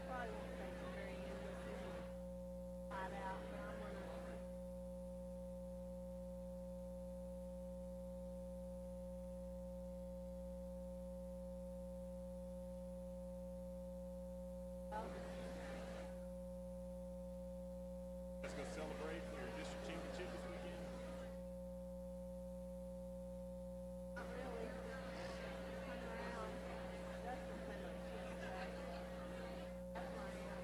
probably won't stay till very end. We'll see when we find out. But I'm gonna. Let's go celebrate your district championship this weekend. Not really. Just hung around. Dustin put up yesterday. That's why I am.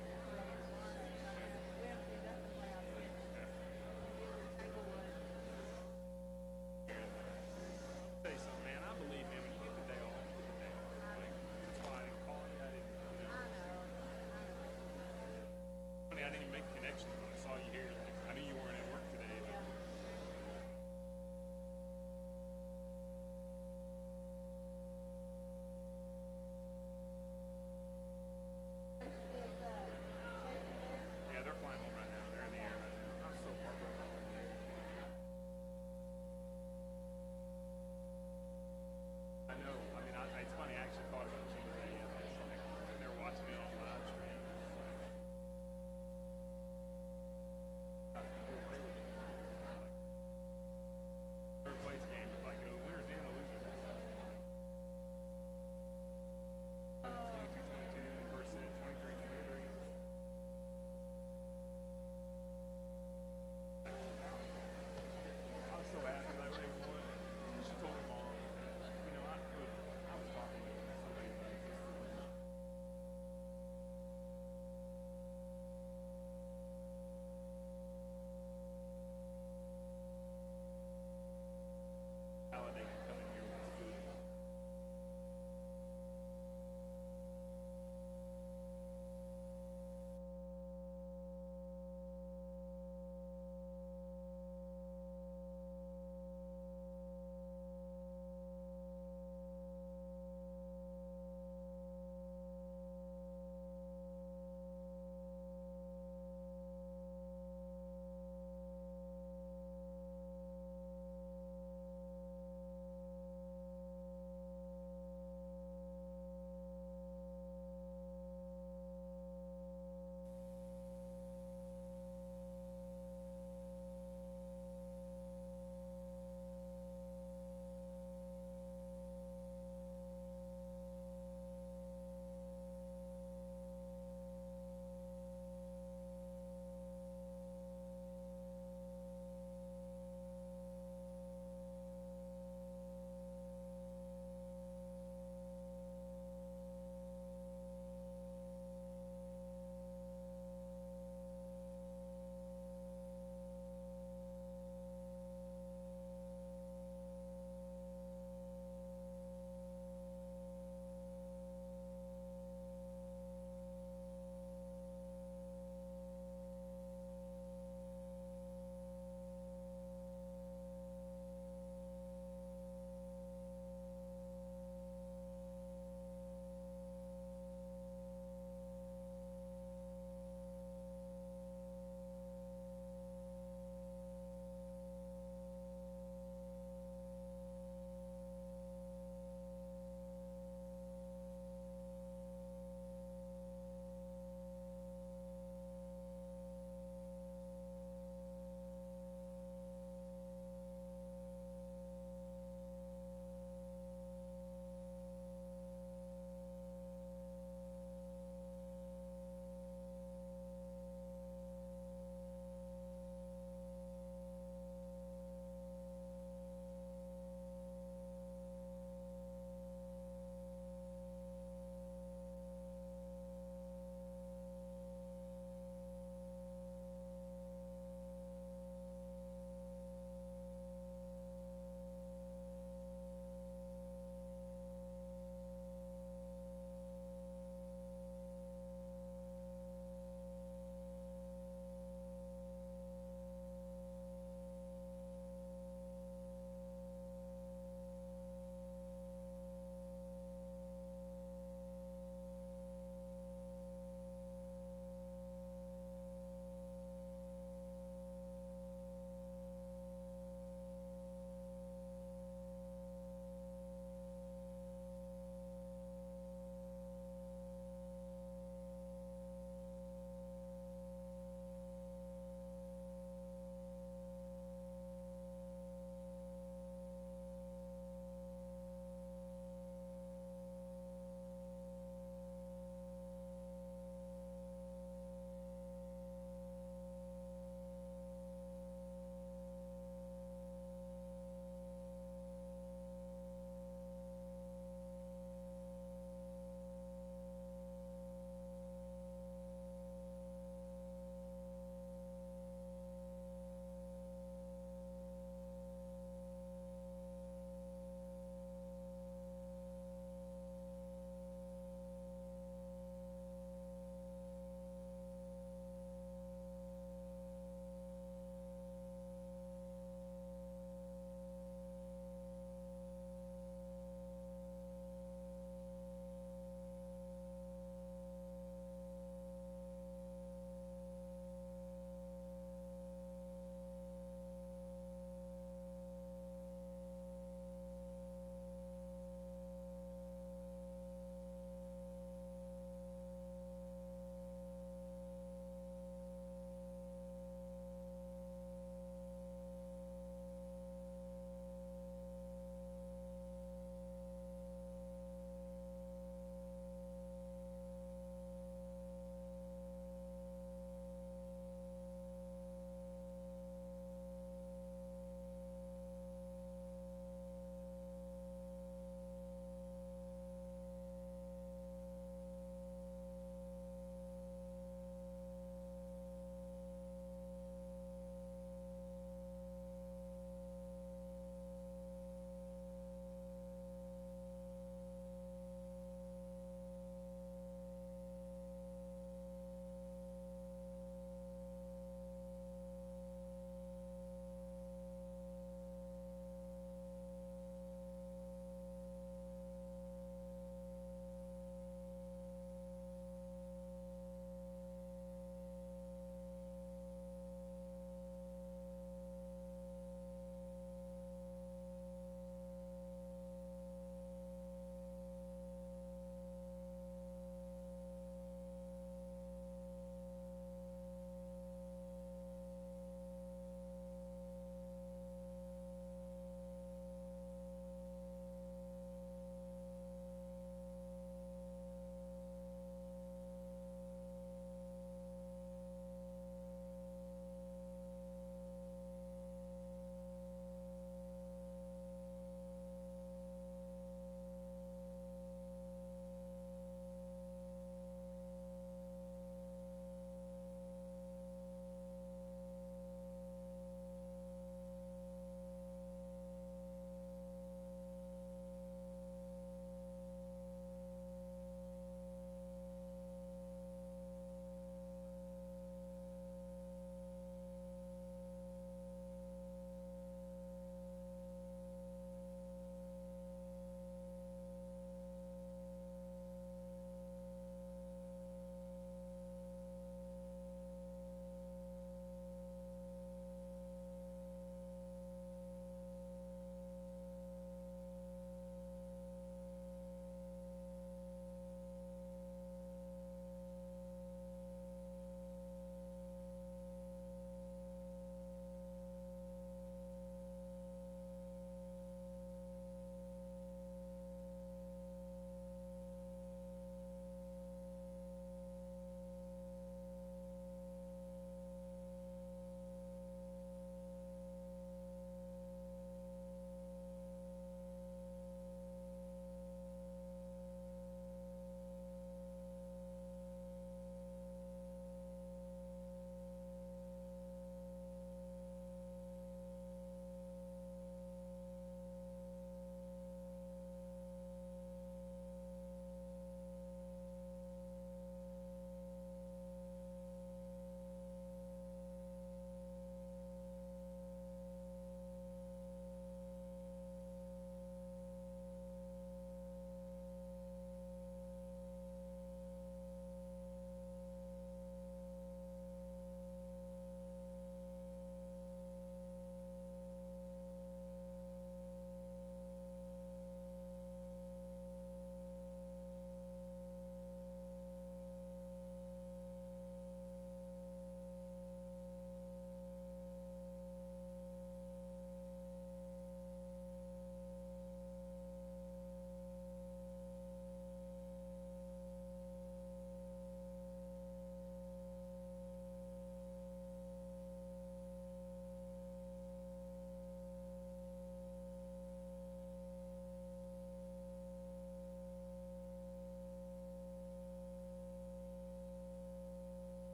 We haven't seen Dustin play out here. He was in Tanglewood. I'll tell you something, man. I believe him. When you get the day off, you get the day off. Like, that's why I didn't call you. I didn't. I know. Funny, I didn't even make a connection when I saw you here. Like, I knew you weren't at work today. But Yeah. Is Chasey there? yeah, they're flying home right now. They're in the air right now. I'm so heartbroken. I know. I mean, it's funny. I actually thought about you today. They're watching it on live stream.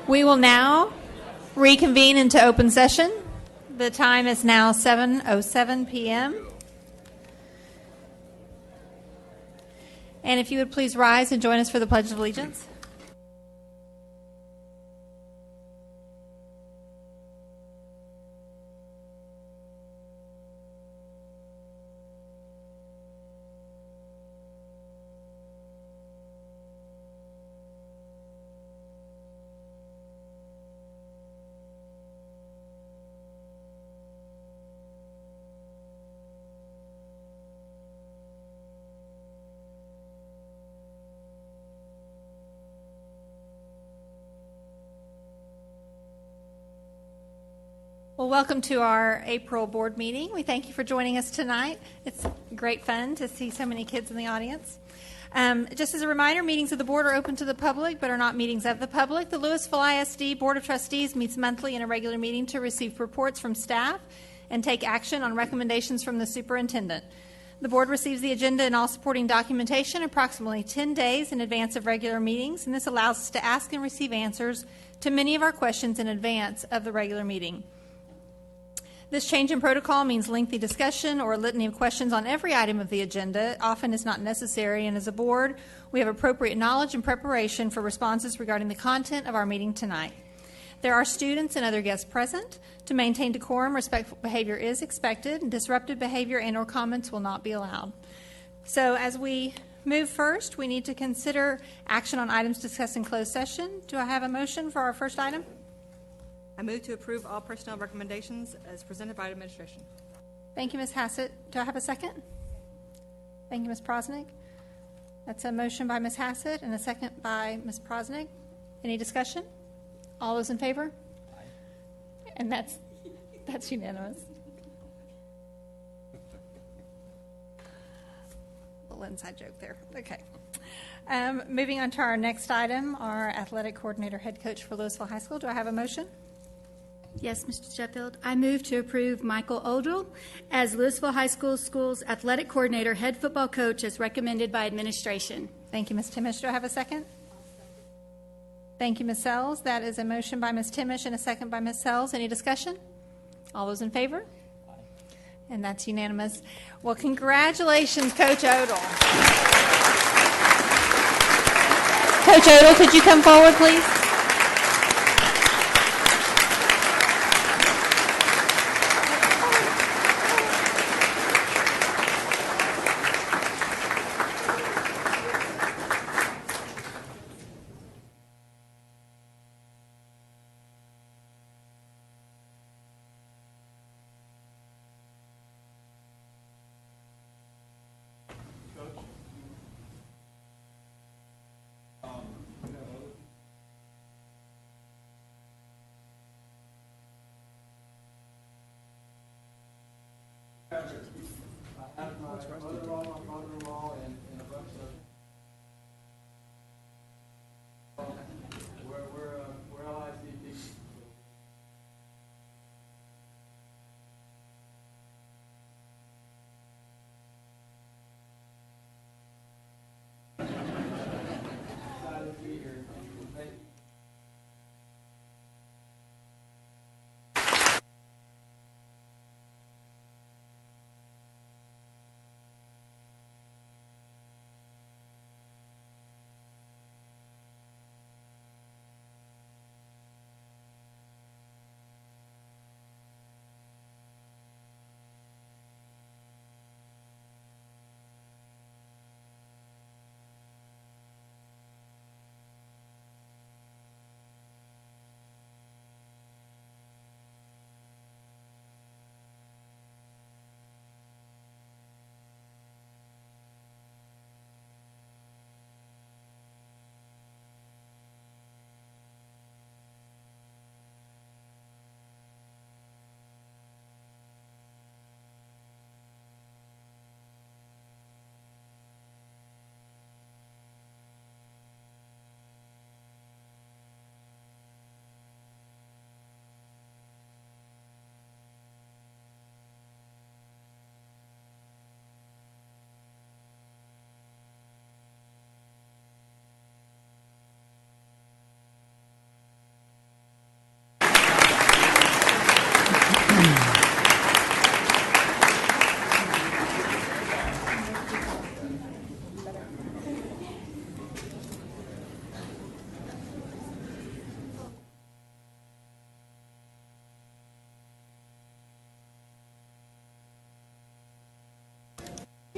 We will now reconvene into open session. The time is now 7:07 p.m. And if you would please rise and join us for the Pledge of Allegiance. Well, welcome to our April board meeting. We thank you for joining us tonight. It's great fun to see so many kids in the audience. Just as a reminder, meetings of the board are open to the public but are not meetings of the public. The Lewisville ISD Board of Trustees meets monthly in a regular meeting to receive reports from staff and take action on recommendations from the superintendent. The board receives the agenda and all supporting documentation approximately 10 days in advance of regular meetings, and this allows us to ask and receive answers to many of our questions in advance of the regular meeting. This change in protocol means lengthy discussion or a litany of questions on every item of the agenda often is not necessary, and as a board, we have appropriate knowledge and preparation for responses regarding the content of our meeting tonight. There are students and other guests present. To maintain decorum, respectful behavior is expected, and disruptive behavior and/or comments will not be allowed. So as we move first, we need to consider action on items discussed in closed session. Do I have a motion for our first item? I move to approve all personnel recommendations as presented by administration. Thank you, Ms. Hassett. Do I have a second? Thank you, Ms. Prosnick. That's a motion by Ms. Hassett and a second by Ms. Prosnick. Any discussion? All those in favor? Aye. And that's unanimous. A little inside joke there. Okay. Moving on to our next item, our athletic coordinator head coach for Lewisville High School. Do I have a motion? Yes, Mr. Sheffield. I move to approve Michael Odell as Lewisville High School's athletic coordinator, head football coach, as recommended by administration. Thank you, Ms. Timish. Do I have a second? Thank you, Ms. Sells. That is a motion by Ms. Timish and a second by Ms. Sells. Any discussion? All those in favor? Aye. And that's unanimous. Well, congratulations, Coach Odell. Coach Odell, could you come forward, please?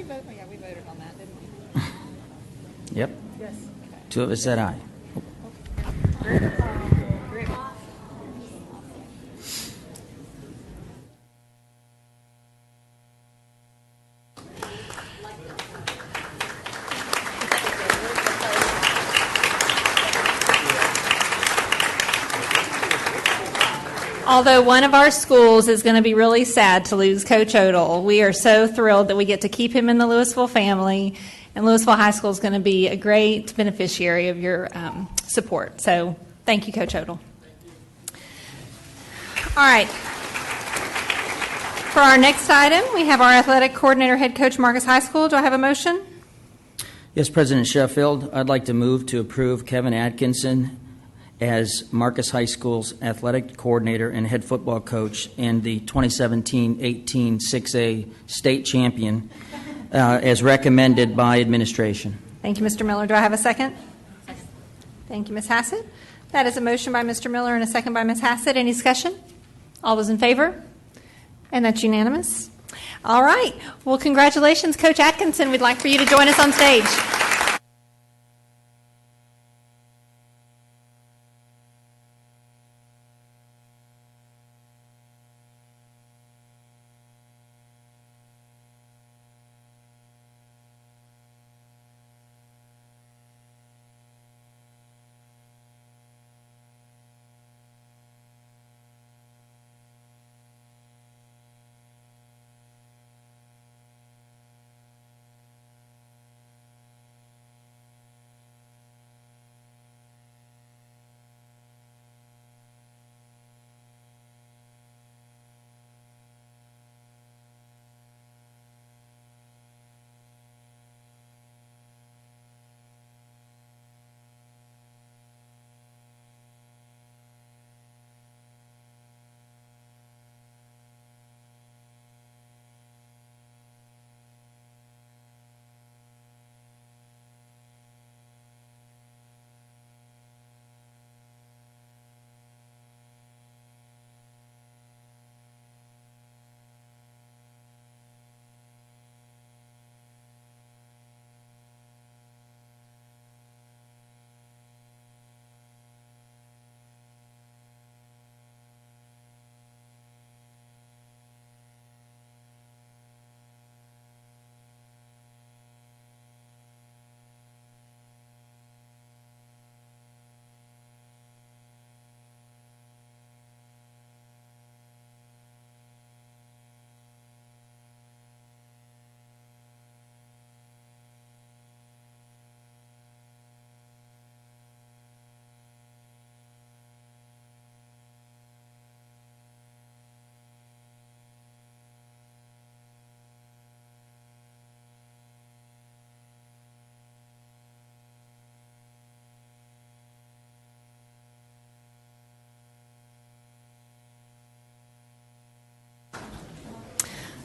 vote? Oh, yeah, we voted on that, didn't we? Yep. Yes. Two of us said aye. Although one of our schools is going to be really sad to lose Coach Odell, we are so thrilled that we get to keep him in the Lewisville family, and Lewisville High School is going to be a great beneficiary of your support. So thank you, Coach Odell. All right. For our next item, we have our athletic coordinator, head coach, Marcus High School. Do I have a motion? Yes, President Sheffield, I'd like to move to approve Kevin Atkinson as Marcus High School's athletic coordinator and head football coach and the 2017-18 6A state champion as recommended by administration. Thank you, Mr. Miller. Do I have a second? Thank you, Ms. Hassett. That is a motion by Mr. Miller and a second by Ms. Hassett. Any discussion? All those in favor? And that's unanimous. All right. Well, congratulations, Coach Atkinson. We'd like for you to join us on stage.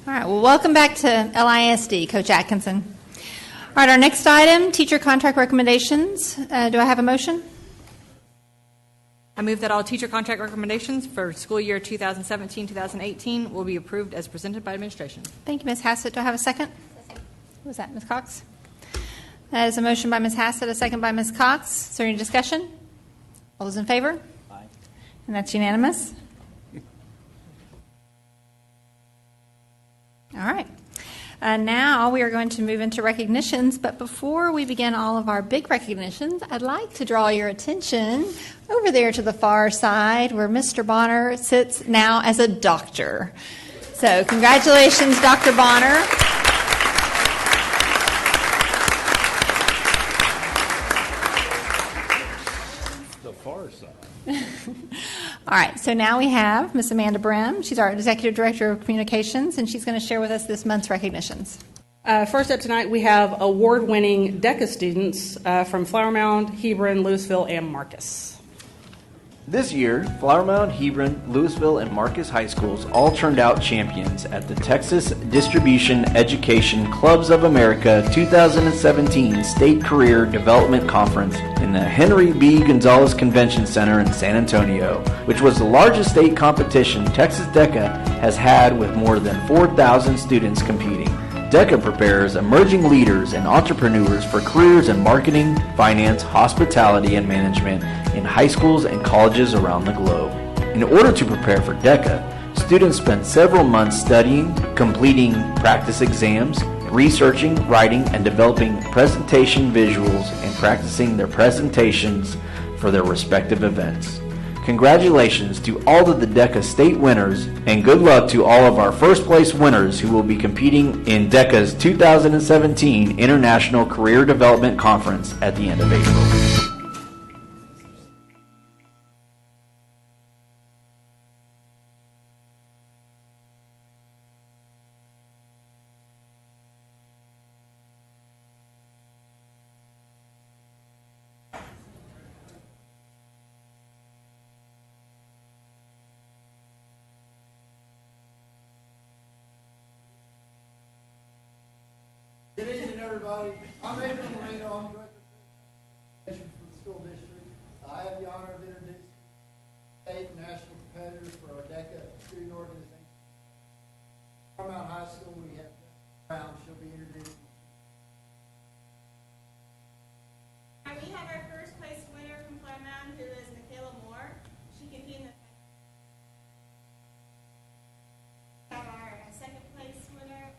All right, well, welcome back to LISD, Coach Atkinson. All right, our next item, teacher contract recommendations. Do I have a motion? I move that all teacher contract recommendations for school year 2017-2018 will be approved as presented by administration. Thank you, Ms. Hassett. Do I have a second? Who was that, Ms. Cox? That is a motion by Ms. Hassett, a second by Ms. Cox. Is there any discussion? All those in favor? Aye. And that's unanimous. All right. Now we are going to move into recognitions, but before we begin all of our big recognitions, I'd like to draw your attention over there to the far side where Mr. Bonner sits now as a doctor. So congratulations, Dr. Bonner. The far side. All right, so now we have Miss Amanda Brem. She's our Executive Director of Communications, and she's going to share with us this month's recognitions. First up tonight, we have award-winning DECA students from Flower Mound, Hebron, Lewisville, and Marcus. This year, Flower Mound, Hebron, Lewisville, and Marcus High Schools all turned out champions at the Texas Distribution Education Clubs of America 2017 State Career Development Conference in the Henry B. Gonzalez Convention Center in San Antonio, which was the largest state competition Texas DECA has had with more than 4,000 students competing. DECA prepares emerging leaders and entrepreneurs for careers in marketing, finance, hospitality, and management in high schools and colleges around the globe. In order to prepare for DECA, students spend several months studying, completing practice exams, researching, writing, and developing presentation visuals and practicing their presentations for their respective events. Congratulations to all of the DECA state winners, and good luck to all of our first place winners who will be competing in DECA's 2017 International Career Development Conference at the end of April. Good evening, everybody. I'm Adrian Moreno. I'm Director of Education for the school district. I have the honor of introducing state and national competitors for our DECA student organization. From Mount High School, we have Brown. She'll be introducing. And we have our first place winner from Claremont, who is Michaela Moore. She competed in the have our second place winner.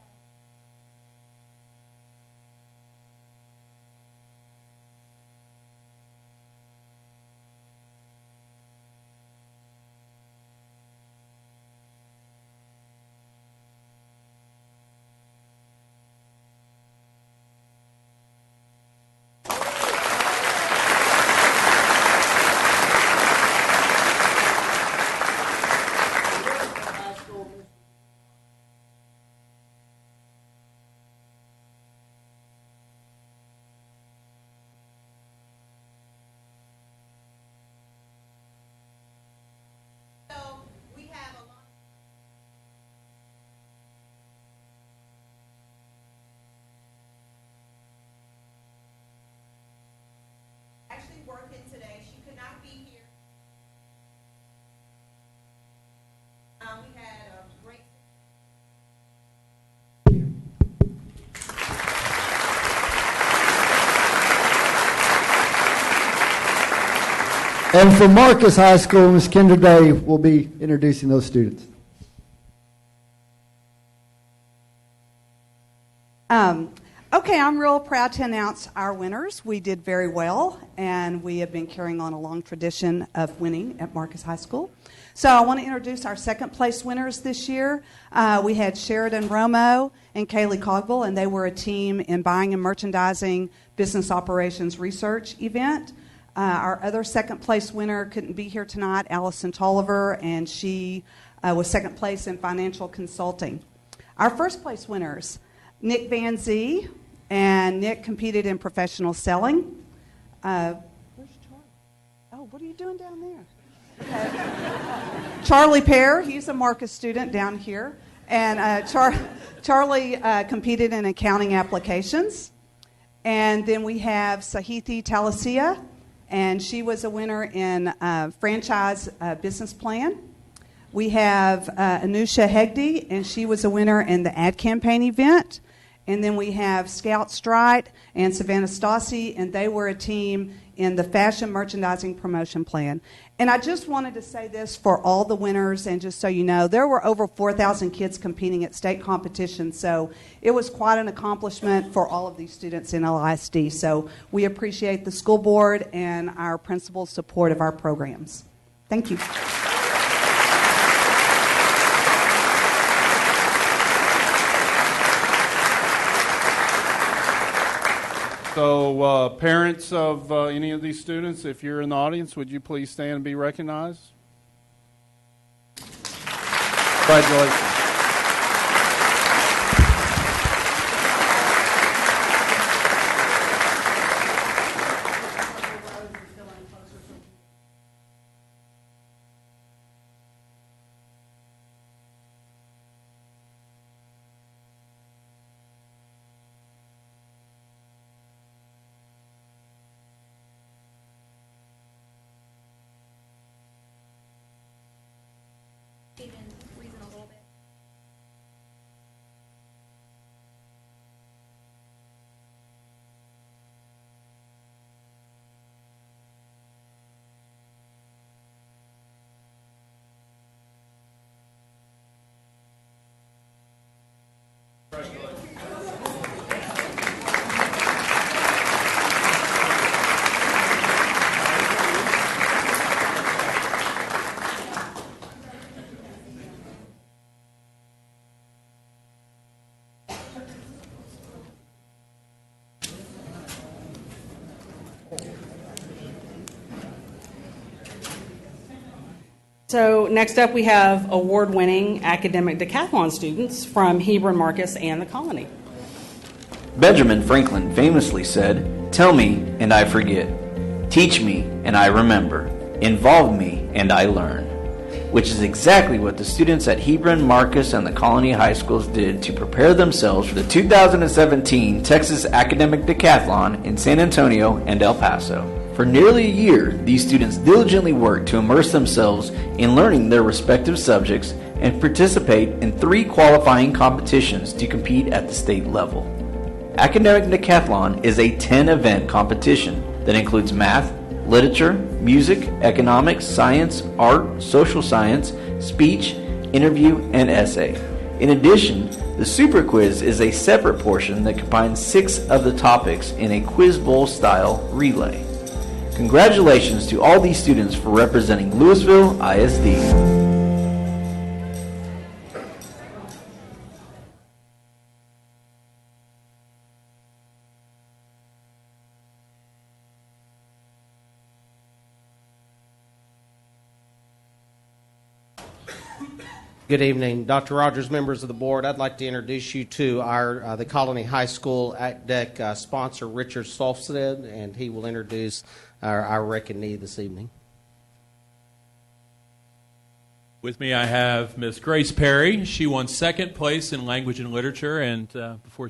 Working today. She could not be here. We had a great. And for Marcus High School, Ms. Kendra Day will be introducing those students. Okay, I'm real proud to announce our winners. We did very well, and we have been carrying on a long tradition of winning at Marcus High School. So I want to introduce our second place winners this year. We had Sheridan Romo and Kaylee Cogville, and they were a team in buying and merchandising business operations research event. Our other second place winner couldn't be here tonight, Allison Tolliver, and she was second place in financial consulting. Our first place winners, Nick Van Zee, and Nick competed in professional selling. Where's Charlie? Oh, what are you doing down there? Okay. Charlie Pear, he's a Marcus student down here. And Charlie competed in accounting applications. And then we have Sahithi Talasia, and she was a winner in franchise business plan. We have Anusha Hegde, and she was a winner in the ad campaign event. And then we have Scout Strite and Savannah Stassi, and they were a team in the fashion merchandising promotion plan. And I just wanted to say this for all the winners, and just so you know, there were over 4,000 kids competing at state competitions, so it was quite an accomplishment for all of these students in LISD. So we appreciate the school board and our principals' support of our programs. Thank you. So parents of any of these students, if you're in the audience, would you please stand and be recognized? Congratulations. Even reason a little bit. So next up, we have award-winning academic decathlon students from Hebron, Marcus, and the Colony. Benjamin Franklin famously said, "Tell me, and I forget. Teach me, and I remember. Involve me, and I learn." Which is exactly what the students at Hebron, Marcus, and the Colony High Schools did to prepare themselves for the 2017 Texas Academic Decathlon in San Antonio and El Paso. For nearly a year, these students diligently worked to immerse themselves in learning their respective subjects and participate in 3 qualifying competitions to compete at the state level. Academic Decathlon is a 10-event competition that includes math, literature, music, economics, science, art, social science, speech, interview, and essay. In addition, the Super Quiz is a separate portion that combines 6 of the topics in a quiz bowl style relay. Congratulations to all these students for representing Lewisville ISD. Good evening, Dr. Rogers, members of the board. I'd like to introduce you to our the Colony High School ACDEC sponsor, Richard Solfstead, and he will introduce our reckonee this evening. With me, I have Miss Grace Perry. She won 2nd place in language and literature, and before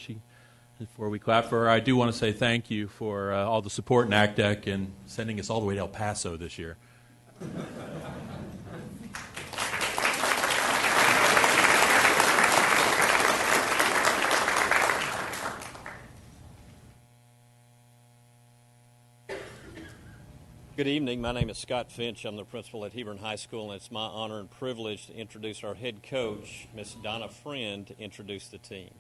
we clap for her, I do want to say thank you for all the support in ACDEC and sending us all the way to El Paso this year. Good evening. My name is Scott Finch. I'm the principal at Hebron High School, and it's my honor and privilege to introduce our head coach, Miss Donna Friend, to introduce the team.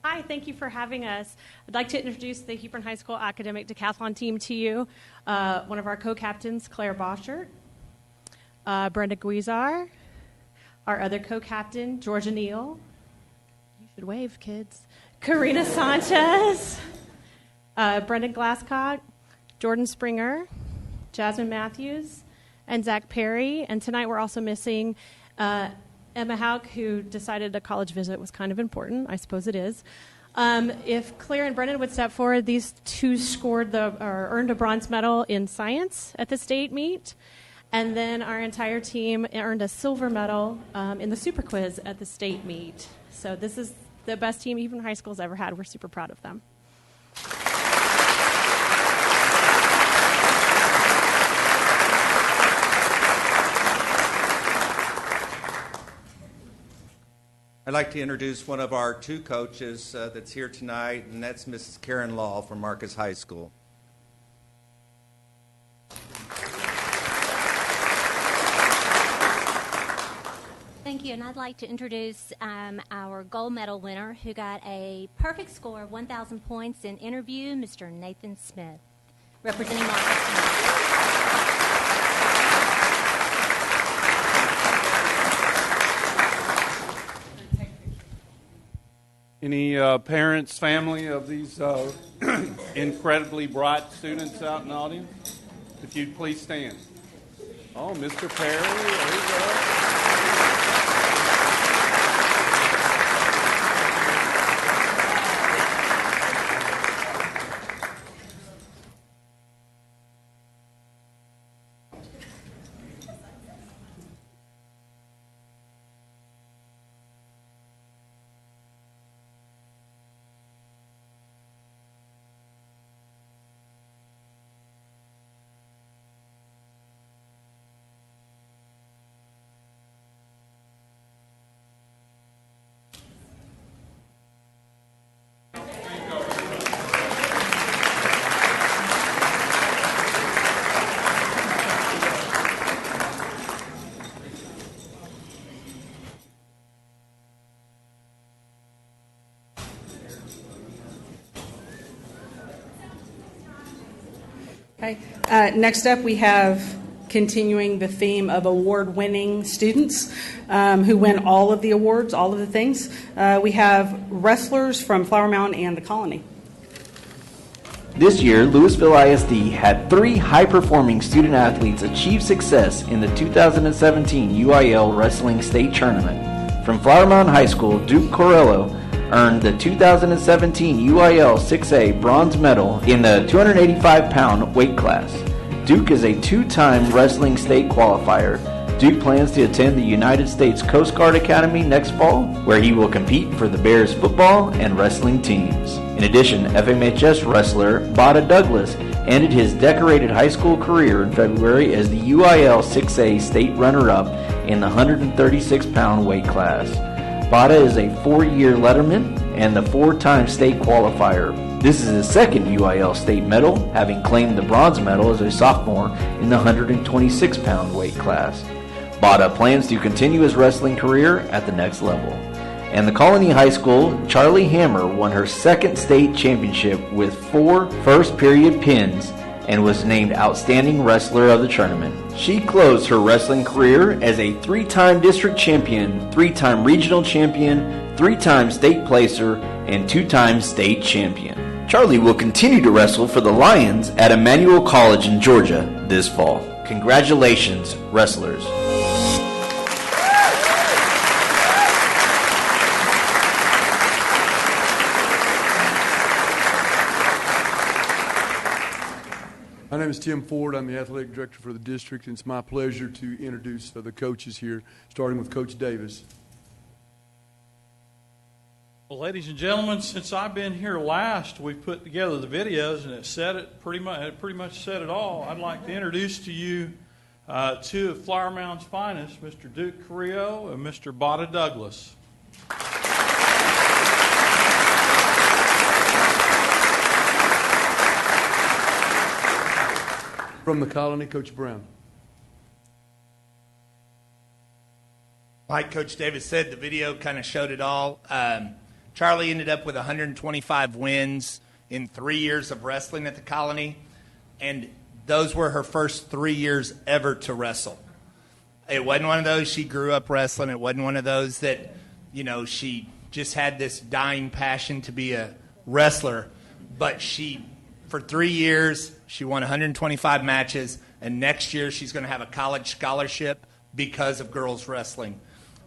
Hi, thank you for having us. I'd like to introduce the Hebron High School Academic Decathlon team to you. One of our co-captains, Claire Boschert, Brenda Guizar, our other co-captain, Georgia Neal. Should wave, kids. Karina Sanchez, Brendan Glasscock, Jordan Springer, Jasmine Matthews, and Zach Perry. And tonight we're also missing Emma Hauk, who decided a college visit was kind of important. I suppose it is. If Claire and Brendan would step forward, these two earned a bronze medal in science at the state meet. And then our entire team earned a silver medal in the Super Quiz at the state meet. So this is the best team Hebron High School's ever had. We're super proud of them. I'd like to introduce one of our 2 coaches that's here tonight, and that's Mrs. Karen Law from Marcus High School. Thank you, and I'd like to introduce our gold medal winner who got a perfect score of 1,000 points in interview, Mr. Nathan Smith, representing Marcus. Any parents, family of these incredibly bright students out in the audience? If you'd please stand. Oh, Mr. Perry, there you go. Okay. Next up, we have continuing the theme of award-winning students who win all of the awards, all of the things. We have wrestlers from Flower Mound and the Colony. This year, Lewisville ISD had 3 high-performing student athletes achieve success in the 2017 UIL Wrestling State Tournament. From Flower Mound High School, Duke Corello earned the 2017 UIL 6A bronze medal in the 285-pound weight class. Duke is a 2-time wrestling state qualifier. Duke plans to attend the United States Coast Guard Academy next fall, where he will compete for the Bears football and wrestling teams. In addition, FMHS wrestler Bada Douglas ended his decorated high school career in February as the UIL 6A state runner-up in the 136-pound weight class. Bada is a 4-year letterman and the 4-time state qualifier. This is his second UIL state medal, having claimed the bronze medal as a sophomore in the 126-pound weight class. Bada plans to continue his wrestling career at the next level. And the Colony High School, Charlie Hammer won her second state championship with 4 first-period pins and was named Outstanding Wrestler of the Tournament. She closed her wrestling career as a 3-time district champion, 3-time regional champion, 3-time state placer, and 2-time state champion. Charlie will continue to wrestle for the Lions at Emmanuel College in Georgia this fall. Congratulations, wrestlers. My name is Tim Ford. I'm the athletic director for the district, and it's my pleasure to introduce the coaches here, starting with Coach Davis. Well, ladies and gentlemen, since I've been here last, we've put together the videos, and it pretty much said it all. I'd like to introduce to you 2 of Flower Mound's finest, Mr. Duke Carrillo and Mr. Bada Douglas. From the Colony, Coach Brown. Like Coach Davis said, the video kind of showed it all. Charlie ended up with 125 wins in 3 years of wrestling at the Colony, and those were her first 3 years ever to wrestle. It wasn't one of those she grew up wrestling. It wasn't one of those that, she just had this dying passion to be a wrestler. But for 3 years, she won 125 matches, and next year she's going to have a college scholarship because of girls wrestling.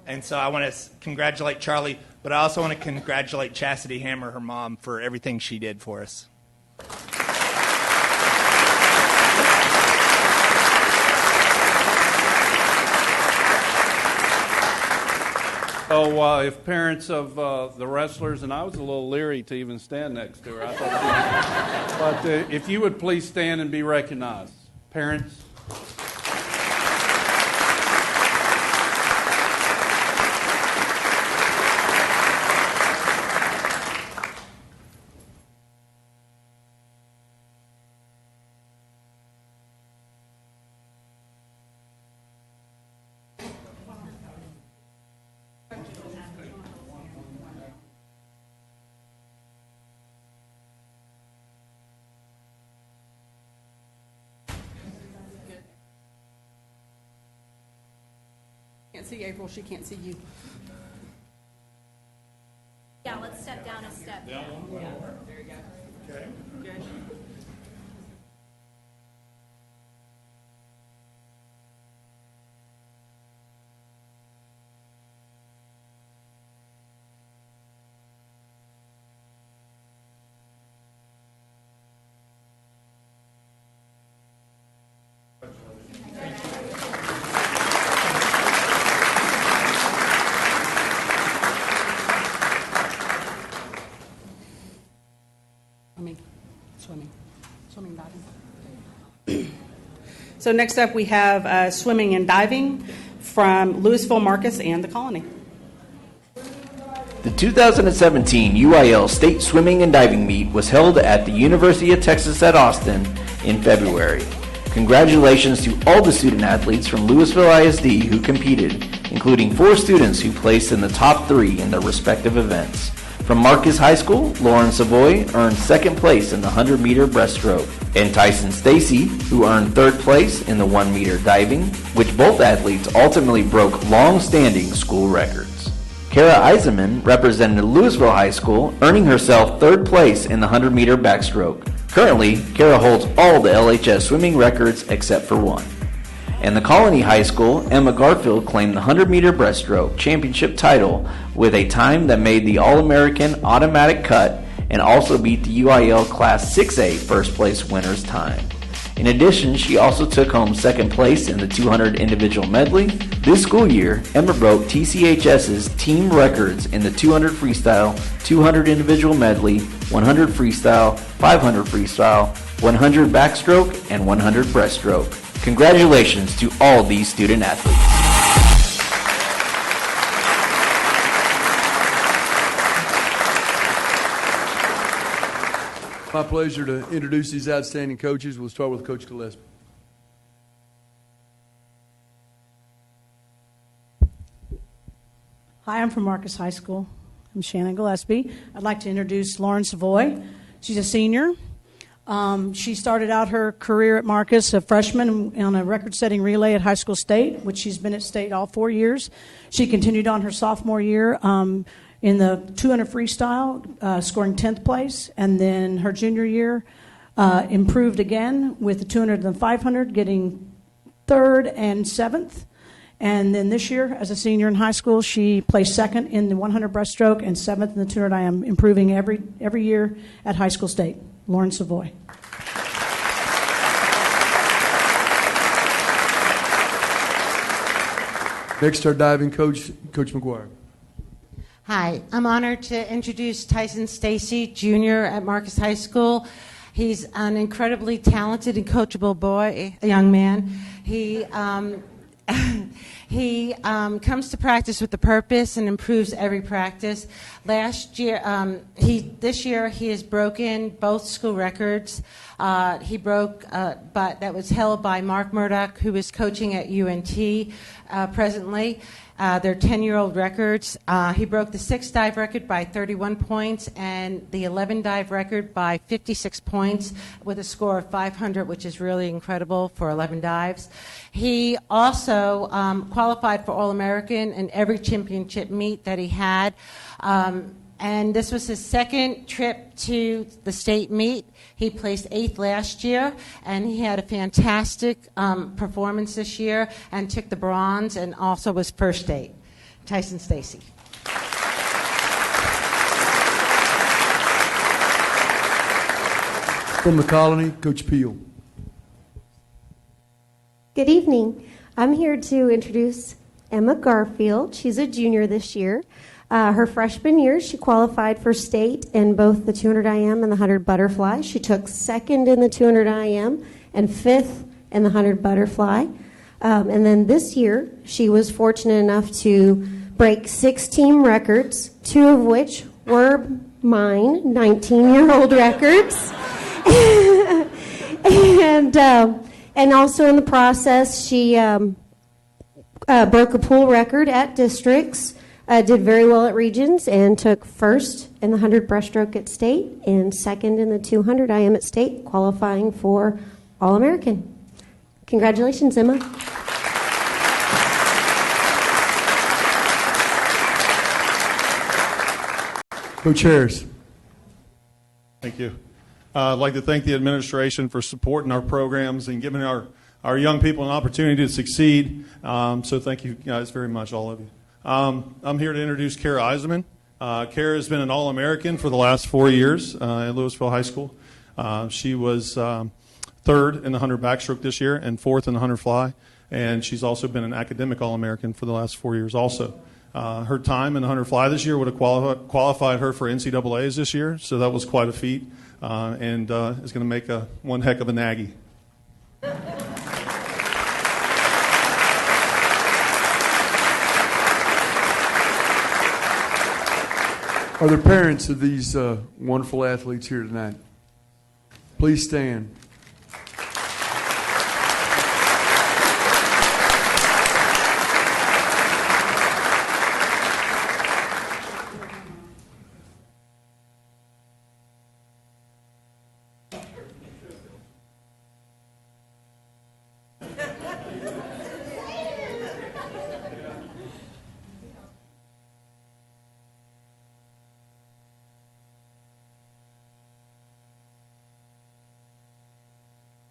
And so I want to congratulate Charlie, but I also want to congratulate Chastity Hammer, her mom, for everything she did for us. So if parents of the wrestlers, and I was a little leery to even stand next to her, I thought, but if you would please stand and be recognized. Parents. Can't see April, she can't see you. Yeah, let's step down a step. Down one? Yeah, there you go. Okay. Good. Swimming, diving. So next up we have swimming and diving from Lewisville, Marcus, and the Colony. The 2017 UIL State Swimming and Diving Meet was held at the University of Texas at Austin in February. Congratulations to all the student athletes from Lewisville ISD who competed, including 4 students who placed in the top 3 in their respective events. From Marcus High School, Lauren Savoy earned 2nd place in the 100-meter breaststroke, and Tyson Stacy, who earned 3rd place in the 1-meter diving, which both athletes ultimately broke long-standing school records. Kara Eisenman represented Lewisville High School, earning herself 3rd place in the 100-meter backstroke. Currently, Kara holds all the LHS swimming records except for one. And the Colony High School, Emma Garfield claimed the 100-meter breaststroke championship title with a time that made the All-American automatic cut and also beat the UIL Class 6A first place winner's time. In addition, she also took home second place in the 200 individual medley. This school year, Emma broke TCHS's team records in the 200 freestyle, 200 individual medley, 100 freestyle, 500 freestyle, 100 backstroke, and 100 breaststroke. Congratulations to all these student athletes. My pleasure to introduce these outstanding coaches. We'll start with Coach Gillespie. Hi, I'm from Marcus High School. I'm Shannon Gillespie. I'd like to introduce Lauren Savoy. She's a senior. She started out her career at Marcus, a freshman, on a record-setting relay at high school state, which she's been at state all 4 years. She continued on her sophomore year in the 200 freestyle, scoring 10th place, and then her junior year improved again with the 200 and 500, getting 3rd and 7th. And then this year, as a senior in high school, she placed 2nd in the 100 breaststroke and 7th in the 200 IM, improving every year at high school state. Lauren Savoy. Next, our diving coach, Coach McGuire. Hi, I'm honored to introduce Tyson Stacy, Jr. at Marcus High School. He's an incredibly talented and coachable boy, a young man. He comes to practice with a purpose and improves every practice. This year he has broken both school records. He broke, but that was held by Mark Murdoch, who is coaching at UNT presently. Their 10-year-old records. He broke the 6 dive record by 31 points and the 11 dive record by 56 points with a score of 500, which is really incredible for 11 dives. He also qualified for All-American in every championship meet that he had. And this was his second trip to the state meet. He placed 8th last year, and he had a fantastic performance this year and took the bronze and also was first state. Tyson Stacy. From the Colony, Coach Peel. Good evening. I'm here to introduce Emma Garfield. She's a junior this year. Her freshman year, she qualified for state in both the 200 IM and the 100 butterfly. She took 2nd in the 200 IM and 5th in the 100 butterfly. And then this year, she was fortunate enough to break 6 team records, 2 of which were mine, 19-year-old records. And also in the process, she broke a pool record at districts. Did very well at regions and took 1st in the 100 breaststroke at state and 2nd in the 200 IM at state, qualifying for All-American. Congratulations, Emma. Coach Harris. Thank you. I'd like to thank the administration for supporting our programs and giving our young people an opportunity to succeed. So thank you guys very much, all of you. I'm here to introduce Kara Eisenman. Kara has been an All-American for the last 4 years at Lewisville High School. She was 3rd in the 100 backstroke this year and 4th in the 100 fly. And she's also been an academic All-American for the last 4 years also. Her time in the 100 fly this year would have qualified her for NCAAs this year, so that was quite a feat and is going to make one heck of a Aggie. Are there parents of these wonderful athletes here tonight? Please stand.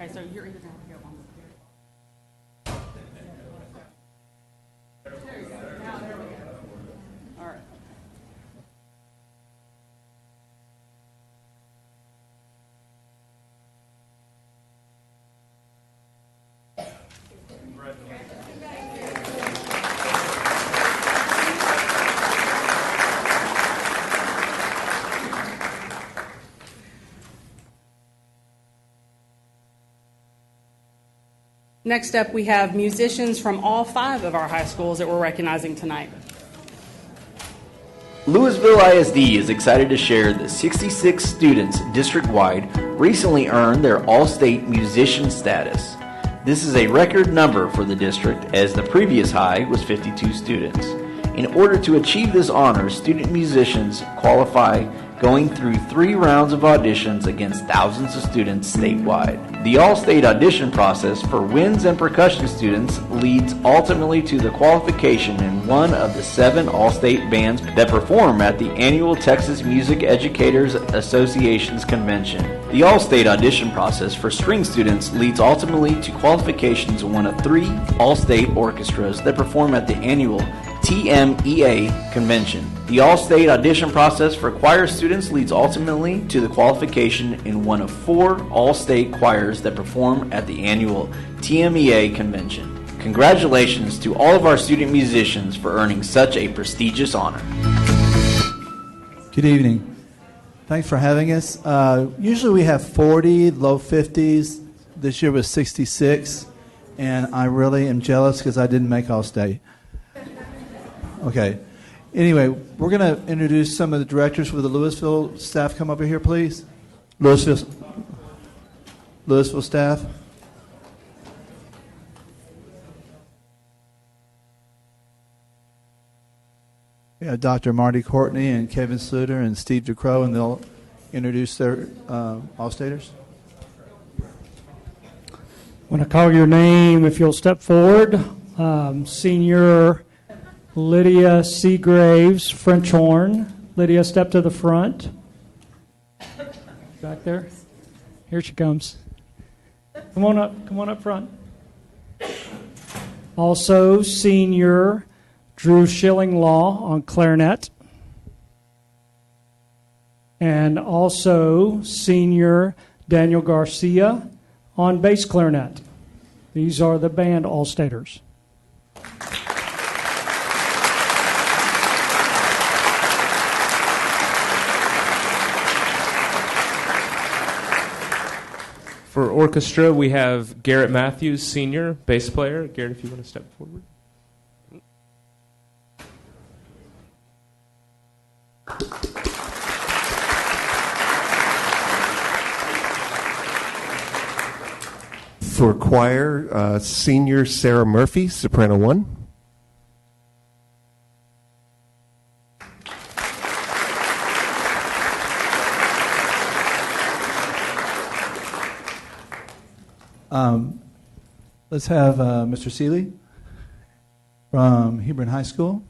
Okay, so you're either going to get one. There you go. Now there we go. All right. Next up, we have musicians from all 5 of our high schools that we're recognizing tonight. Lewisville ISD is excited to share that 66 students district-wide recently earned their All-State musician status. This is a record number for the district, as the previous high was 52 students. In order to achieve this honor, student musicians qualify going through 3 rounds of auditions against thousands of students statewide. The all-state audition process for winds and percussion students leads ultimately to the qualification in one of the 7 all-state bands that perform at the annual Texas Music Educators Association's convention. The all-state audition process for string students leads ultimately to qualifications in one of 3 all-state orchestras that perform at the annual TMEA convention. The all-state audition process for choir students leads ultimately to the qualification in one of 4 all-state choirs that perform at the annual TMEA convention. Congratulations to all of our student musicians for earning such a prestigious honor. Good evening. Thanks for having us. Usually we have 40, low 50s. This year was 66, and I really am jealous because I didn't make All-State. Okay. Anyway, we're going to introduce some of the directors. Will the Lewisville staff come over here, please? Lewisville staff. We have Dr. Marty Courtney and Kevin Sluter and Steve DeCrow, and they'll introduce their All-Staters. When I call your name, if you'll step forward, Senior Lydia Seagraves, French horn. Lydia, step to the front. Back there. Here she comes. Come on up front. Also, Senior Drew Schilling-Law on clarinet. And also, Senior Daniel Garcia on bass clarinet. These are the band All-Staters. For orchestra, we have Garrett Matthews, senior bass player. Garrett, if you want to step forward. For choir, senior Sarah Murphy, soprano 1. Let's have Mr. Seeley from Hebron High School.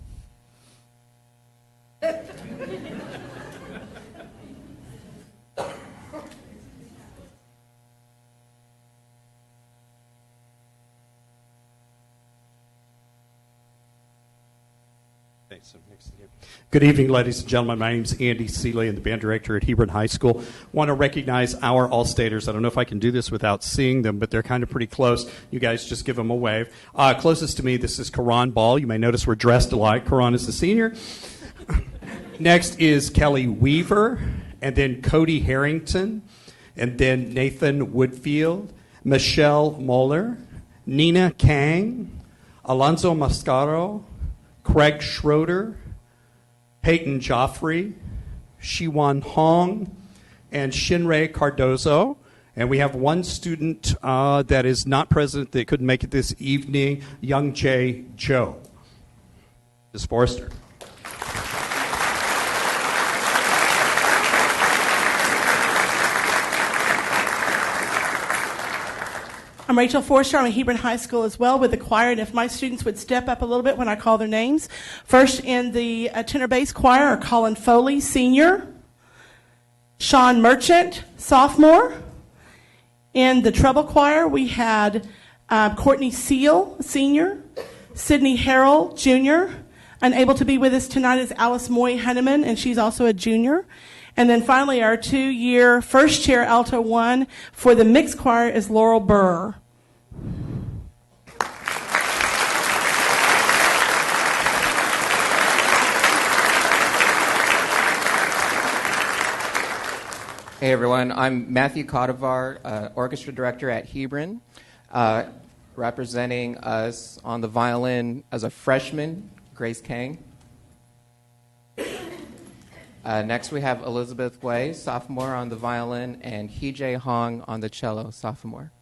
Good evening, ladies and gentlemen. My name is Andy Seeley. I'm the band director at Hebron High School. Want to recognize our All-Staters. I don't know if I can do this without seeing them, but they're kind of pretty close. You guys just give them a wave. Closest to me, this is Karan Ball. You may notice we're dressed alike. Karan is the senior. Next is Kelly Weaver, and then Cody Harrington, and then Nathan Woodfield, Michelle Moeller, Nina Kang, Alonzo Mascaro, Craig Schroeder, Peyton Joffrey, Shiwan Hong, and Shinrei Cardozo. And we have one student that is not present that couldn't make it this evening, Young Jae Joe. Ms. Forrester. I'm Rachel Forster. I'm at Hebron High School as well with the choir, and if my students would step up a little bit when I call their names. First in the tenor bass choir are Colin Foley, senior, Sean Merchant, sophomore, In the treble choir, we had Courtney Seal, senior, Sydney Harrell, junior. Unable to be with us tonight is Alice Moy Henneman, and she's also a junior. And then finally, our 2-year first chair alto 1 for the mixed choir is Laurel Burr. Hey everyone, I'm Matthew Codivar, orchestra director at Hebron, representing us on the violin as a freshman, Grace Kang. Next we have Elizabeth Wei, sophomore on the violin, and Hee-Jae Hong on the cello, sophomore.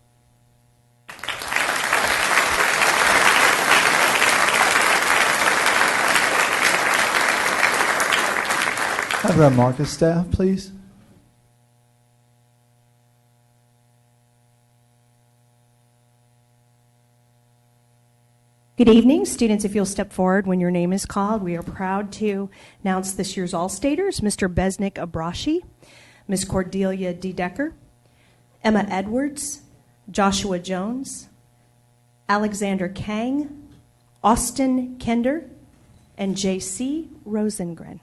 Have our Marcus staff, please. Good evening, students. If you'll step forward when your name is called, we are proud to announce this year's All-Staters, Mr. Besnick Abrashi, Ms. Cordelia D. Decker, Emma Edwards, Joshua Jones, Alexander Kang, Austin Kender, and J.C. Rosengren.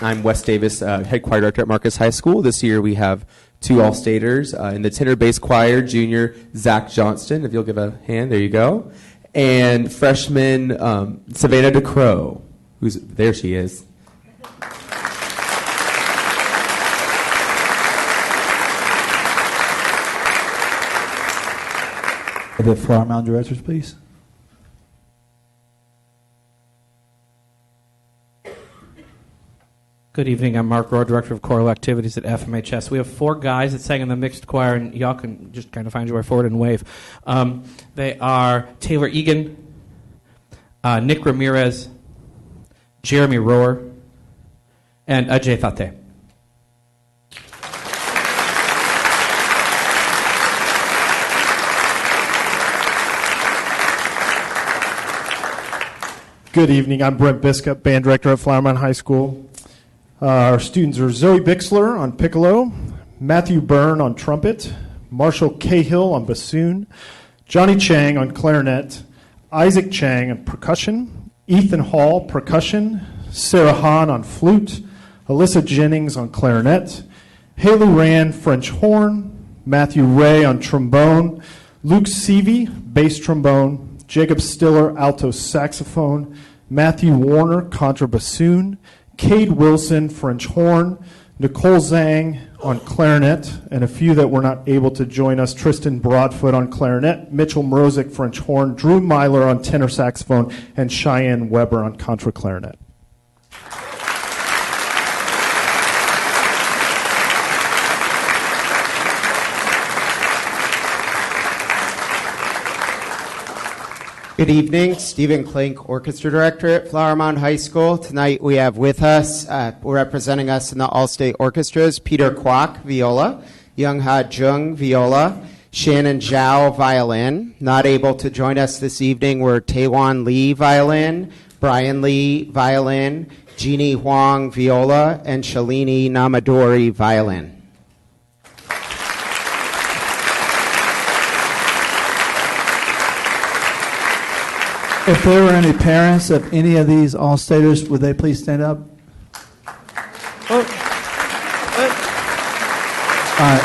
I'm Wes Davis, head choir director at Marcus High School. This year we have 2 All-Staters. In the tenor bass choir, junior Zach Johnston, if you'll give a hand, there you go. And freshman Savannah DeCrow, there she is. The Flower Mound directors, please. Good evening. I'm Mark Rohr, Director of Choral Activities at FMHS. We have 4 guys that sang in the mixed choir, and y'all can just kind of find your way forward and wave. They are Taylor Egan, Nick Ramirez, Jeremy Rohr, and Ajay Thate. Good evening. I'm Brent Biscup, band director at Flower Mound High School. Our students are Zoe Bixler on piccolo, Matthew Byrne on trumpet, Marshall Cahill on bassoon, Johnny Chang on clarinet, Isaac Chang on percussion, Ethan Hall percussion, Sarah Hahn on flute, Alyssa Jennings on clarinet, Haley Rand French horn, Matthew Ray on trombone, Luke Seavey bass trombone, Jacob Stiller alto saxophone, Matthew Warner contrabassoon, Cade Wilson, French horn, Nicole Zhang on clarinet, and a few that were not able to join us, Tristan Broadfoot on clarinet, Mitchell Mrozik, French horn, Drew Myler on tenor saxophone, and Cheyenne Weber on contra clarinet. Good evening, Stephen Klink, Orchestra Director at Flower Mound High School. Tonight we have with us, representing us in the All-State Orchestras, Peter Kwok, viola, Young Ha Jung, viola, Shannon Zhao, violin. Not able to join us this evening were Taewon Lee, violin, Brian Lee, violin, Jeannie Huang, viola, and Shalini Namadori, violin. If there were any parents of any of these All-Staters, would they please stand up? All right.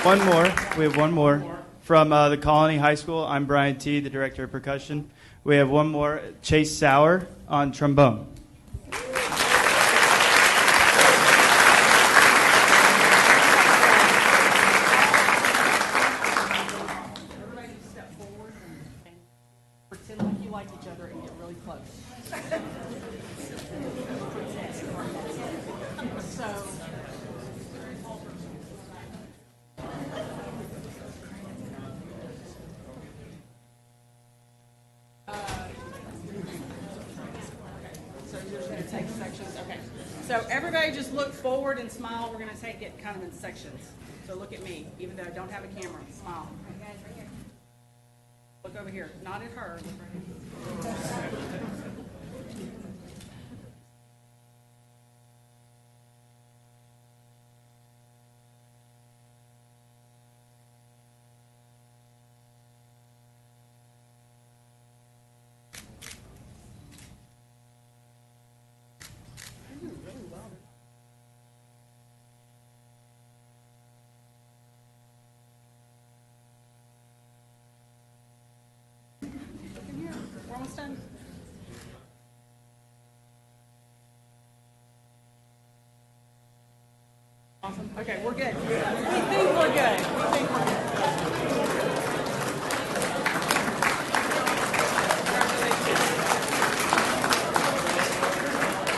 One more. We have one more. From the Colony High School, I'm Brian T., the Director of Percussion. We have one more, Chase Sauer on trombone. So everybody just look forward and smile. We're going to take it kind of in sections. So look at me, even though I don't have a camera. Smile. Look over here. Not at her. Look right here. We're almost done. Awesome. Okay, we're good. We think we're good. We think we're good.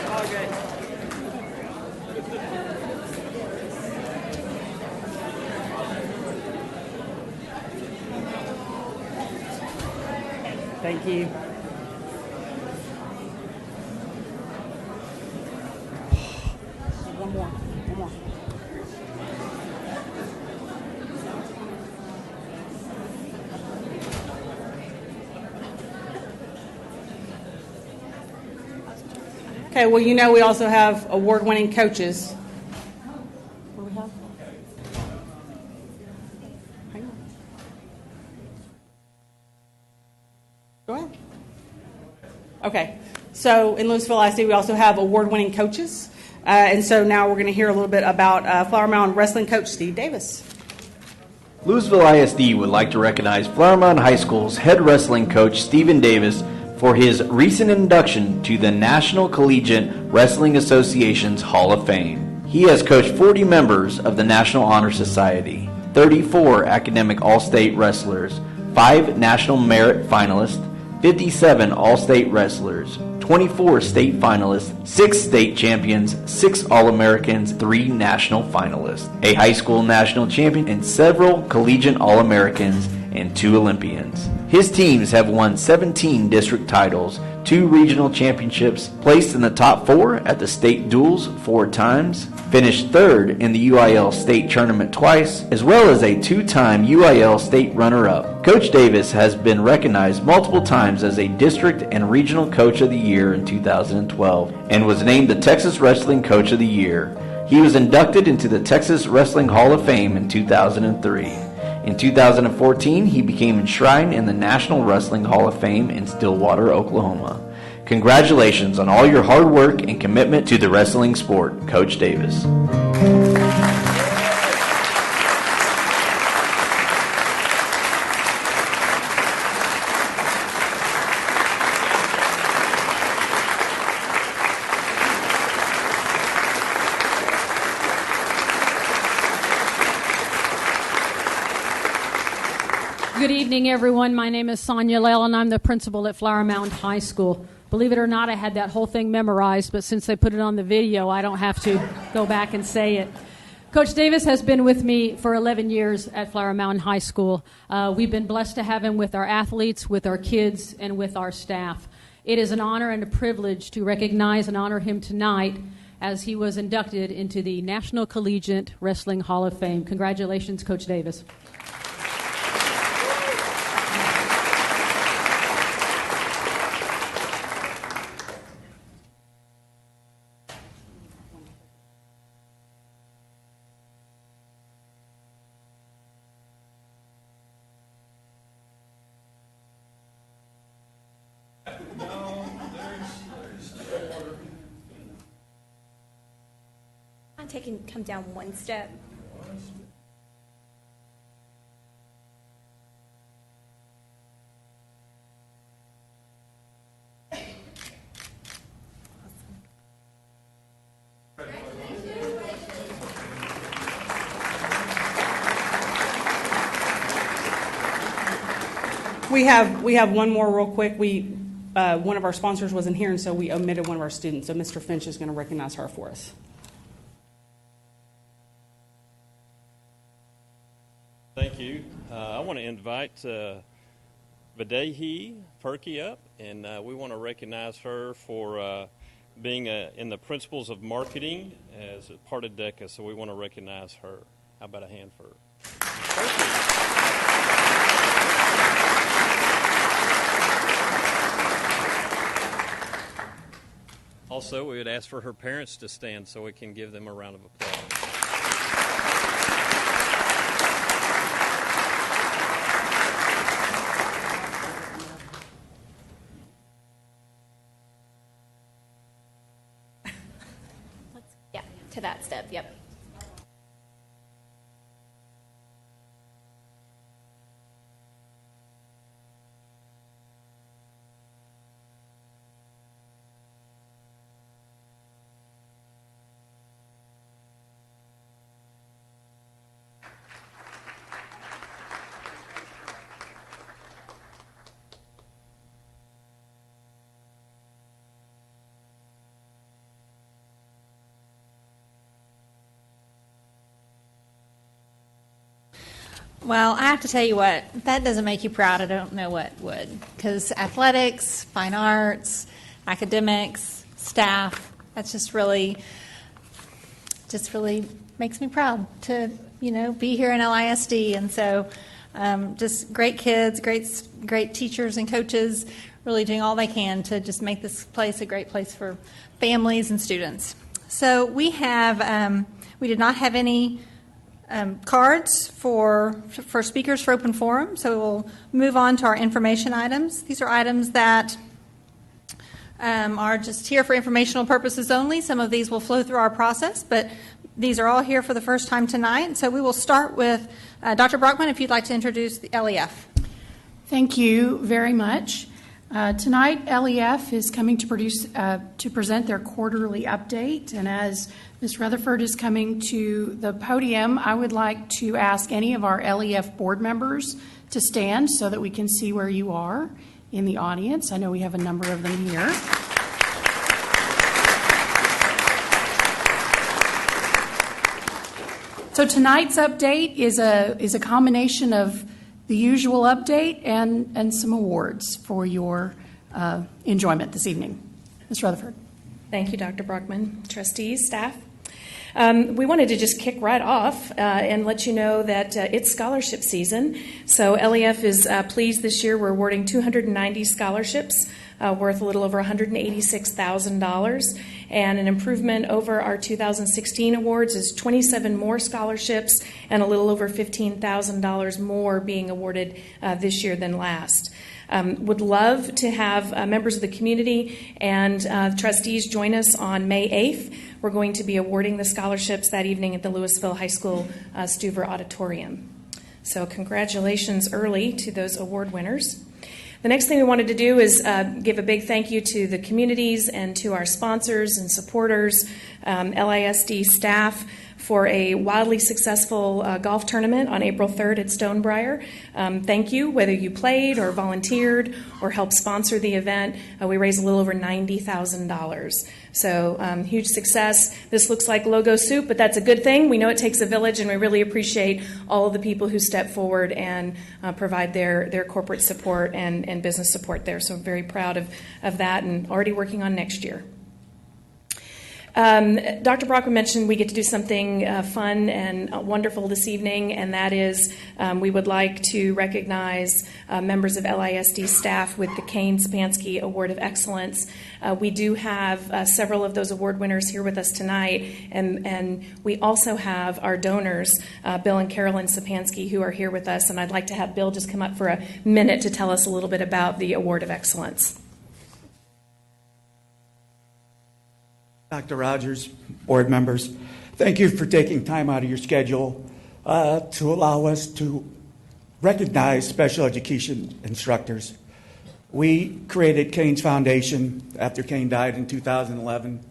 All good. Thank you. One more. One more. Okay, well, you know we also have award-winning coaches. What do we have? Hang on. Go ahead. Okay, so in Lewisville IC we also have award-winning coaches. And so now we're going to hear a little bit about Flower Mound wrestling coach Steve Davis. Lewisville ISD would like to recognize Flower Mound High School's head wrestling coach Stephen Davis for his recent induction to the National Collegiate Wrestling Association's Hall of Fame. He has coached 40 members of the National Honor Society, 34 academic All-State wrestlers, 5 National Merit finalists, 57 All-State wrestlers, 24 state finalists, 6 state champions, 6 All-Americans, 3 national finalists, a high school national champion, and several collegiate All-Americans and 2 Olympians. His teams have won 17 district titles, 2 regional championships, placed in the top 4 at the state duels 4 times, finished 3rd in the UIL state tournament twice, as well as a 2-time UIL state runner-up. Coach Davis has been recognized multiple times as a district and regional coach of the year in 2012 and was named the Texas Wrestling Coach of the Year. He was inducted into the Texas Wrestling Hall of Fame in 2003. In 2014, he became enshrined in the National Wrestling Hall of Fame in Stillwater, Oklahoma. Congratulations on all your hard work and commitment to the wrestling sport, Coach Davis. Good evening, everyone. My name is Sonia Lell, and I'm the principal at Flower Mound High School. Believe it or not, I had that whole thing memorized, but since they put it on the video, I don't have to go back and say it. Coach Davis has been with me for 11 years at Flower Mound High School. We've been blessed to have him with our athletes, with our kids, and with our staff. It is an honor and a privilege to recognize and honor him tonight as he was inducted into the National Collegiate Wrestling Hall of Fame. Congratulations, Coach Davis. Come down one step. We have one more real quick. One of our sponsors wasn't here, and so we omitted one of our students. So Mr. Finch is going to recognize her for us. Thank you. I want to invite Vadehi Perky up, and we want to recognize her for being in the principles of marketing as a part of DECA, so we want to recognize her. How about a hand for her? Also, we would ask for her parents to stand so we can give them a round of applause. Yeah, to that step, yep. Well, I have to tell you what, if that doesn't make you proud, I don't know what would. Because athletics, fine arts, academics, staff, that's just really makes me proud to, be here in LISD. And so just great kids, great teachers and coaches really doing all they can to just make this place a great place for families and students. So we did not have any cards for speakers for open forum, so we'll move on to our information items. These are items that are just here for informational purposes only. Some of these will flow through our process, but these are all here for the first time tonight. So we will start with Dr. Brockman, if you'd like to introduce the LEF. Thank you very much. Tonight, LEF is coming to present their quarterly update, and as Ms. Rutherford is coming to the podium, I would like to ask any of our LEF board members to stand so that we can see where you are in the audience. I know we have a number of them here. So tonight's update is a combination of the usual update and some awards for your enjoyment this evening. Ms. Rutherford. Thank you, Dr. Brockman, trustees, staff. We wanted to just kick right off and let you know that it's scholarship season. So LEF is pleased this year. We're awarding 290 scholarships worth a little over $186,000. And an improvement over our 2016 awards is 27 more scholarships and a little over $15,000 more being awarded this year than last. Would love to have members of the community and trustees join us on May 8th. We're going to be awarding the scholarships that evening at the Lewisville High School Stuver Auditorium. So congratulations early to those award winners. The next thing we wanted to do is give a big thank you to the communities and to our sponsors and supporters, LISD staff, for a wildly successful golf tournament on April 3rd at Stonebriar. Thank you, whether you played or volunteered or helped sponsor the event. We raised a little over $90,000. So huge success. This looks like logo soup, but that's a good thing. We know it takes a village, and we really appreciate all of the people who step forward and provide their corporate support and business support there. So I'm very proud of that and already working on next year. Dr. Brockman mentioned we get to do something fun and wonderful this evening, and that is we would like to recognize members of LISD staff with the Kane Sapansky Award of Excellence. We do have several of those award winners here with us tonight, and we also have our donors, Bill and Carolyn Sapansky, who are here with us, and I'd like to have Bill just come up for a minute to tell us a little bit about the Award of Excellence. Dr. Rogers, board members, thank you for taking time out of your schedule to allow us to recognize special education instructors. We created Kane's Foundation after Kane died in 2011.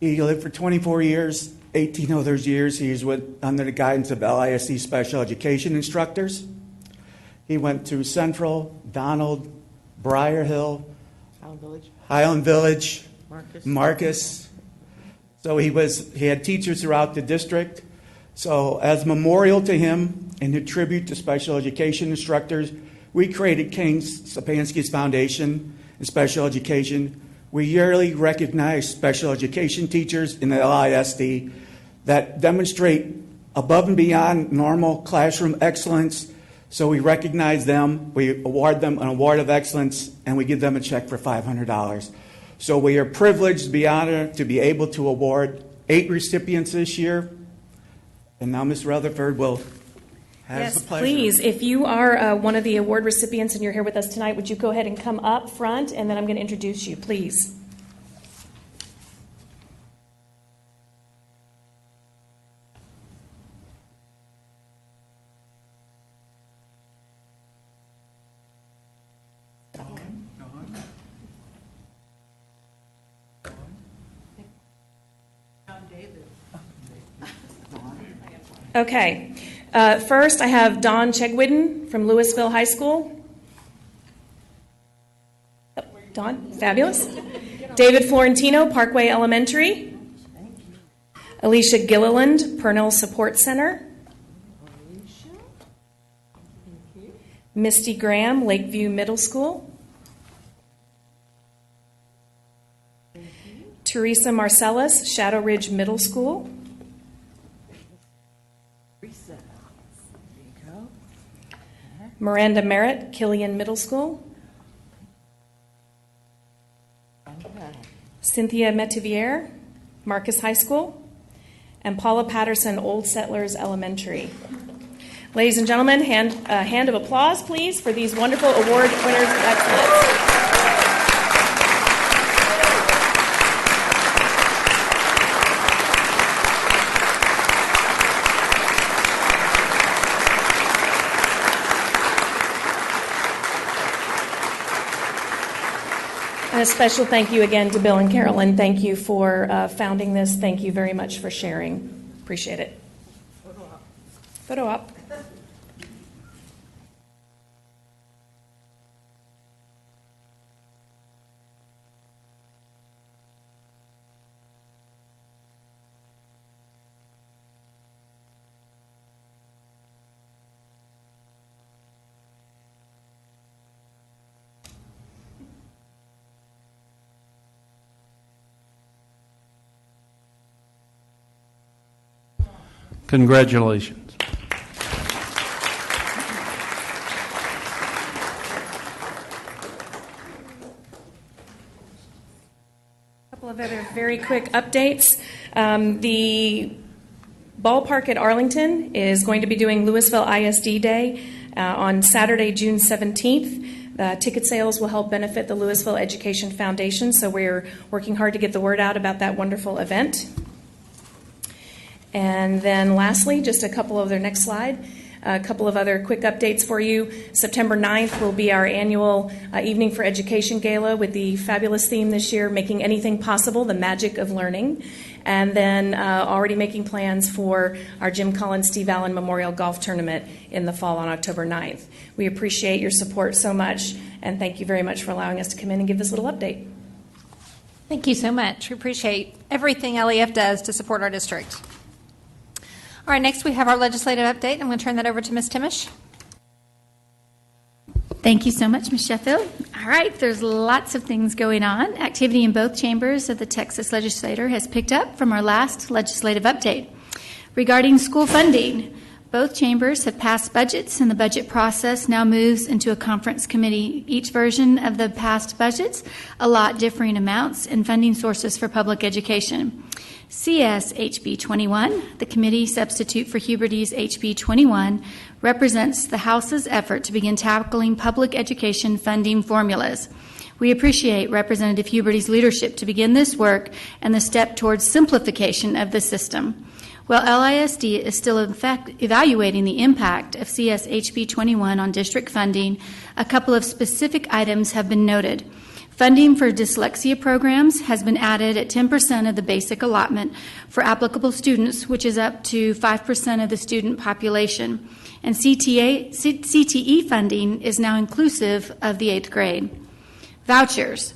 He lived for 24 years. 18 of those years he was under the guidance of LISD special education instructors. He went through Central, Donald, Briar Hill, Highland Village, Marcus. So he had teachers throughout the district. So as memorial to him and a tribute to special education instructors, we created Kane Sapansky's Foundation in special education. We yearly recognize special education teachers in the LISD that demonstrate above and beyond normal classroom excellence. So we recognize them, we award them an award of excellence, and we give them a check for $500. So we are privileged to be honored to be able to award 8 recipients this year. And now Ms. Rutherford will have the pleasure. Please, if you are one of the award recipients and you're here with us tonight, would you go ahead and come up front, and then I'm going to introduce you, please. Okay. First, I have Don Chegwidden from Lewisville High School. Oh, Don, fabulous. David Florentino, Parkway Elementary. Alicia Gilliland, Purnell Support Center. Misty Graham, Lakeview Middle School. Teresa Marcellus, Shadow Ridge Middle School. Miranda Merritt, Killian Middle School. Cynthia Metivier, Marcus High School. And Paula Patterson, Old Settlers Elementary. Ladies and gentlemen, a hand of applause, please, for these wonderful award winners of excellence. And a special thank you again to Bill and Carolyn. Thank you for founding this. Thank you very much for sharing. Appreciate it. Photo op. Congratulations. A couple of other very quick updates. The ballpark at Arlington is going to be doing Lewisville ISD Day on Saturday, June 17th. Ticket sales will help benefit the Lewisville Education Foundation, so we're working hard to get the word out about that wonderful event. And then lastly, just a couple of their next slide, a couple of other quick updates for you. September 9th will be our annual Evening for Education Gala with the fabulous theme this year, Making Anything Possible, the Magic of Learning. And then already making plans for our Jim Collins Steve Allen Memorial Golf Tournament in the fall on October 9th. We appreciate your support so much, and thank you very much for allowing us to come in and give this little update. Thank you so much. We appreciate everything LEF does to support our district. All right, next we have our legislative update. I'm going to turn that over to Ms. Timish. Thank you so much, Ms. Sheffield. All right, there's lots of things going on. Activity in both chambers of the Texas Legislature has picked up from our last legislative update. Regarding school funding, both chambers have passed budgets, and the budget process now moves into a conference committee. Each version of the passed budgets allot differing amounts and funding sources for public education. CS HB 21, the committee substitute for Huberty's HB 21, represents the House's effort to begin tackling public education funding formulas. We appreciate Representative Huberty's leadership to begin this work and the step towards simplification of the system. While LISD is still evaluating the impact of CS HB 21 on district funding, a couple of specific items have been noted. Funding for dyslexia programs has been added at 10% of the basic allotment for applicable students, which is up to 5% of the student population. And CTE funding is now inclusive of the 8th grade. Vouchers.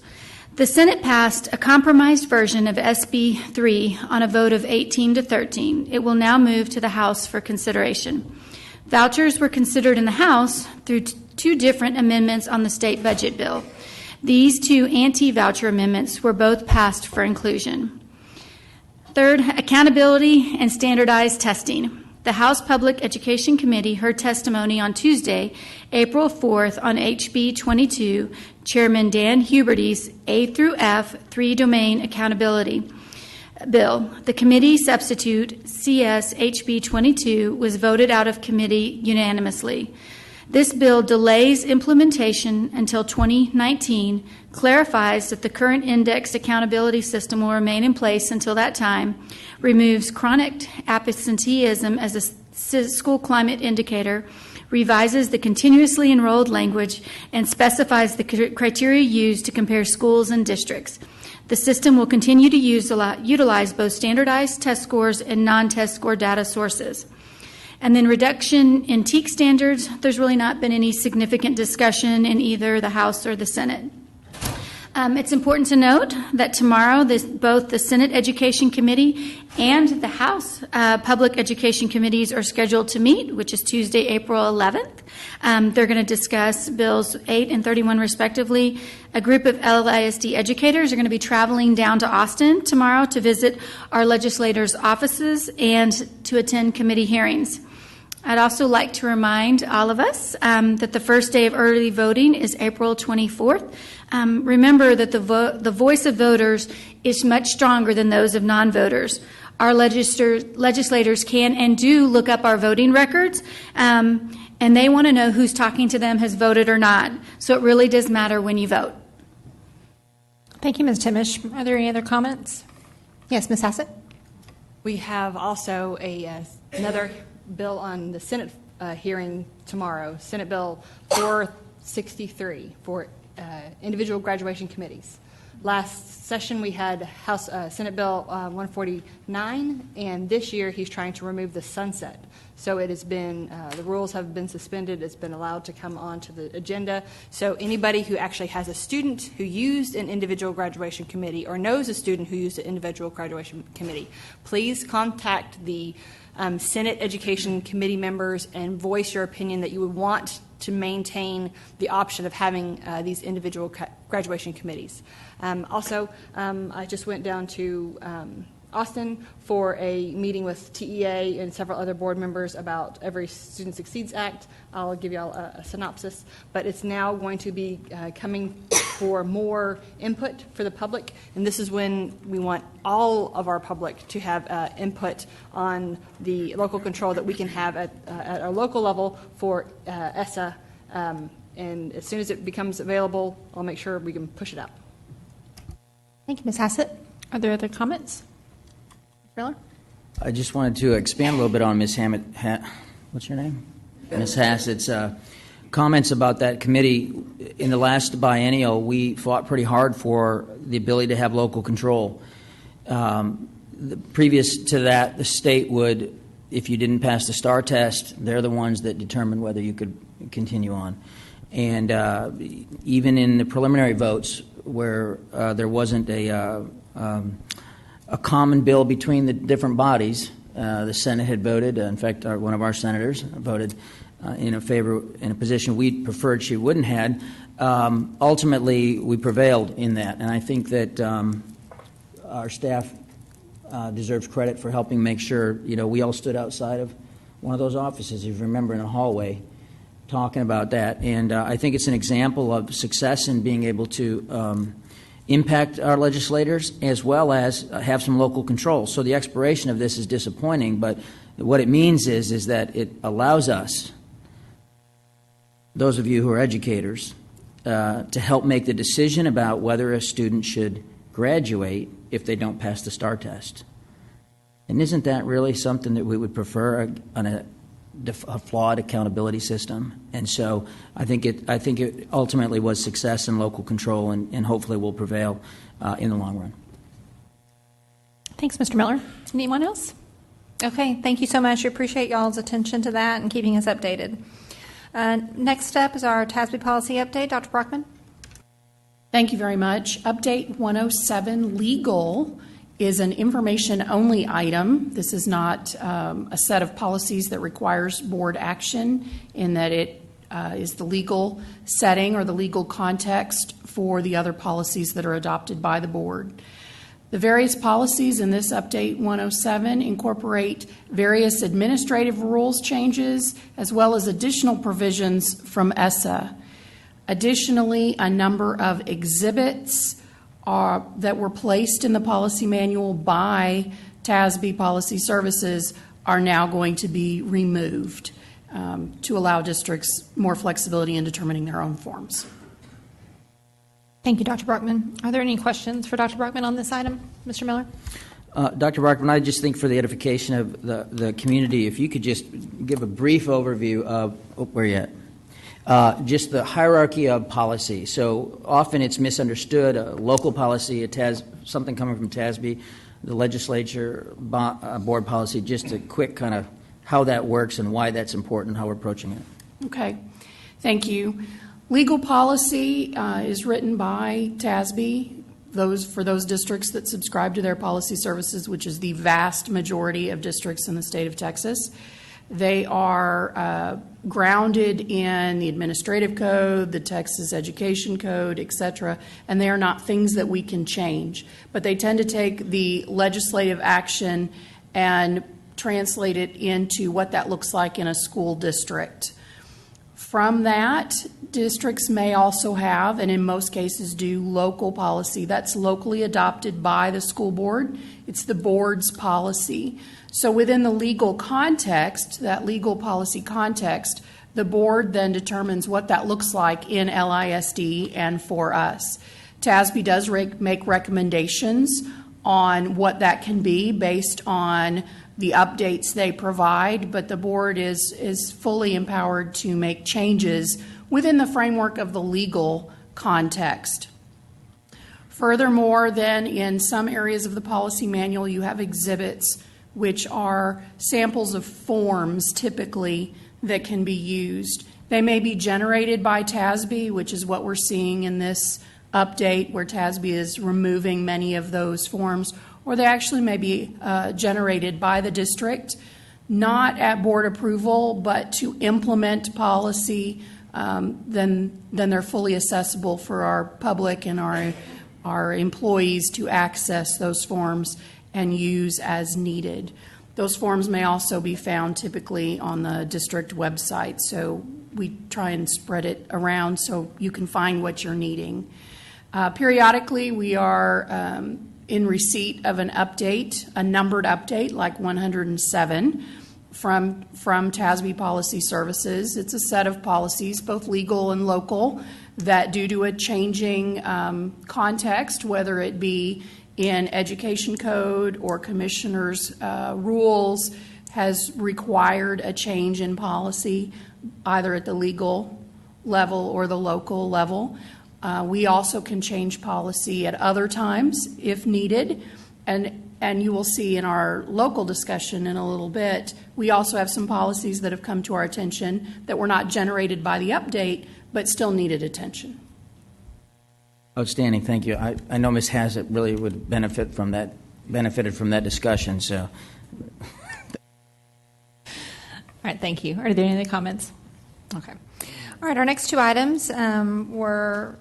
The Senate passed a compromised version of SB 3 on a vote of 18 to 13. It will now move to the House for consideration. Vouchers were considered in the House through two different amendments on the state budget bill. These two anti-voucher amendments were both passed for inclusion. Third, accountability and standardized testing. The House Public Education Committee heard testimony on Tuesday, April 4th on HB 22, Chairman Dan Huberty's A through F 3-domain accountability bill. The committee substitute CS HB 22 was voted out of committee unanimously. This bill delays implementation until 2019, clarifies that the current indexed accountability system will remain in place until that time, removes chronic absenteeism as a school climate indicator, revises the continuously enrolled language, and specifies the criteria used to compare schools and districts. The system will continue to utilize both standardized test scores and non-test score data sources. And then reduction in TEAC standards, there's really not been any significant discussion in either the House or the Senate. It's important to note that tomorrow both the Senate Education Committee and the House Public Education Committees are scheduled to meet, which is Tuesday, April 11th. They're going to discuss Bills 8 and 31 respectively. A group of LISD educators are going to be traveling down to Austin tomorrow to visit our legislators' offices and to attend committee hearings. I'd also like to remind all of us that the first day of early voting is April 24th. Remember that the voice of voters is much stronger than those of non-voters. Our legislators can and do look up our voting records, and they want to know who's talking to them has voted or not. So it really does matter when you vote. Thank you, Ms. Timish. Are there any other comments? Yes, Ms. Hassett? We have also another bill on the Senate hearing tomorrow, Senate Bill 463 for individual graduation committees. Last session we had House Senate Bill 149, and this year he's trying to remove the sunset. So it has been, the rules have been suspended. It's been allowed to come onto the agenda. So anybody who actually has a student who used an individual graduation committee or knows a student who used an individual graduation committee, please contact the Senate Education Committee members and voice your opinion that you would want to maintain the option of having these individual graduation committees. Also, I just went down to Austin for a meeting with TEA and several other board members about Every Student Succeeds Act. I'll give you all a synopsis, but it's now going to be coming for more input for the public, and this is when we want all of our public to have input on the local control that we can have at our local level for ESSA, and as soon as it becomes available, I'll make sure we can push it out. Thank you, Ms. Hassett. Are there other comments? Miller? I just wanted to expand a little bit on Ms. What's your name? Ms. Hassett's comments about that committee. In the last biennial, we fought pretty hard for the ability to have local control. Previous to that, the state would, if you didn't pass the STAR test, they're the ones that determined whether you could continue on. And even in the preliminary votes, where there wasn't a common bill between the different bodies, the Senate had voted. In fact, one of our senators voted in a position we preferred she wouldn't had. Ultimately, we prevailed in that, and I think that our staff deserves credit for helping make sure. We all stood outside of one of those offices, if you remember, in a hallway, talking about that. And I think it's an example of success in being able to impact our legislators as well as have some local control. So the expiration of this is disappointing, but what it means is that it allows us, those of you who are educators, to help make the decision about whether a student should graduate if they don't pass the STAR test. And isn't that really something that we would prefer on a flawed accountability system? And so I think it ultimately was success in local control, and hopefully will prevail in the long run. Thanks, Mr. Miller. Anyone else? Okay, thank you so much. We appreciate y'all's attention to that and keeping us updated. Next up is our TASB policy update. Dr. Brockman. Thank you very much. Update 107, legal, is an information-only item. This is not a set of policies that requires board action, in that it is the legal setting or the legal context for the other policies that are adopted by the board. The various policies in this Update 107 incorporate various administrative rules changes as well as additional provisions from ESSA. Additionally, a number of exhibits that were placed in the policy manual by TASB Policy Services are now going to be removed to allow districts more flexibility in determining their own forms. Thank you, Dr. Brockman. Are there any questions for Dr. Brockman on this item? Mr. Miller? Dr. Brockman, I just think for the edification of the community, if you could just give a brief overview of where you at? Just the hierarchy of policy. So often it's misunderstood. A local policy, something coming from TASB, the legislature, board policy, just a quick kind of how that works and why that's important, how we're approaching it. Okay. Thank you. Legal policy is written by TASB, for those districts that subscribe to their policy services, which is the vast majority of districts in the state of Texas. They are grounded in the administrative code, the Texas education code, et cetera, and they are not things that we can change. But they tend to take the legislative action and translate it into what that looks like in a school district. From that, districts may also have, and in most cases do, local policy. That's locally adopted by the school board. It's the board's policy. So within the legal context, that legal policy context, the board then determines what that looks like in LISD and for us. TASB does make recommendations on what that can be based on the updates they provide, but the board is fully empowered to make changes within the framework of the legal context. Furthermore, then, in some areas of the policy manual, you have exhibits which are samples of forms typically that can be used. They may be generated by TASB, which is what we're seeing in this update, where TASB is removing many of those forms, or they actually may be generated by the district, not at board approval, but to implement policy. Then they're fully accessible for our public and our employees to access those forms and use as needed. Those forms may also be found typically on the district website, so we try and spread it around so you can find what you're needing. Periodically, we are in receipt of an update, a numbered update like 107 from TASB Policy Services. It's a set of policies, both legal and local, that due to a changing context, whether it be in education code or commissioner's rules, has required a change in policy either at the legal level or the local level. We also can change policy at other times if needed, and you will see in our local discussion in a little bit, we also have some policies that have come to our attention that were not generated by the update but still needed attention. Outstanding, thank you. I know Ms. Hassett really would benefited from that discussion. So, all right, thank you. Are there any other comments? Okay. All right, our next two items were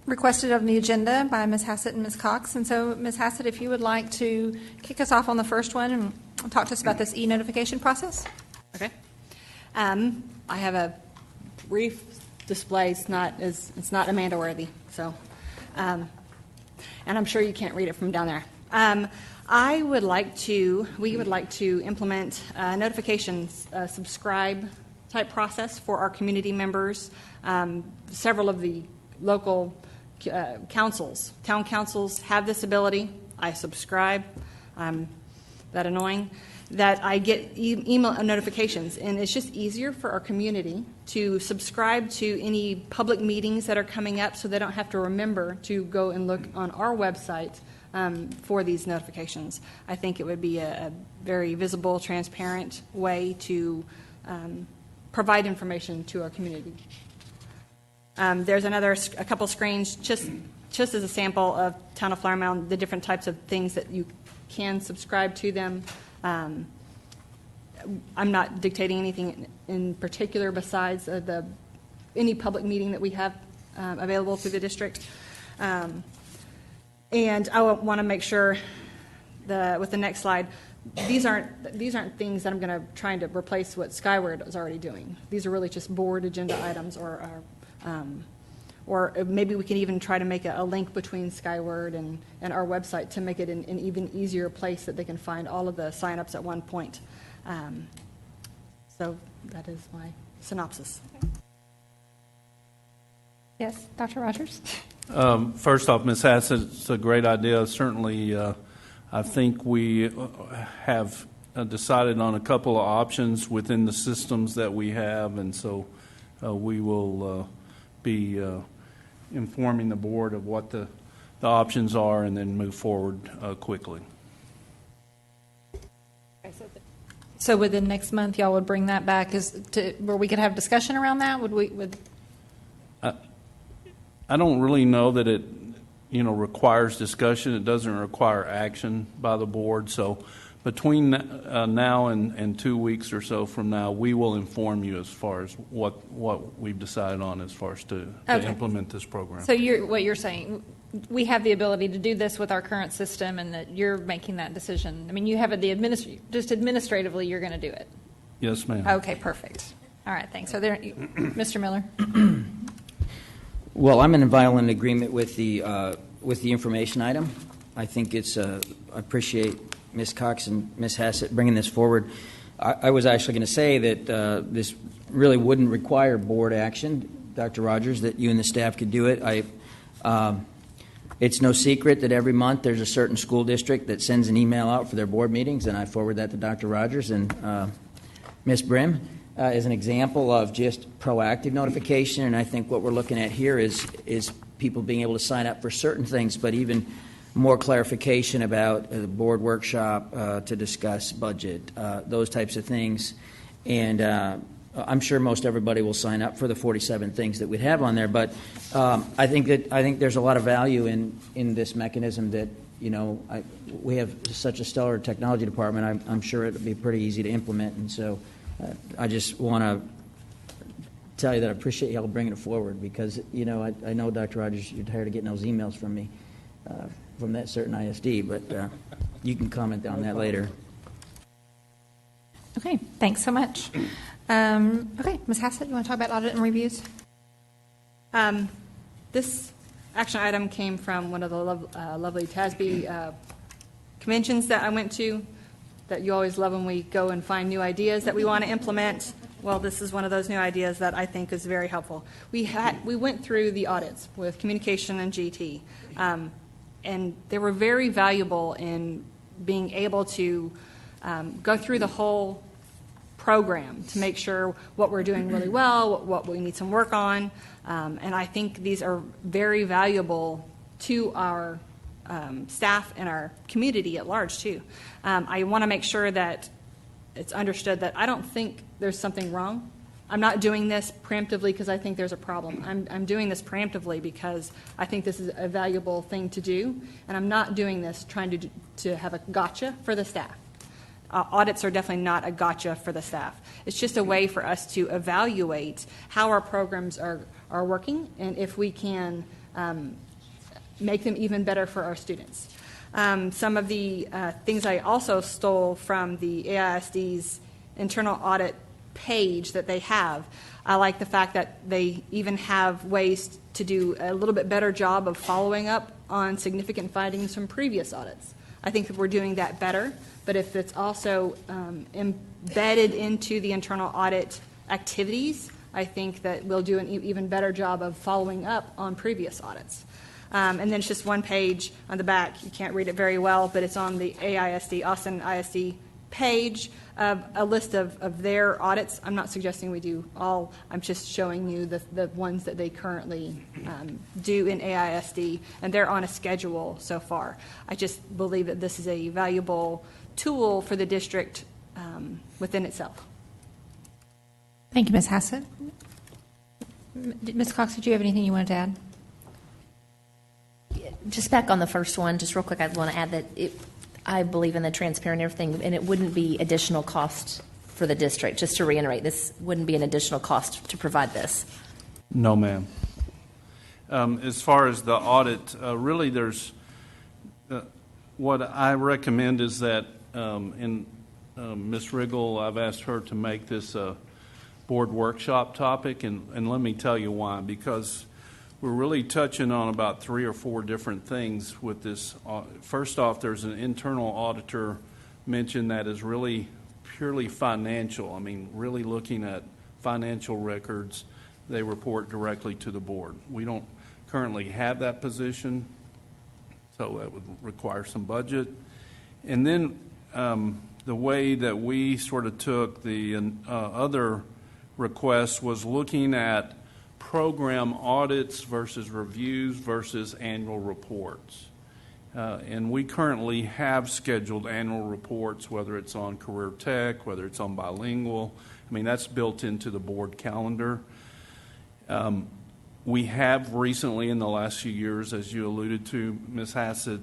requested on the agenda by Ms. Hassett and Ms. Cox. And so, Ms. Hassett, if you would like to kick us off on the first one and talk to us about this e-notification process. Okay. I have a brief display. It's not Amanda worthy, so, and I'm sure you can't read it from down there. We would like to implement a notifications subscribe type process for our community members. Several of the local town councils have this ability. I subscribe. I'm that annoying that I get email notifications, and it's just easier for our community to subscribe to any public meetings that are coming up so they don't have to remember to go and look on our website for these notifications. I think it would be a very visible, transparent way to provide information to our community. There's a couple screens just as a sample of Town of Flower Mound, the different types of things that you can subscribe to them. I'm not dictating anything in particular besides any public meeting that we have available through the district. And I want to make sure with the next slide, these aren't things that I'm going to try to replace what Skyward is already doing. These are really just board agenda items, or maybe we can even try to make a link between Skyward and our website to make it an even easier place that they can find all of the signups at one point. So that is my synopsis. Yes, Dr. Rogers? First off, Ms. Hassett, it's a great idea. Certainly, I think we have decided on a couple of options within the systems that we have, and so we will be informing the board of what the options are and then move forward quickly. So within next month, y'all would bring that back where we could have discussion around that? I don't really know that it, requires discussion. It doesn't require action by the board. So between now and 2 weeks or so from now, we will inform you as far as what we've decided on as far as to implement this program. So what you're saying, we have the ability to do this with our current system, and that you're making that decision. I mean, you have just administratively, you're going to do it. Yes, ma'am. Okay, perfect. All right, thanks. Mr. Miller? Well, I'm in violent agreement with the information item. I think I appreciate Ms. Cox and Ms. Hassett bringing this forward. I was actually going to say that this really wouldn't require board action, Dr. Rogers, that you and the staff could do it. It's no secret that every month there's a certain school district that sends an email out for their board meetings, and I forward that to Dr. Rogers and Ms. Brim as an example of just proactive notification. And I think what we're looking at here is people being able to sign up for certain things, but even more clarification about the board workshop to discuss budget, those types of things. And I'm sure most everybody will sign up for the 47 things that we'd have on there. But I think there's a lot of value in this mechanism that, we have such a stellar technology department. I'm sure it'll be pretty easy to implement. And so I just want to tell you that I appreciate y'all bringing it forward because, I know, Dr. Rogers, you're tired of getting those emails from me. From that certain ISD, but you can comment on that later. Okay, thanks so much. Okay, Ms. Hassett, you want to talk about audit and reviews? This action item came from one of the lovely TASB conventions that I went to, that you always love when we go and find new ideas that we want to implement. Well, this is one of those new ideas that I think is very helpful. We went through the audits with communication and GT. And they were very valuable in being able to go through the whole program to make sure what we're doing really well, what we need some work on. And I think these are very valuable to our staff and our community at large, too. I want to make sure that it's understood that I don't think there's something wrong. I'm not doing this preemptively because I think there's a problem. I'm doing this preemptively because I think this is a valuable thing to do, and I'm not doing this trying to have a gotcha for the staff. Audits are definitely not a gotcha for the staff. It's just a way for us to evaluate how our programs are working and if we can make them even better for our students. Some of the things I also stole from the AISD's internal audit page that they have. I like the fact that they even have ways to do a little bit better job of following up on significant findings from previous audits. I think that we're doing that better, but if it's also embedded into the internal audit activities, I think that we'll do an even better job of following up on previous audits. And then it's just one page on the back. You can't read it very well, but it's on the AISD, Austin ISD page, a list of their audits. I'm not suggesting we do all. I'm just showing you the ones that they currently do in AISD, and they're on a schedule so far. I just believe that this is a valuable tool for the district within itself. Thank you, Ms. Hassett. Ms. Cox, did you have anything you wanted to add? Just back on the first one, just real quick, I want to add that I believe in the transparent everything, and it wouldn't be additional cost for the district? Just to reiterate, this wouldn't be an additional cost to provide this. No, ma'am. As far as the audit, really there's, what I recommend is that Ms. Riggle, I've asked her to make this a board workshop topic, and let me tell you why. Because we're really touching on about 3 or 4 different things with this. First off, there's an internal auditor mentioned that is really purely financial. I mean, really looking at financial records. They report directly to the board. We don't currently have that position, so that would require some budget. And then the way that we sort of took the other request was looking at program audits versus reviews versus annual reports. And we currently have scheduled annual reports, whether it's on career tech, whether it's on bilingual. I mean, that's built into the board calendar. We have recently, in the last few years, as you alluded to, Ms. Hassett,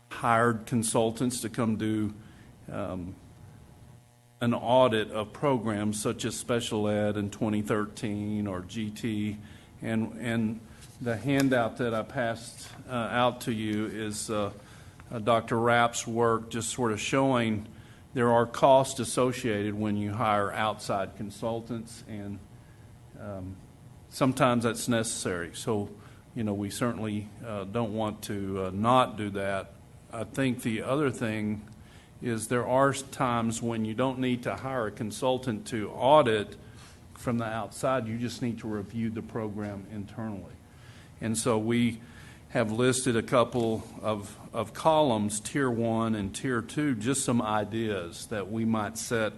hired consultants to come do an audit of programs such as special ed in 2013 or GT. And the handout that I passed out to you is Dr. Rapp's work, just sort of showing there are costs associated when you hire outside consultants, and sometimes that's necessary. So, we certainly don't want to not do that. I think the other thing is there are times when you don't need to hire a consultant to audit from the outside. You just need to review the program internally. And so we have listed a couple of columns, Tier 1 and Tier 2, just some ideas that we might set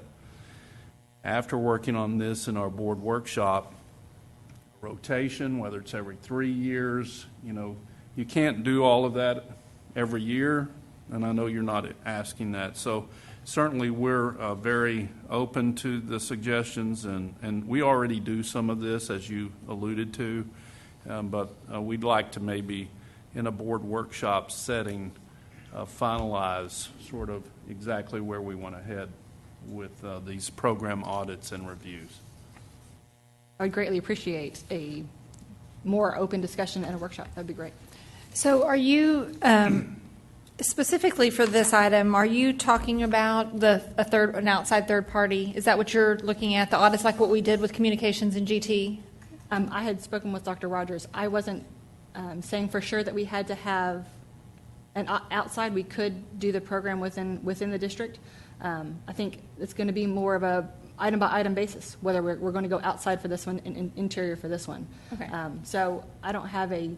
after working on this in our board workshop. Rotation, whether it's every 3 years. You can't do all of that every year, and I know you're not asking that. So certainly we're very open to the suggestions, and we already do some of this, as you alluded to, but we'd like to maybe in a board workshop setting finalize sort of exactly where we want to head with these program audits and reviews. I would greatly appreciate a more open discussion and a workshop. That would be great. So are you, specifically for this item, are you talking about an outside third party? Is that what you're looking at, the audits like what we did with communications and GT? I had spoken with Dr. Rogers. I wasn't saying for sure that we had to have an outside. We could do the program within the district. I think it's going to be more of a item-by-item basis, whether we're going to go outside for this one and interior for this one. Okay. So I don't have a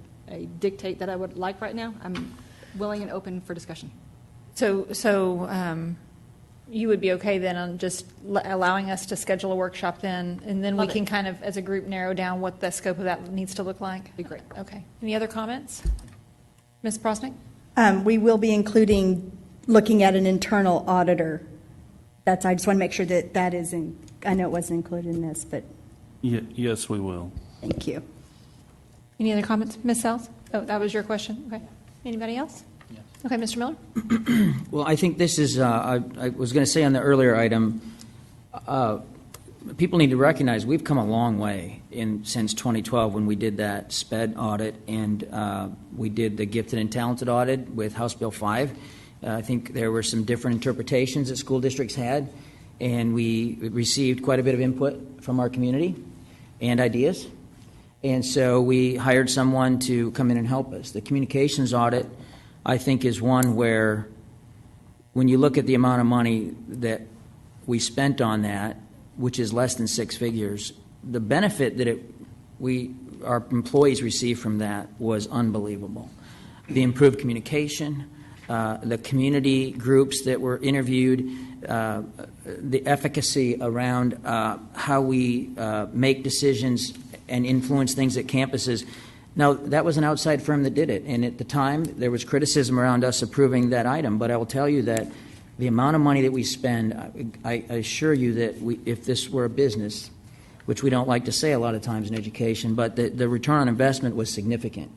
dictate that I would like right now. I'm willing and open for discussion. So you would be okay then on just allowing us to schedule a workshop then, and then we can kind of, as a group, narrow down what the scope of that needs to look like? Be great. Okay. Any other comments? Ms. Prosnick? We will be looking at an internal auditor. I just want to make sure that is in. I know it wasn't included in this, but yes, we will. Thank you. Any other comments? Ms. Sells? Oh, that was your question? Okay. Anybody else? Yes. Okay, Mr. Miller? Well, I think this is, I was going to say on the earlier item, people need to recognize we've come a long way since 2012 when we did that SPED audit, and we did the gifted and talented audit with House Bill 5. I think there were some different interpretations that school districts had, and we received quite a bit of input from our community and ideas. And so we hired someone to come in and help us. The communications audit, I think, is one where when you look at the amount of money that we spent on that, which is less than 6 figures, the benefit that our employees received from that was unbelievable. The improved communication, the community groups that were interviewed, the efficacy around how we make decisions and influence things at campuses. Now, that was an outside firm that did it, and at the time there was criticism around us approving that item, but I will tell you that the amount of money that we spend, I assure you that if this were a business, which we don't like to say a lot of times in education, but the return on investment was significant.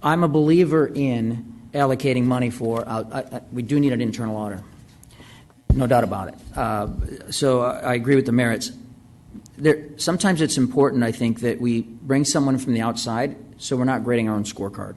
I'm a believer in allocating money for, we do need an internal auditor. No doubt about it. So I agree with the merits. Sometimes it's important, I think, that we bring someone from the outside so we're not grading our own scorecard,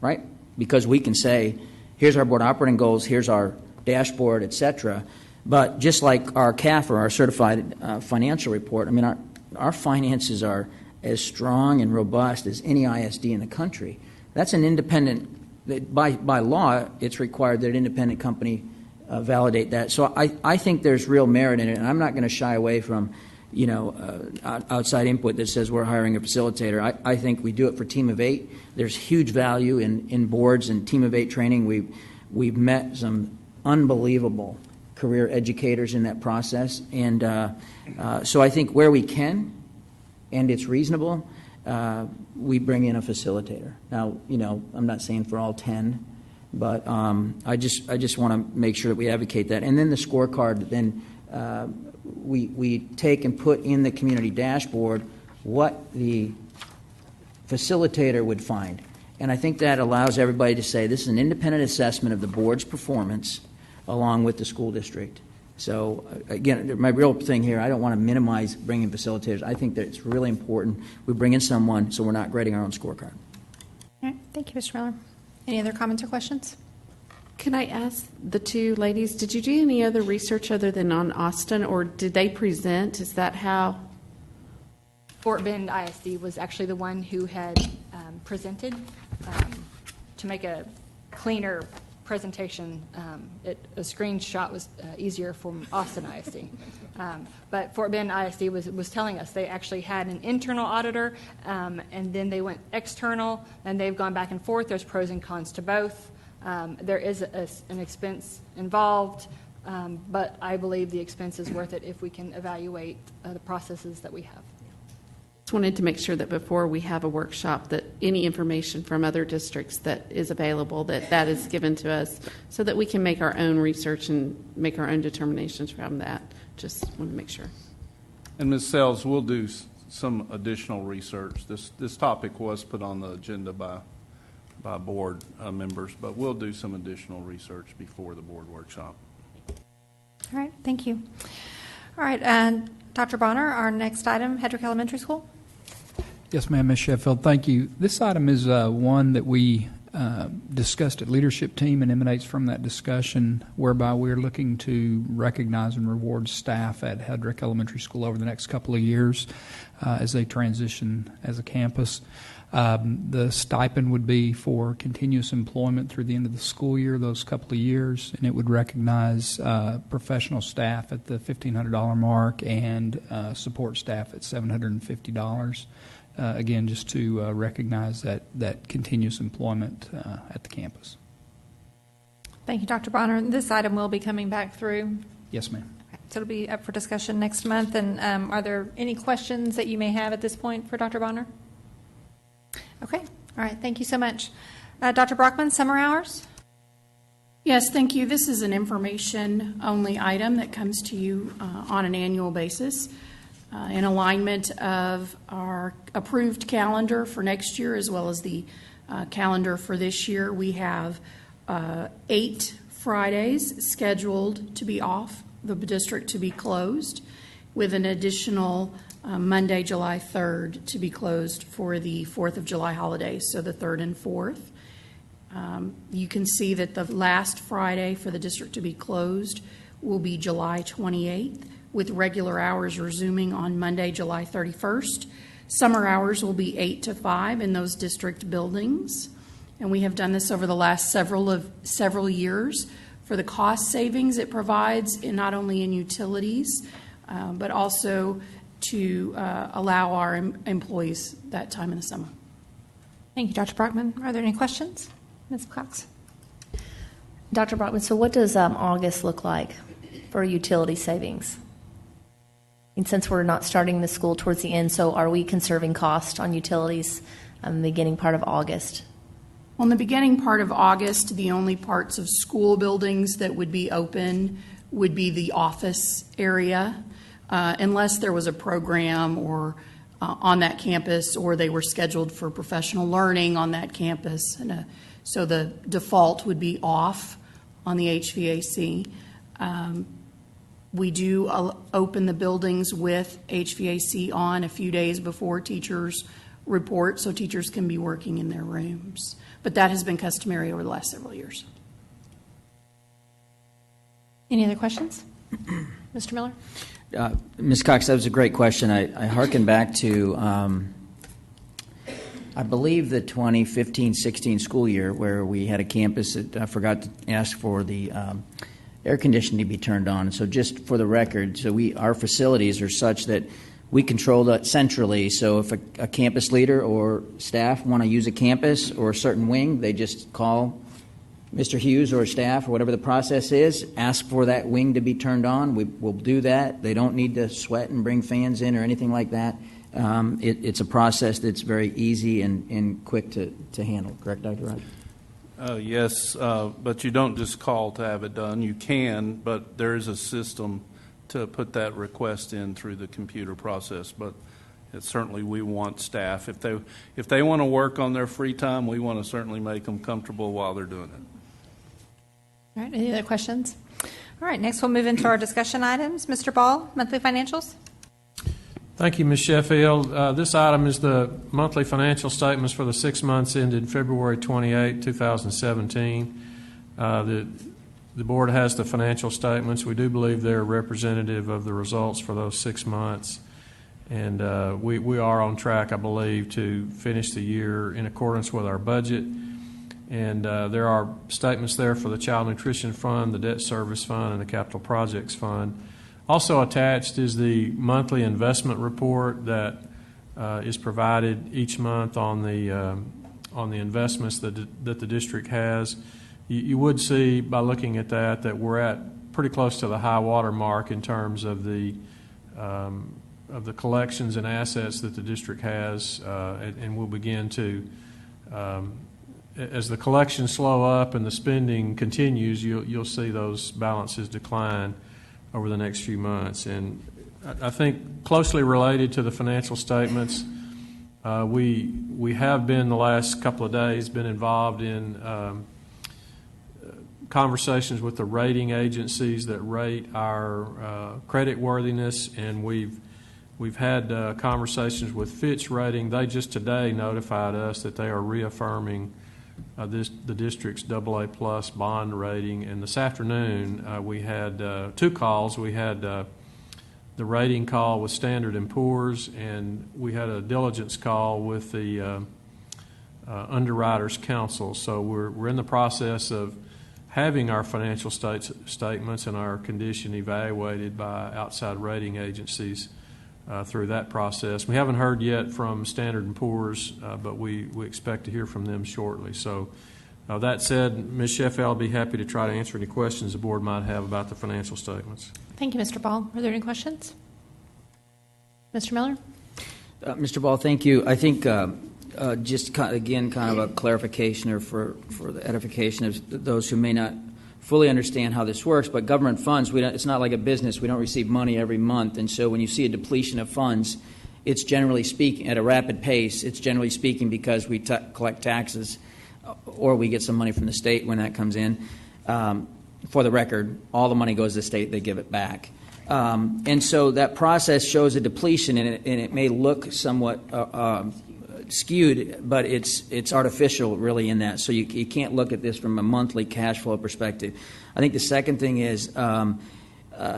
right? Because we can say, here's our board operating goals, here's our dashboard, et cetera. But just like our CAF or our certified financial report, I mean, our finances are as strong and robust as any ISD in the country. That's an independent, by law, it's required that an independent company validate that. So I think there's real merit in it, and I'm not going to shy away from, outside input that says we're hiring a facilitator. I think we do it for Team of 8. There's huge value in boards and Team of 8 training. We've met some unbelievable career educators in that process, and so I think where we can, and it's reasonable, we bring in a facilitator. Now, I'm not saying for all 10, but I just want to make sure that we advocate that. And then the scorecard, then we take and put in the community dashboard what the facilitator would find. And I think that allows everybody to say this is an independent assessment of the board's performance along with the school district. So, again, my real thing here, I don't want to minimize bringing facilitators. I think that it's really important we bring in someone so we're not grading our own scorecard. All right. Thank you, Mr. Miller. Any other comments or questions? Can I ask the two ladies, did you do any other research other than on Austin, or did they present? Is that how? Fort Bend ISD was actually the one who had presented to make a cleaner presentation. A screenshot was easier from Austin ISD. But Fort Bend ISD was telling us they actually had an internal auditor, and then they went external, and they've gone back and forth. There's pros and cons to both. There is an expense involved, but I believe the expense is worth it if we can evaluate the processes that we have. Just wanted to make sure that before we have a workshop that any information from other districts that is available, that is given to us so that we can make our own research and make our own determinations from that. Just want to make sure. And Ms. Sells, we'll do some additional research. This topic was put on the agenda by board members, but we'll do some additional research before the board workshop. All right. Thank you. All right. And Dr. Bonner, our next item, Hedrick Elementary School. Yes, ma'am, Ms. Sheffield. Thank you. This item is one that we discussed at leadership team and emanates from that discussion, whereby we're looking to recognize and reward staff at Hedrick Elementary School over the next couple of years as they transition as a campus. The stipend would be for continuous employment through the end of the school year, those couple of years, and it would recognize professional staff at the $1,500 mark and support staff at $750. Again, just to recognize that continuous employment at the campus. Thank you, Dr. Bonner. This item will be coming back through. Yes, ma'am. Okay. So it'll be up for discussion next month. And are there any questions that you may have at this point for Dr. Bonner? Okay. All right. Thank you so much. Dr. Brockman, summer hours? Yes, thank you. This is an information-only item that comes to you on an annual basis. In alignment of our approved calendar for next year as well as the calendar for this year, we have 8 Fridays scheduled to be off, the district to be closed, with an additional Monday, July 3rd to be closed for the 4th of July holidays, so the 3rd and 4th. You can see that the last Friday for the district to be closed will be July 28th, with regular hours resuming on Monday, July 31st. Summer hours will be 8 to 5 in those district buildings. And we have done this over the last several years for the cost savings it provides, not only in utilities, but also to allow our employees that time in the summer. Thank you, Dr. Brockman. Are there any questions? Ms. Cox. Dr. Brockman, so what does August look like for utility savings? And since we're not starting the school towards the end, so are we conserving cost on utilities in the beginning part of August? On the beginning part of August, the only parts of school buildings that would be open would be the office area, unless there was a program or on that campus, or they were scheduled for professional learning on that campus. And so the default would be off on the HVAC. We do open the buildings with HVAC on a few days before teachers report, so teachers can be working in their rooms. But that has been customary over the last several years. Any other questions? Mr. Miller? Ms. Cox, that was a great question. I hearken back to, I believe, the 2015-16 school year where we had a campus that I forgot to ask for the air conditioning to be turned on. So just for the record, our facilities are such that we control that centrally. So if a campus leader or staff want to use a campus or a certain wing, they just call Mr. Hughes or staff or whatever the process is, ask for that wing to be turned on. We'll do that. They don't need to sweat and bring fans in or anything like that. It's a process that's very easy and quick to handle. Correct, Dr. Rogers? Yes, but you don't just call to have it done. You can, but there is a system to put that request in through the computer process. But certainly we want staff. If they want to work on their free time, we want to certainly make them comfortable while they're doing it. All right, any other questions? All right, next we'll move into our discussion items. Mr. Ball, monthly financials. Thank you, Ms. Sheffield. This item is the monthly financial statements for the 6 months ended February 28, 2017. The board has the financial statements. We do believe they're representative of the results for those 6 months. And we are on track, I believe, to finish the year in accordance with our budget. And there are statements there for the Child Nutrition Fund, the Debt Service Fund, and the Capital Projects Fund. Also attached is the monthly investment report that is provided each month on the investments that the district has. You would see by looking at that we're at pretty close to the high water mark in terms of the collections and assets that the district has, and we'll begin to, as the collections slow up and the spending continues, you'll see those balances decline over the next few months. And I think closely related to the financial statements, we have been the last couple of days been involved in conversations with the rating agencies that rate our credit worthiness, and we've had conversations with Fitch Rating. They just today notified us that they are reaffirming the district's AA+ bond rating. And this afternoon we had 2 calls. We had the rating call with Standard & Poor's, and we had a diligence call with the Underwriters Council. So we're in the process of having our financial statements and our condition evaluated by outside rating agencies through that process. We haven't heard yet from Standard & Poor's, but we expect to hear from them shortly. So that said, Ms. Sheffield, I'll be happy to try to answer any questions the board might have about the financial statements. Thank you, Mr. Ball. Are there any questions? Mr. Miller? Mr. Ball, thank you. I think just again, kind of a clarification or for the edification of those who may not fully understand how this works, but government funds, it's not like a business. We don't receive money every month, and so when you see a depletion of funds, it's generally speaking at a rapid pace. It's generally speaking because we collect taxes or we get some money from the state when that comes in. For the record, all the money goes to the state, they give it back. And so that process shows a depletion, and it may look somewhat skewed, but it's artificial really in that. So you can't look at this from a monthly cash flow perspective. I think the second thing is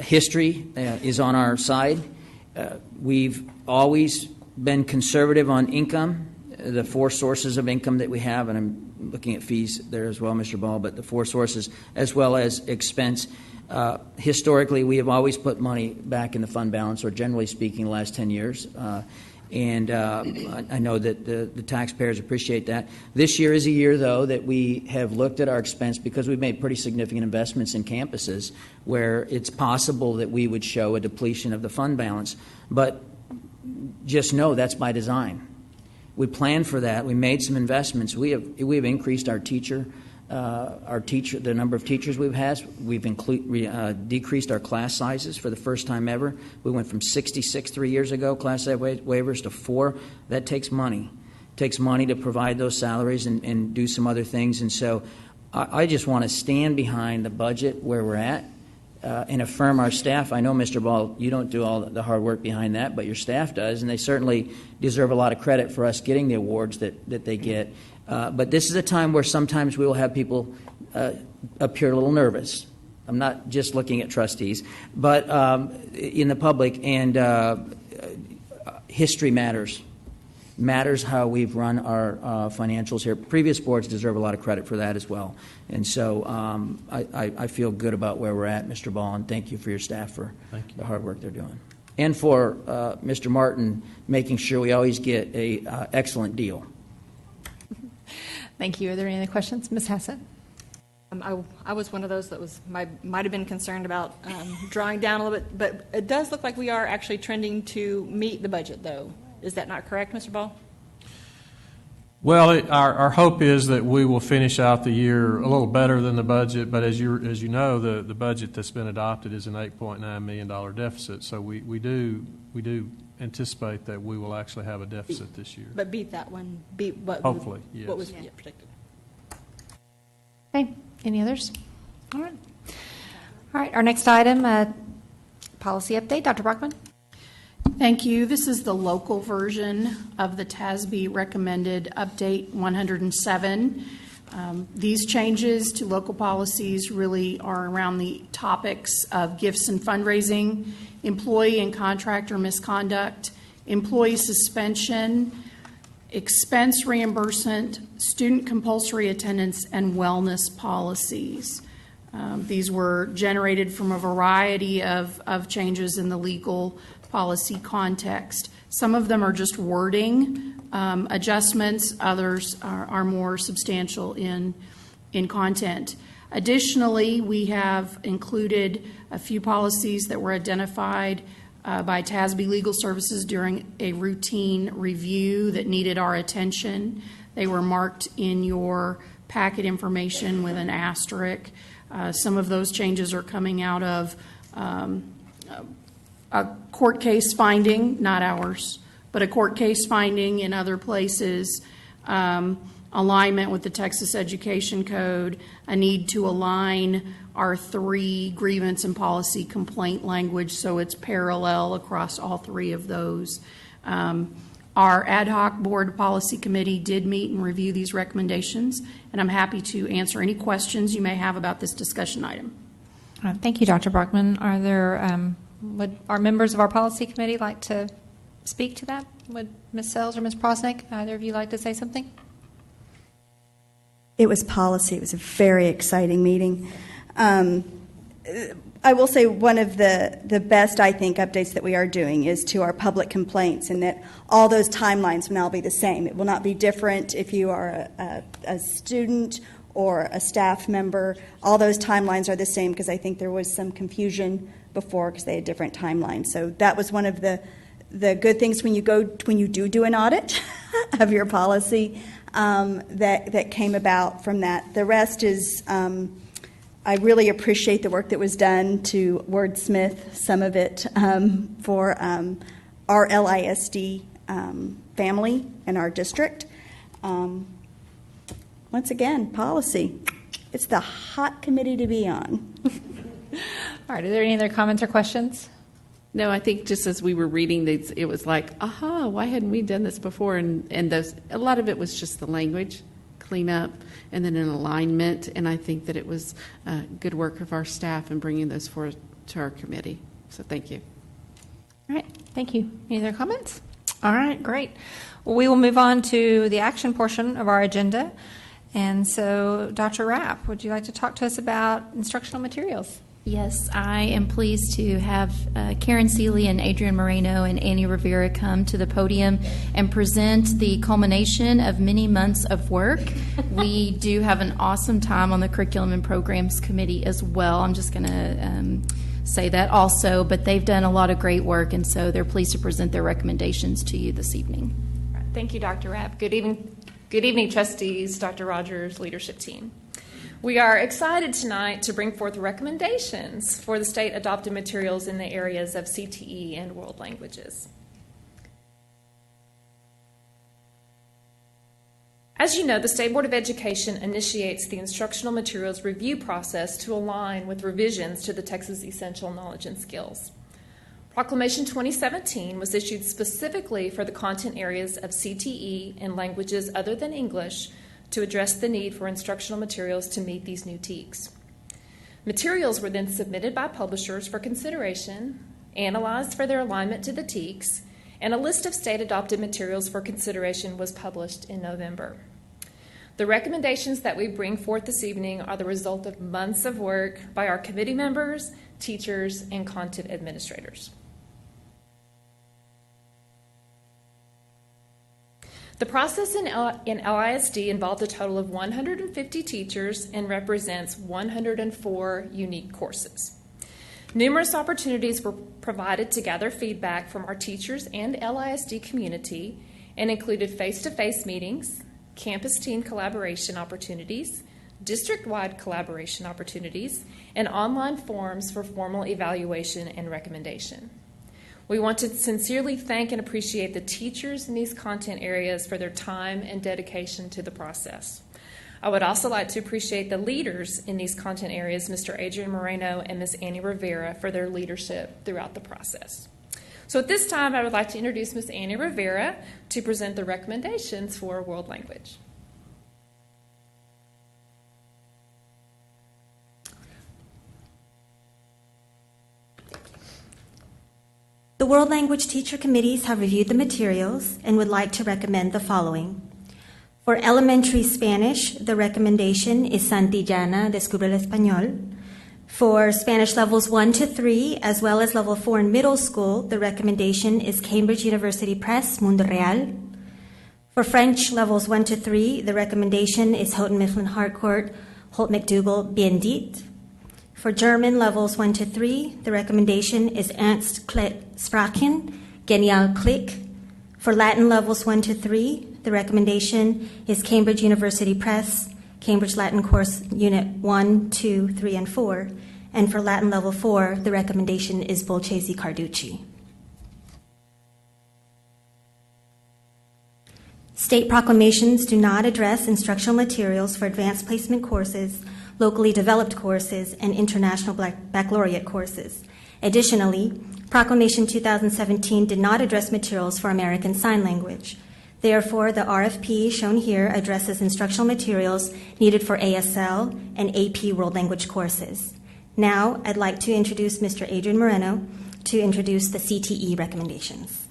history is on our side. We've always been conservative on income, the 4 sources of income that we have, and I'm looking at fees there as well, Mr. Ball, but the 4 sources as well as expense. Historically, we have always put money back in the fund balance, or generally speaking, the last 10 years. And I know that the taxpayers appreciate that. This year is a year, though, that we have looked at our expense because we've made pretty significant investments in campuses where it's possible that we would show a depletion of the fund balance. But just know that's by design. We planned for that. We made some investments. We have increased the number of teachers we've had. We've decreased our class sizes for the first time ever. We went from 66 3 years ago, class size waivers, to 4. That takes money. It takes money to provide those salaries and do some other things. And so I just want to stand behind the budget where we're at. and affirm our staff. I know, Mr. Ball, you don't do all the hard work behind that, but your staff does, and they certainly deserve a lot of credit for us getting the awards that they get. But this is a time where sometimes we will have people appear a little nervous. I'm not just looking at trustees, but in the public, and history matters. Matters how we've run our financials here. Previous boards deserve a lot of credit for that as well. And so I feel good about where we're at, Mr. Ball, and thank you for your staff for the hard work they're doing. And for Mr. Martin making sure we always get a excellent deal. Thank you. Are there any other questions? Ms. Hassett? I was one of those that might have been concerned about drawing down a little bit, but it does look like we are actually trending to meet the budget, though. Is that not correct, Mr. Ball? Well, our hope is that we will finish out the year a little better than the budget, but as you know, the budget that's been adopted is an $8.9 million deficit. So we do anticipate that we will actually have a deficit this year. But beat that one. Beat what? Hopefully, yes. What was predicted. Okay. Any others? All right. All right. Our next item, policy update. Dr. Brockman. Thank you. This is the local version of the TASB recommended update 107. These changes to local policies really are around the topics of gifts and fundraising, employee and contractor misconduct, employee suspension, expense reimbursement, student compulsory attendance, and wellness policies. These were generated from a variety of changes in the legal policy context. Some of them are just wording adjustments, others are more substantial in content. Additionally, we have included a few policies that were identified by TASB Legal Services during a routine review that needed our attention. They were marked in your packet information with an asterisk. Some of those changes are coming out of a court case finding, not ours, but a court case finding in other places, alignment with the Texas Education Code, a need to align our 3 grievance and policy complaint language so it's parallel across all 3 of those. Our ad hoc board policy committee did meet and review these recommendations, and I'm happy to answer any questions you may have about this discussion item. Thank you, Dr. Brockman. Are there would our members of our policy committee like to speak to that? Would Ms. Sells or Ms. Prosnick, either of you like to say something? It was policy. It was a very exciting meeting. I will say one of the best, I think, updates that we are doing is to our public complaints, and that all those timelines will now be the same. It will not be different if you are a student or a staff member. All those timelines are the same, because I think there was some confusion before because they had different timelines. So that was one of the good things when you do an audit of your policy that came about from that. The rest is I really appreciate the work that was done to wordsmith some of it for our LISD family and our district. Once again, policy. It's the hot committee to be on. All right. Are there any other comments or questions? No, I think just as we were reading these, it was like, aha, why hadn't we done this before? And a lot of it was just the language cleanup and then an alignment. And I think that it was good work of our staff in bringing those forward to our committee. So thank you. All right. Thank you. Any other comments? All right. Great. Well, we will move on to the action portion of our agenda. And so, Dr. Rapp, would you like to talk to us about instructional materials? Yes, I am pleased to have Karen Seeley and Adrian Moreno and Annie Rivera come to the podium and present the culmination of many months of work. We do have an awesome time on the Curriculum and Programs Committee as well. I'm just going to say that also, but they've done a lot of great work, and so they're pleased to present their recommendations to you this evening. Thank you, Dr. Rapp. Good evening, trustees, Dr. Rogers, leadership team. We are excited tonight to bring forth recommendations for the state adopted materials in the areas of CTE and world languages. As you know, the State Board of Education initiates the instructional materials review process to align with revisions to the Texas Essential Knowledge and Skills. Proclamation 2017 was issued specifically for the content areas of CTE and languages other than English to address the need for instructional materials to meet these new TEKS. Materials were then submitted by publishers for consideration, analyzed for their alignment to the TEKS, and a list of state-adopted materials for consideration was published in November. The recommendations that we bring forth this evening are the result of months of work by our committee members, teachers, and content administrators. The process in LISD involved a total of 150 teachers and represents 104 unique courses. Numerous opportunities were provided to gather feedback from our teachers and LISD community and included face-to-face meetings, campus team collaboration opportunities, district-wide collaboration opportunities, and online forums for formal evaluation and recommendation. We want to sincerely thank and appreciate the teachers in these content areas for their time and dedication to the process. I would also like to appreciate the leaders in these content areas, Mr. Adrian Moreno and Ms. Annie Rivera, for their leadership throughout the process. So at this time, I would like to introduce Ms. Annie Rivera to present the recommendations for world language. The World Language Teacher Committees have reviewed the materials and would like to recommend the following. For elementary Spanish, the recommendation is Santillana, Descubre el Español. For Spanish levels 1 to 3, as well as level 4 in middle school, the recommendation is Cambridge University Press, Mundo Real. For French levels 1 to 3, the recommendation is Houghton Mifflin Harcourt, Holt McDougall, Bien dit. For German levels 1 to 3, the recommendation is Ernst Sprachen, Genial Klick. For Latin levels 1 to 3, the recommendation is Cambridge University Press, Cambridge Latin Course Unit 1, 2, 3, and 4. And for Latin Level 4, the recommendation is Bolchesi Carducci. State proclamations do not address instructional materials for advanced placement courses, locally developed courses, and international baccalaureate courses. Additionally, Proclamation 2017 did not address materials for American Sign Language. Therefore, the RFP shown here addresses instructional materials needed for ASL and AP World Language courses. Now, I'd like to introduce Mr. Adrian Moreno to introduce the CTE recommendations.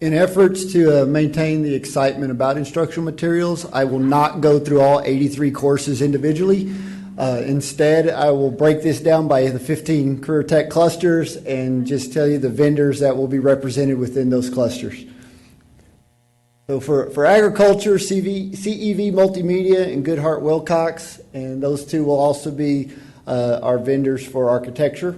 In efforts to maintain the excitement about instructional materials, I will not go through all 83 courses individually. Instead, I will break this down by the 15 career tech clusters and just tell you the vendors that will be represented within those clusters. So for agriculture, CEV Multimedia and Goodhart Wilcox, and those two will also be our vendors for architecture.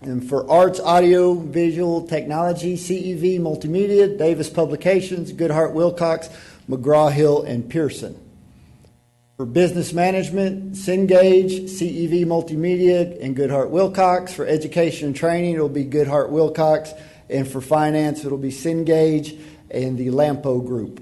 And for arts, audio, visual, technology, CEV Multimedia, Davis Publications, Goodhart Wilcox, McGraw-Hill, and Pearson. For business management, Cengage, CEV Multimedia, and Goodhart Wilcox. For education and training, it will be Goodhart Wilcox. And for finance, it will be Cengage and the Lampo Group.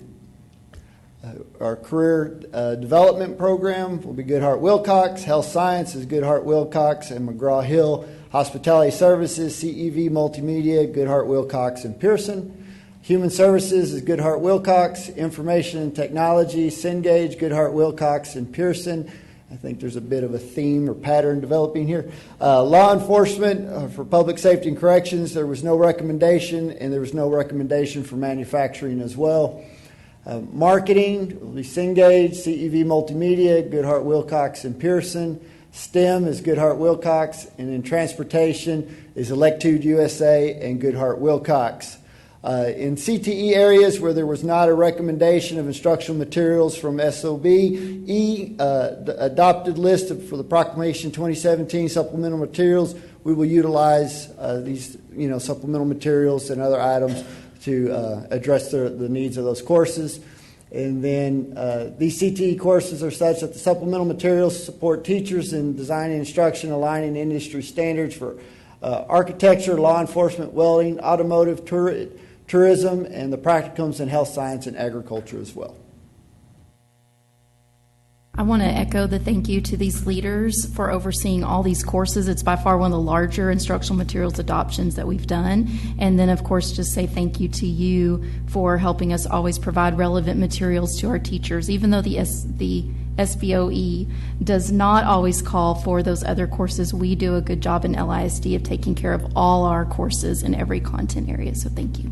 Our career development program will be Goodhart Wilcox. Health science is Goodhart Wilcox and McGraw-Hill. Hospitality services, CEV Multimedia, Goodhart Wilcox, and Pearson. Human Services is Goodhart Wilcox. Information and Technology, Cengage, Goodhart Wilcox, and Pearson. I think there's a bit of a theme or pattern developing here. Law Enforcement for Public Safety and Corrections, there was no recommendation, and there was no recommendation for manufacturing as well. Marketing will be Cengage, CEV Multimedia, Goodhart Wilcox, and Pearson. STEM is Goodhart Wilcox, and in transportation is Electude USA and Goodhart Wilcox. In CTE areas where there was not a recommendation of instructional materials from SOB, the adopted list for the Proclamation 2017 supplemental materials, we will utilize these supplemental materials and other items to address the needs of those courses. And then these CTE courses are such that the supplemental materials support teachers in designing instruction, aligning industry standards for architecture, law enforcement, welding, automotive, tourism, and the practicums in health science and agriculture as well. I want to echo the thank you to these leaders for overseeing all these courses. It's by far one of the larger instructional materials adoptions that we've done. And then, of course, just say thank you to you for helping us always provide relevant materials to our teachers, even though the SBOE does not always call for those other courses. We do a good job in LISD of taking care of all our courses in every content area. So thank you.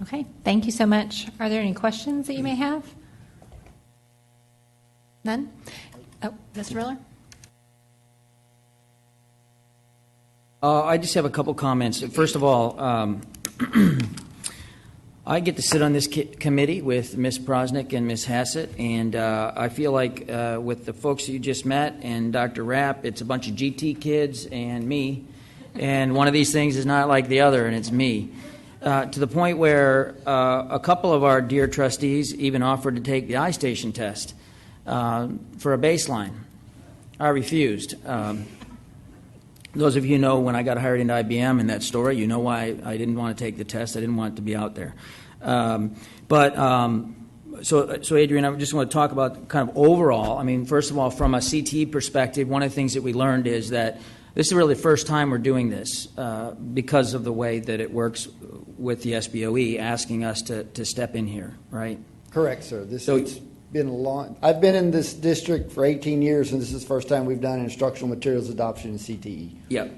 Okay, thank you so much. Are there any questions that you may have? None? Oh, Mr. Miller? I just have a couple comments. First of all, I get to sit on this committee with Ms. Prosnick and Ms. Hassett, and I feel like with the folks you just met and Dr. Rapp, it's a bunch of GT kids and me, and one of these things is not like the other, and it's me. To the point where a couple of our dear trustees even offered to take the iStation test for a baseline. I refused. Those of you know when I got hired into IBM in that story, you know why I didn't want to take the test. I didn't want it to be out there. So Adrian, I just want to talk about kind of overall. I mean, first of all, from a CTE perspective, one of the things that we learned is that this is really the first time we're doing this because of the way that it works with the SBOE asking us to step in here, right? Correct, sir. It's been a long. I've been in this district for 18 years, and this is the first time we've done instructional materials adoption in CTE. Yep.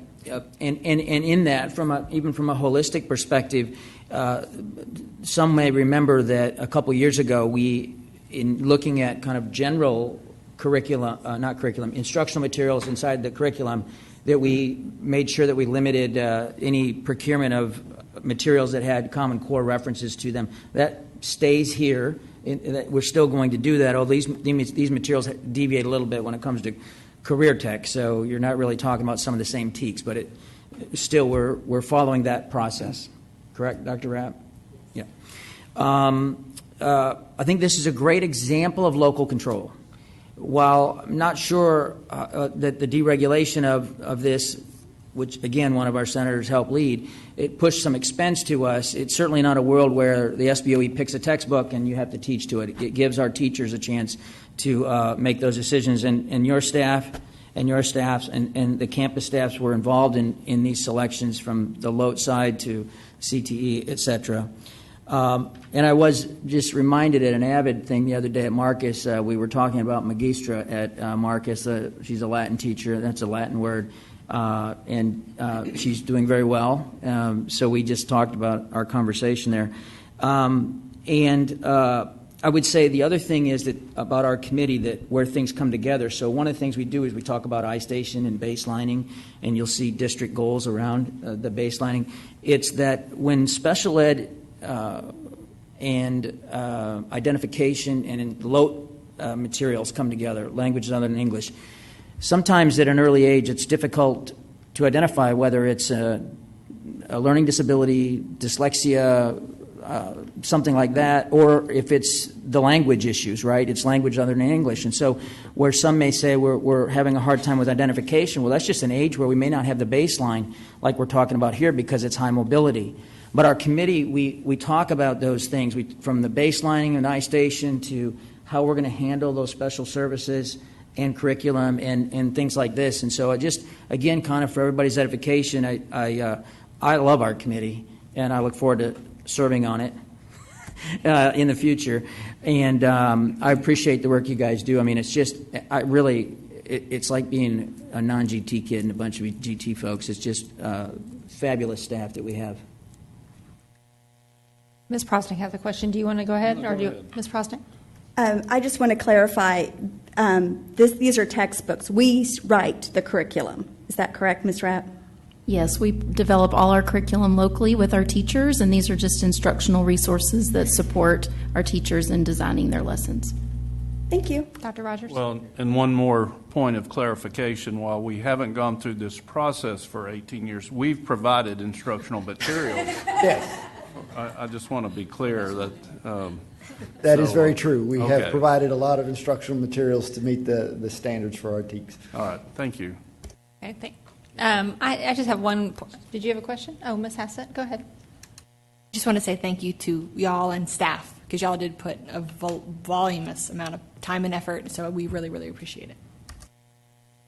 And in that, even from a holistic perspective, some may remember that a couple years ago, in looking at kind of general instructional materials inside the curriculum, that we made sure that we limited any procurement of materials that had Common Core references to them. That stays here. We're still going to do that, although these materials deviate a little bit when it comes to career tech, so you're not really talking about some of the same TEKs, but still we're following that process. Correct, Dr. Rapp? Yeah. I think this is a great example of local control. While I'm not sure that the deregulation of this, which again one of our senators helped lead, it pushed some expense to us. It's certainly not a world where the SBOE picks a textbook and you have to teach to it. It gives our teachers a chance to make those decisions. And your staff and your staffs and the campus staffs were involved in these selections from the LOTE side to CTE, et cetera. And I was just reminded at an AVID thing the other day at Marcus, we were talking about Magistra at Marcus. She's a Latin teacher. That's a Latin word. And she's doing very well. So we just talked about our conversation there. I would say the other thing is that about our committee, that where things come together. So one of the things we do is we talk about iStation and baselining, and you'll see district goals around the baselining. It's that when special ed and identification and LOTE materials come together, languages other than English, sometimes at an early age it's difficult to identify whether it's a learning disability, dyslexia, something like that, or if it's the language issues, right? It's language other than English. And so where some may say we're having a hard time with identification, well, that's just an age where we may not have the baseline like we're talking about here because it's high mobility. But our committee, we talk about those things, from the baselining and iStation to how we're going to handle those special services and curriculum and things like this. And so I just, again, kind of for everybody's edification, I love our committee, and I look forward to serving on it in the future. And I appreciate the work you guys do. I mean, it's just, it's like being a non-GT kid and a bunch of GT folks. It's just fabulous staff that we have. Ms. Prosnick has a question. Do you want to go ahead? Ms. Prosnick? I just want to clarify, these are textbooks. We write the curriculum. Is that correct, Ms. Rapp? Yes, we develop all our curriculum locally with our teachers, and these are just instructional resources that support our teachers in designing their lessons. Thank you. Dr. Rogers? Well, and one more point of clarification. While we haven't gone through this process for 18 years, we've provided instructional materials. Yes. I just want to be clear that... That is very true. We have provided a lot of instructional materials to meet the standards for our TEKs. All right. Thank you. I think. I just have one. Did you have a question? Oh, Ms. Hassett, go ahead. Just want to say thank you to y'all and staff, because y'all did put a voluminous amount of time and effort, so we really, really appreciate it.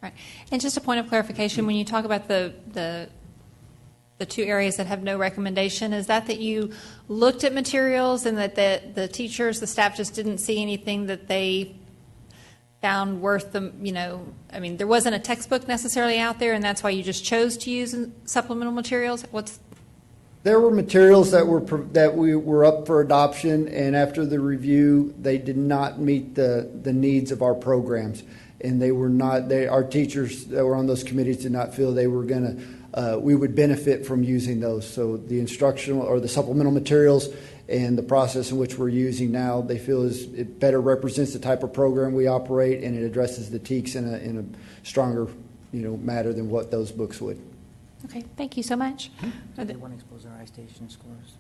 Right. And just a point of clarification, when you talk about the two areas that have no recommendation, is that you looked at materials and that the teachers, the staff just didn't see anything that they found worth them, I mean, there wasn't a textbook necessarily out there, and that's why you just chose to use supplemental materials? There were materials that we were up for adoption, and after the review, they did not meet the needs of our programs, and they were not. Our teachers that were on those committees did not feel they were we would benefit from using those. So the instructional or the supplemental materials and the process in which we're using now, they feel it better represents the type of program we operate, and it addresses the TEKS in a stronger matter than what those books would. Okay, thank you so much. They want to expose our I-Station scores.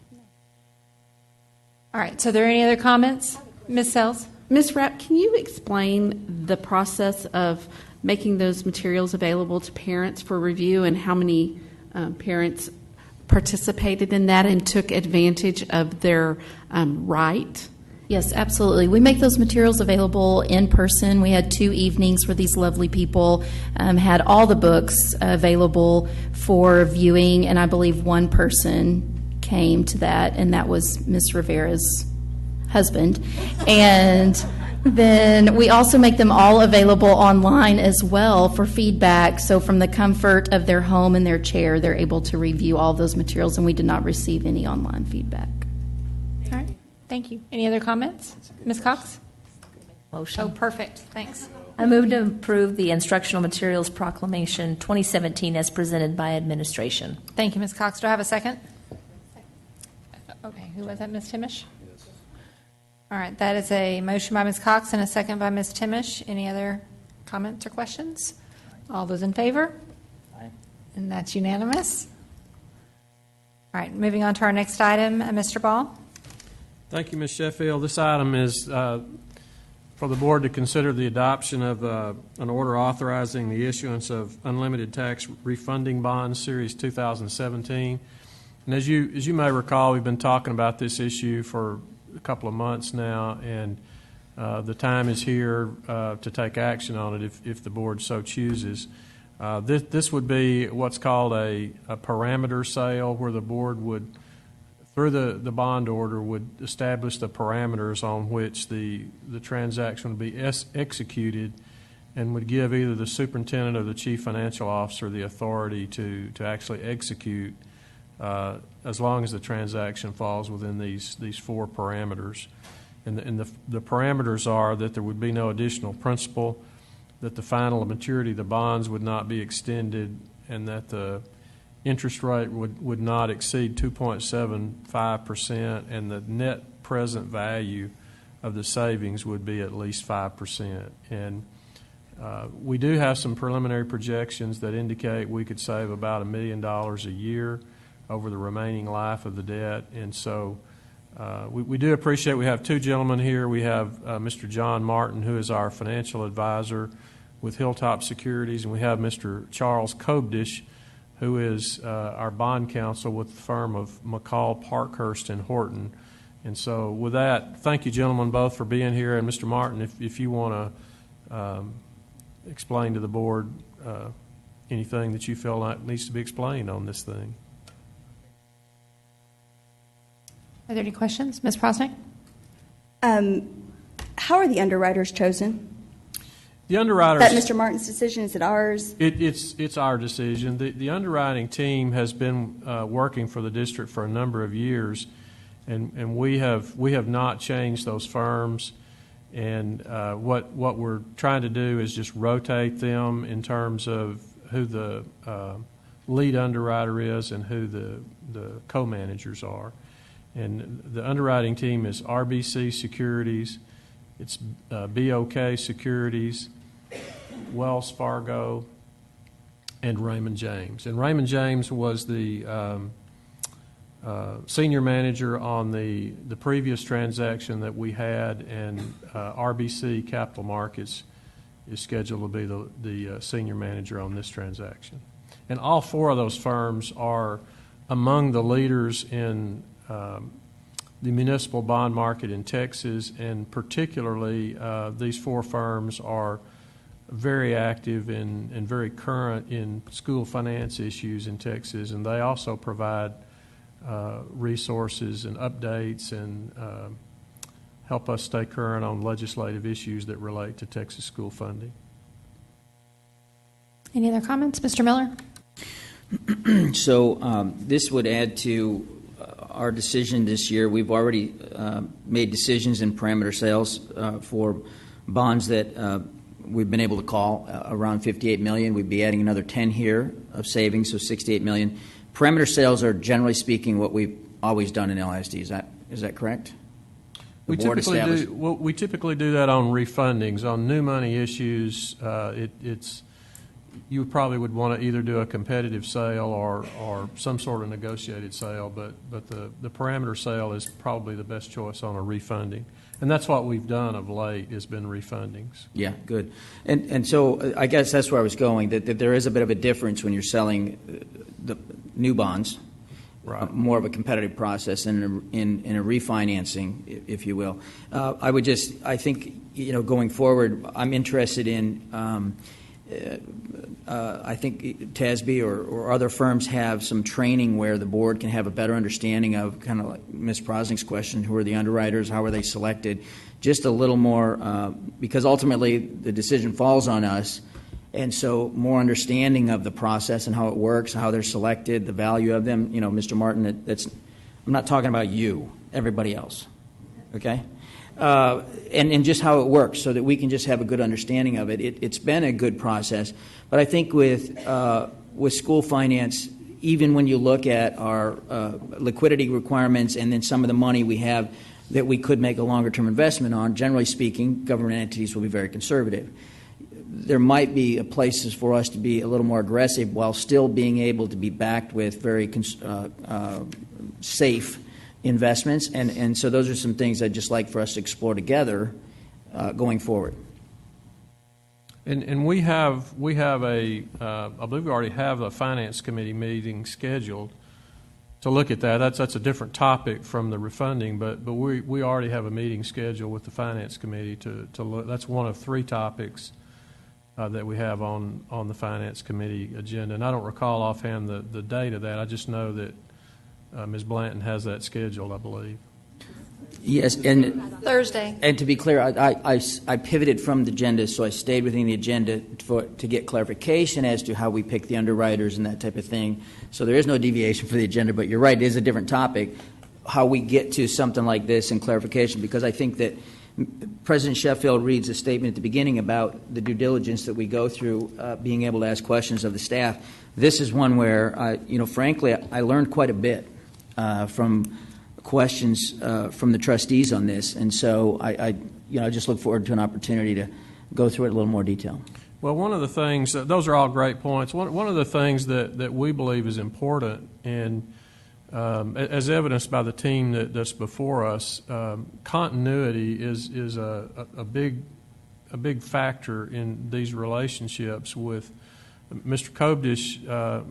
All right, so are there any other comments? Ms. Sells? Ms. Rapp, can you explain the process of making those materials available to parents for review and how many parents participated in that and took advantage of their right? Yes, absolutely. We make those materials available in person. We had 2 evenings where these lovely people had all the books available for viewing, and I believe one person came to that, and that was Ms. Rivera's husband. And then we also make them all available online as well for feedback. So from the comfort of their home and their chair, they're able to review all those materials, and we did not receive any online feedback. All right. Thank you. Any other comments? Ms. Cox? Motion. Oh, perfect. Thanks. I move to approve the Instructional Materials Proclamation 2017 as presented by administration. Thank you, Ms. Cox. Do I have a second? Okay. Who was that, Ms. Timish? Yes. All right. That is a motion by Ms. Cox and a second by Ms. Timish. Any other comments or questions? All those in favor? Aye. And that's unanimous. All right. Moving on to our next item, Mr. Ball. Thank you, Ms. Sheffield. This item is for the board to consider the adoption of an order authorizing the issuance of unlimited tax refunding bonds, Series 2017. And as you may recall, we've been talking about this issue for a couple of months now, and the time is here to take action on it if the board so chooses. This would be what's called a parameter sale, where the board would, through the bond order, would establish the parameters on which the transaction would be executed, and would give either the superintendent or the chief financial officer the authority to actually execute, as long as the transaction falls within these 4 parameters. And the parameters are that there would be no additional principal, that the final maturity of the bonds would not be extended, and that the interest rate would not exceed 2.75%, and the net present value of the savings would be at least 5%. And we do have some preliminary projections that indicate we could save about $1 million a year over the remaining life of the debt. And so we do appreciate we have 2 gentlemen here. We have Mr. John Martin, who is our financial advisor with Hilltop Securities, and we have Mr. Charles Kobdish, who is our bond counsel with the firm of McCall, Parkhurst, and Horton. And so with that, thank you, gentlemen, both for being here. And Mr. Martin, if you want to explain to the board anything that you feel like needs to be explained on this thing. Are there any questions? Ms. Prosnick? How are the underwriters chosen? The underwriters. Is that Mr. Martin's decision? Is it ours? It's our decision. The underwriting team has been working for the district for a number of years, and we have not changed those firms. And what we're trying to do is just rotate them in terms of who the lead underwriter is and who the co-managers are. And the underwriting team is RBC Securities, it's BOK Securities, Wells Fargo, and Raymond James. And Raymond James was the senior manager on the previous transaction that we had, and RBC Capital Markets is scheduled to be the senior manager on this transaction. And all four of those firms are among the leaders in the municipal bond market in Texas, and particularly these four firms are very active and very current in school finance issues in Texas, and they also provide resources and updates and help us stay current on legislative issues that relate to Texas school funding. Any other comments? Mr. Miller? So this would add to our decision this year. We've already made decisions in parameter sales for bonds that we've been able to call around $58 million. We'd be adding another 10 here of savings, so $68 million. Parameter sales are generally speaking what we've always done in LISD. Is that correct? We typically do that on refundings. On new money issues, you probably would want to either do a competitive sale or some sort of negotiated sale, but the parameter sale is probably the best choice on a refunding. And that's what we've done of late, has been refundings. Yeah, good. And so I guess that's where I was going, that there is a bit of a difference when you're selling the new bonds, right. More of a competitive process in a refinancing, if you will. I think, going forward, I'm interested in, I think TASB or other firms have some training where the board can have a better understanding of, kind of like Ms. Prosnick's question, who are the underwriters, how are they selected, just a little more, because ultimately the decision falls on us, and so more understanding of the process and how it works, how they're selected, the value of them. Mr. Martin, I'm not talking about you, everybody else, okay? And just how it works, so that we can just have a good understanding of it. It's been a good process, but I think with school finance, even when you look at our liquidity requirements and then some of the money we have that we could make a longer-term investment on, generally speaking, government entities will be very conservative. There might be places for us to be a little more aggressive while still being able to be backed with very safe investments, and so those are some things I'd just like for us to explore together going forward. And we have I believe we already have a finance committee meeting scheduled to look at that. That's a different topic from the refunding, but we already have a meeting scheduled with the finance committee to look. That's one of three topics that we have on the finance committee agenda, and I don't recall offhand the date of that. I just know that Ms. Blanton has that scheduled, I believe. Yes, and Thursday. And to be clear, I pivoted from the agenda, so I stayed within the agenda to get clarification as to how we pick the underwriters and that type of thing. So there is no deviation for the agenda, but you're right, it is a different topic, how we get to something like this and clarification, because I think that President Sheffield reads a statement at the beginning about the due diligence that we go through, being able to ask questions of the staff. This is one where, frankly, I learned quite a bit from questions from the trustees on this, and so I just look forward to an opportunity to go through it in a little more detail. Well, one of the things, those are all great points. One of the things that we believe is important, and as evidenced by the team that's before us, continuity is a big factor in these relationships. With Mr. Kobdish,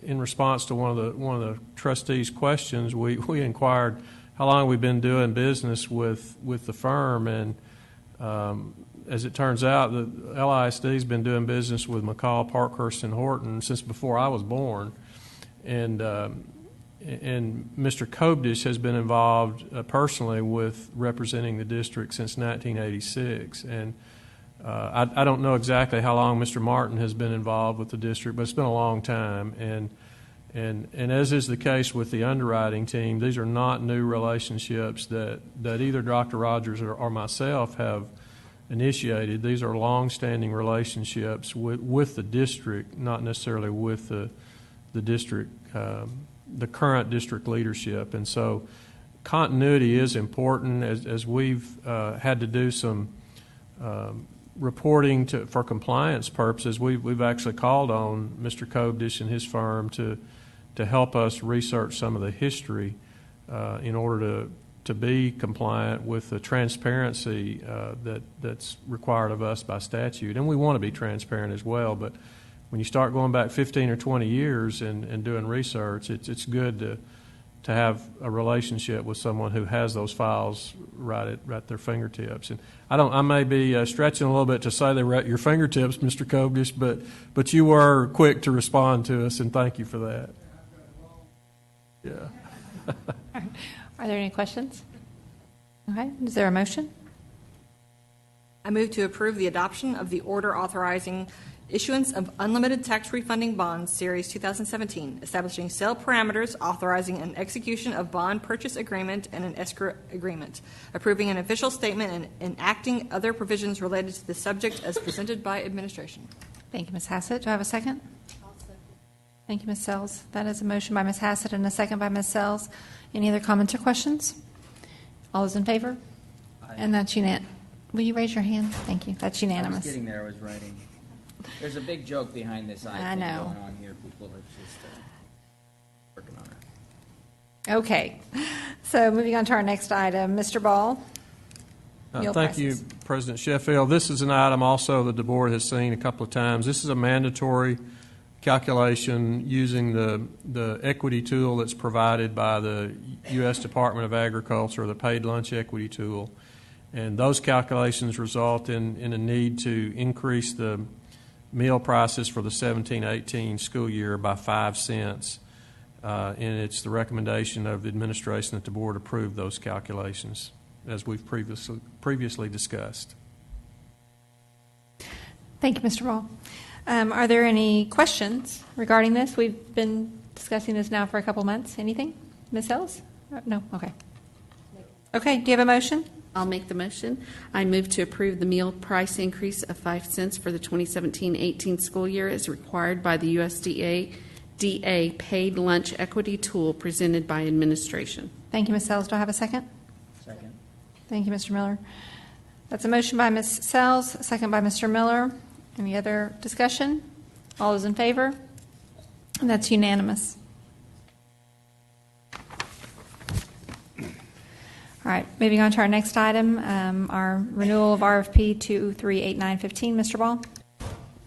in response to one of the trustees' questions, we inquired how long we've been doing business with the firm, and as it turns out, the LISD's been doing business with McCall, Parkhurst, and Horton since before I was born, and Mr. Kobdish has been involved personally with representing the district since 1986, and I don't know exactly how long Mr. Martin has been involved with the district, but it's been a long time. And as is the case with the underwriting team, these are not new relationships that either Dr. Rogers or myself have initiated. These are long-standing relationships with the district, not necessarily with the district, the current district leadership. And so continuity is important. As we've had to do some reporting for compliance purposes, we've actually called on Mr. Kobdish and his firm to help us research some of the history in order to be compliant with the transparency that's required of us by statute. And we want to be transparent as well, but when you start going back 15 or 20 years and doing research, it's good to have a relationship with someone who has those files right at their fingertips. And I may be stretching a little bit to say they were at your fingertips, Mr. Kogish, but you were quick to respond to us, and thank you for that. Yeah. Are there any questions? Okay, is there a motion? I move to approve the adoption of the order authorizing issuance of unlimited tax refunding bonds, Series 2017, establishing sale parameters, authorizing an execution of bond purchase agreement and an escrow agreement, approving an official statement, and enacting other provisions related to the subject as presented by administration. Thank you, Ms. Hassett. Do I have a second? Thank you, Ms. Sells. That is a motion by Ms. Hassett and a second by Ms. Sells. Any other comments or questions? All those in favor? Aye. And that's unanimous. Will you raise your hand? Thank you. That's unanimous. I was getting there. I was writing. There's a big joke behind this. I know. Going on here. People are just working on it. Okay. So moving on to our next item, Mr. Ball. Thank you, President Sheffield. This is an item also that the board has seen a couple of times. This is a mandatory calculation using the equity tool that's provided by the U.S. Department of Agriculture, the paid lunch equity tool. And those calculations result in a need to increase the meal prices for the 17-18 school year by 5 cents. And it's the recommendation of the administration that the board approve those calculations, as we've previously discussed. Thank you, Mr. Ball. Are there any questions regarding this? We've been discussing this now for a couple months. Anything? Ms. Ellis? No? Okay. Okay, do you have a motion? I'll make the motion. I move to approve the meal price increase of 5 cents for the 2017-18 school year as required by the USDA paid lunch equity tool presented by administration. Thank you, Ms. Sells. Do I have a second? Second. Thank you, Mr. Miller. That's a motion by Ms. Sells, a second by Mr. Miller. Any other discussion? All those in favor? And that's unanimous. All right, moving on to our next item, our renewal of RFP 238915. Mr. Ball?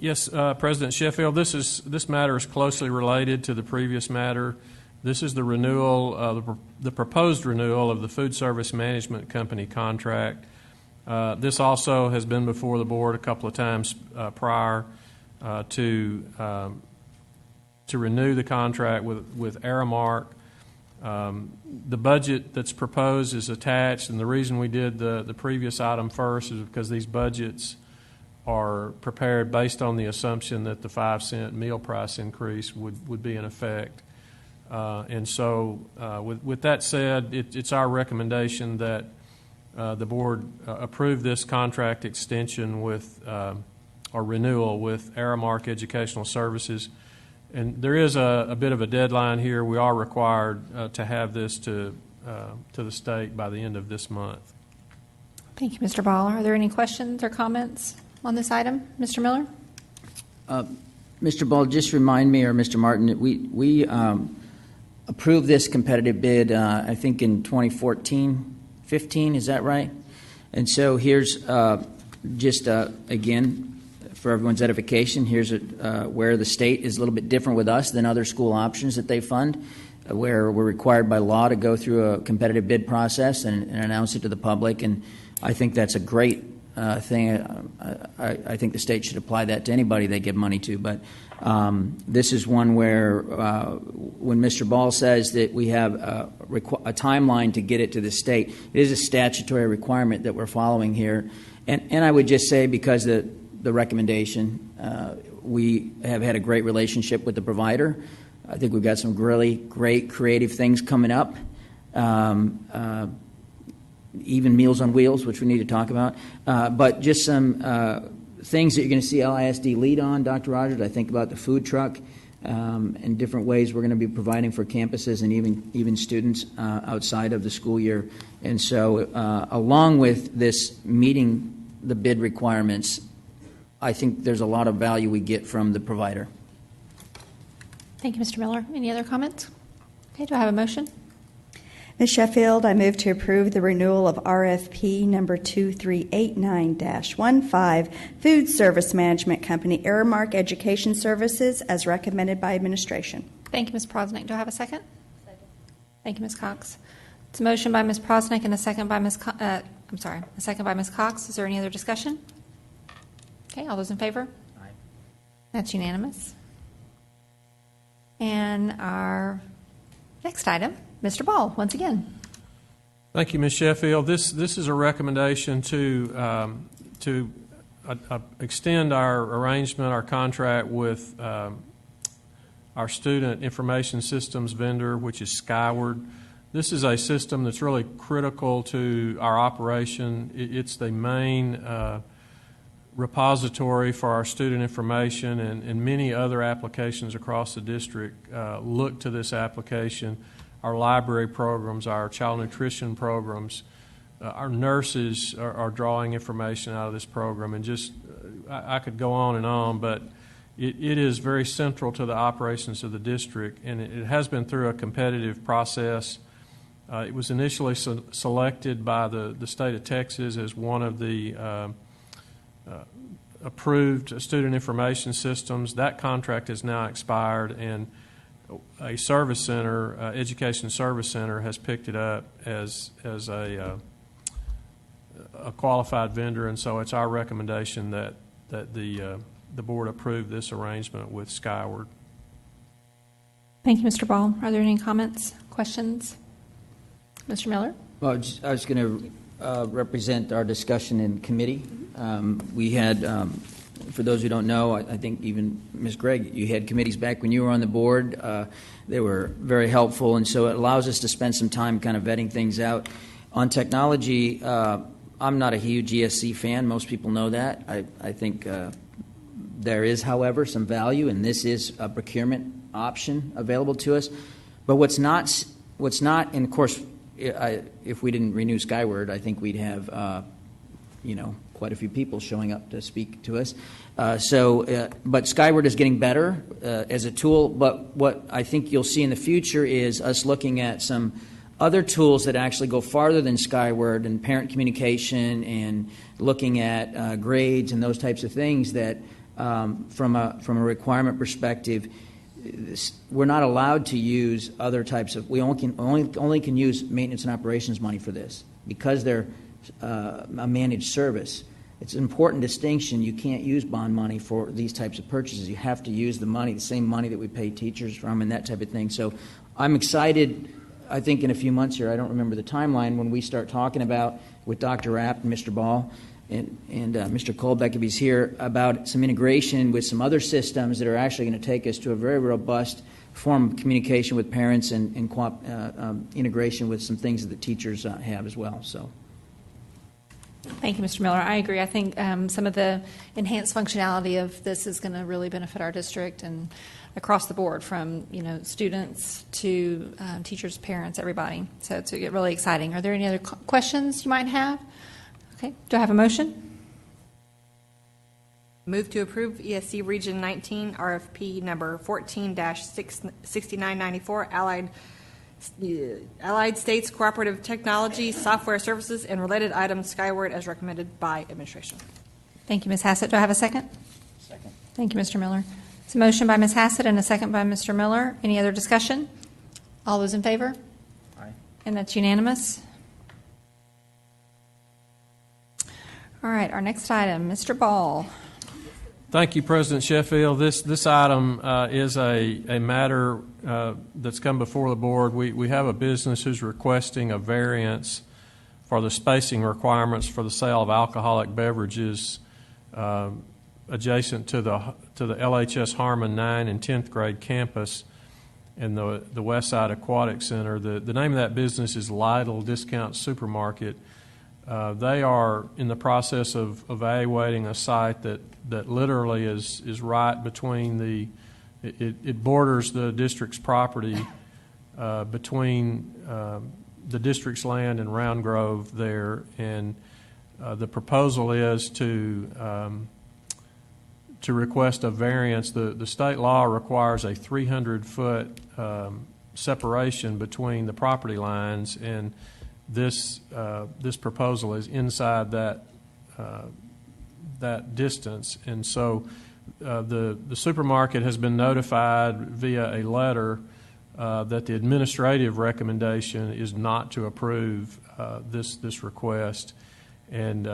Yes, President Sheffield, this matter is closely related to the previous matter. This is the renewal, the proposed renewal of the Food Service Management Company contract. This also has been before the board a couple of times prior to renew the contract with Aramark. The budget that's proposed is attached, and the reason we did the previous item first is because these budgets are prepared based on the assumption that the 5 cent meal price increase would be in effect. And so with that said, it's our recommendation that the board approve this contract extension with or renewal with Aramark Educational Services. And there is a bit of a deadline here. We are required to have this to the state by the end of this month. Thank you, Mr. Ball. Are there any questions or comments on this item? Mr. Miller? Mr. Ball, just remind me, or Mr. Martin, that we approved this competitive bid, I think in 2014-15, is that right? And so here's just, again, for everyone's edification, here's where the state is a little bit different with us than other school options that they fund, where we're required by law to go through a competitive bid process and announce it to the public. And I think that's a great thing. I think the state should apply that to anybody they give money to. But this is one where when Mr. Ball says that we have a timeline to get it to the state, it is a statutory requirement that we're following here. And I would just say, because the recommendation, we have had a great relationship with the provider. I think we've got some really great creative things coming up. Even Meals on Wheels, which we need to talk about. But just some things that you're going to see LISD lead on, Dr. Rogers. I think about the food truck and different ways we're going to be providing for campuses and even students outside of the school year. And so along with this meeting the bid requirements, I think there's a lot of value we get from the provider. Thank you, Mr. Miller. Any other comments? Okay, do I have a motion? Ms. Sheffield, I move to approve the renewal of RFP number 2389-15, Food Service Management Company, Aramark Education Services, as recommended by administration. Thank you, Ms. Prosnick. Do I have a second? Second. Thank you, Ms. Cox. It's a motion by Ms. Prosnick and a second by Ms. a second by Ms. Cox. Is there any other discussion? Okay, all those in favor? Aye. That's unanimous. And our next item, Mr. Ball, once again. Thank you, Ms. Sheffield. This is a recommendation to extend our arrangement, our contract with our student information systems vendor, which is Skyward. This is a system that's really critical to our operation. It's the main repository for our student information, and many other applications across the district look to this application. Our library programs, our child nutrition programs, our nurses are drawing information out of this program, and just I could go on, but it is very central to the operations of the district, and it has been through a competitive process. It was initially selected by the state of Texas as one of the approved student information systems. That contract has now expired, and a service center, education service center, has picked it up as a qualified vendor, and so it's our recommendation that the board approve this arrangement with Skyward. Thank you, Mr. Ball. Are there any comments, questions? Mr. Miller? Well, I was going to represent our discussion in committee. We had, for those who don't know, I think even Ms. Gregg, you had committees back when you were on the board. They were very helpful, and so it allows us to spend some time kind of vetting things out. On technology, I'm not a huge ESC fan. Most people know that. I think there is, however, some value, and this is a procurement option available to us. But what's not, and of course, if we didn't renew Skyward, I think we'd have, quite a few people showing up to speak to us. But Skyward is getting better as a tool. But what I think you'll see in the future is us looking at some other tools that actually go farther than Skyward, and parent communication, and looking at grades and those types of things that, from a requirement perspective, we're not allowed to use other types of. We only can use maintenance and operations money for this because they're a managed service. It's an important distinction. You can't use bond money for these types of purchases. You have to use the money, the same money that we pay teachers from, and that type of thing. So I'm excited. I think in a few months here, I don't remember the timeline, when we start talking about with Dr. Rapp and Mr. Ball and Mr. Kolbeck, if he's here, about some integration with some other systems that are actually going to take us to a very robust form of communication with parents and integration with some things that the teachers have as well. So. Thank you, Mr. Miller. I agree. I think some of the enhanced functionality of this is going to really benefit our district and across the board, from students to teachers, parents, everybody. So it's really exciting. Are there any other questions you might have? Okay. Do I have a motion? Move to approve ESC Region 19 RFP number 14-6994 Allied States Cooperative Technology, Software Services, and related items, Skyward, as recommended by administration. Thank you, Ms. Hassett. Do I have a second? Second. Thank you, Mr. Miller. It's a motion by Ms. Hassett and a second by Mr. Miller. Any other discussion? All those in favor? Aye. And that's unanimous. All right, our next item, Mr. Ball. Thank you, President Sheffield. This item is a matter that's come before the board. We have a business who's requesting a variance for the spacing requirements for the sale of alcoholic beverages adjacent to the LHS Harmon 9 and 10th grade campus in the Westside Aquatic Center. The name of that business is Lytle Discount Supermarket. They are in the process of evaluating a site that literally is right between it borders the district's property between the district's land and Round Grove there, and the proposal is to request a variance. The state law requires a 300-foot separation between the property lines, and this proposal is inside that distance. And so the supermarket has been notified via a letter that the administrative recommendation is not to approve this request, and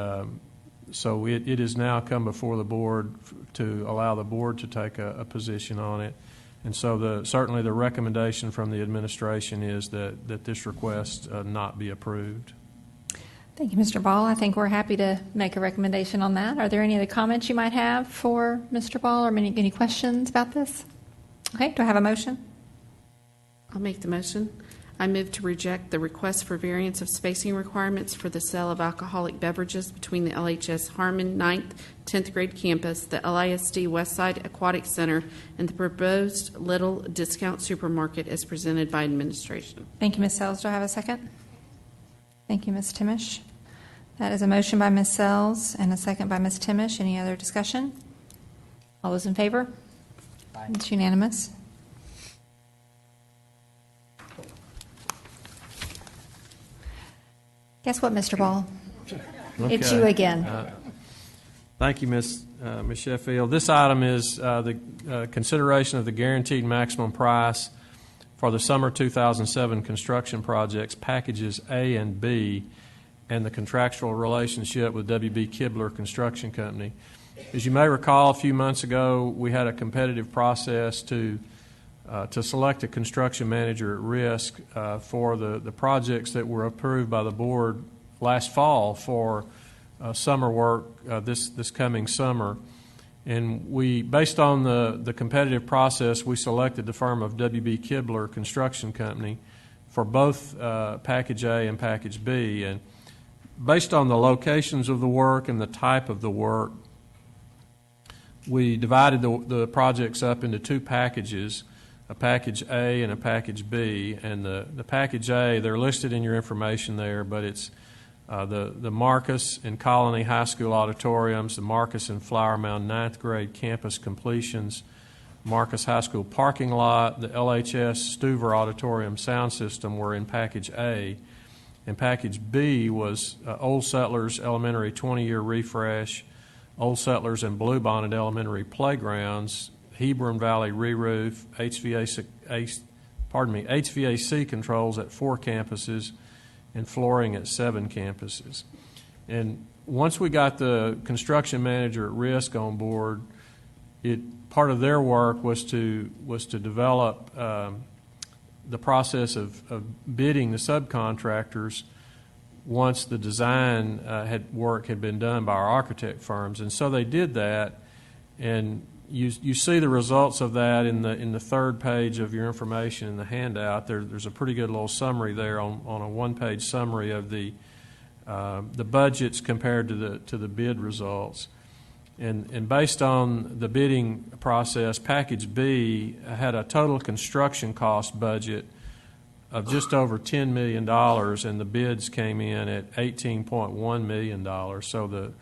so it has now come before the board to allow the board to take a position on it. And so certainly the recommendation from the administration is that this request not be approved. Thank you, Mr. Ball. I think we're happy to make a recommendation on that. Are there any other comments you might have for Mr. Ball, or any questions about this? Okay, do I have a motion? I'll make the motion. I move to reject the request for variance of spacing requirements for the sale of alcoholic beverages between the LHS Harmon 9th, 10th grade campus, the LISD Westside Aquatic Center, and the proposed Little Discount Supermarket as presented by administration. Thank you, Ms. Sells. Do I have a second? Thank you, Ms. Timish. That is a motion by Ms. Sells and a second by Ms. Timish. Any other discussion? All those in favor? Aye. It's unanimous. Guess what, Mr. Ball? Okay. It's you again. Thank you, Ms. Sheffield. This item is the consideration of the guaranteed maximum price for the summer 2007 construction projects, packages A and B, and the contractual relationship with W.B. Kibler Construction Company. As you may recall, a few months ago, we had a competitive process to select a construction manager at risk for the projects that were approved by the board last fall for summer work this coming summer. And we, based on the competitive process, we selected the firm of W.B. Kibler Construction Company for both Package A and Package B. And based on the locations of the work and the type of the work, we divided the projects up into two packages, a Package A and a Package B. And the Package A, they're listed in your information there, but it's the Marcus and Colony High School auditoriums, the Marcus and Flower Mound 9th grade campus completions, Marcus High School parking lot, the LHS Stuver Auditorium sound system were in Package A. And Package B was Old Settlers Elementary 20-year refresh, Old Settlers and Bluebonnet Elementary playgrounds, Hebron Valley re-roof, HVAC controls at 4 campuses, and flooring at 7 campuses. And once we got the construction manager at risk on board, part of their work was to develop the process of bidding the subcontractors once the design work had been done by our architect firms. And so they did that, and you see the results of that in the third page of your information in the handout. There's a pretty good little summary there on a one-page summary of the budgets compared to the bid results. And based on the bidding process, Package B had a total construction cost budget of just over $10 million, and the bids came in at $18.1 million. So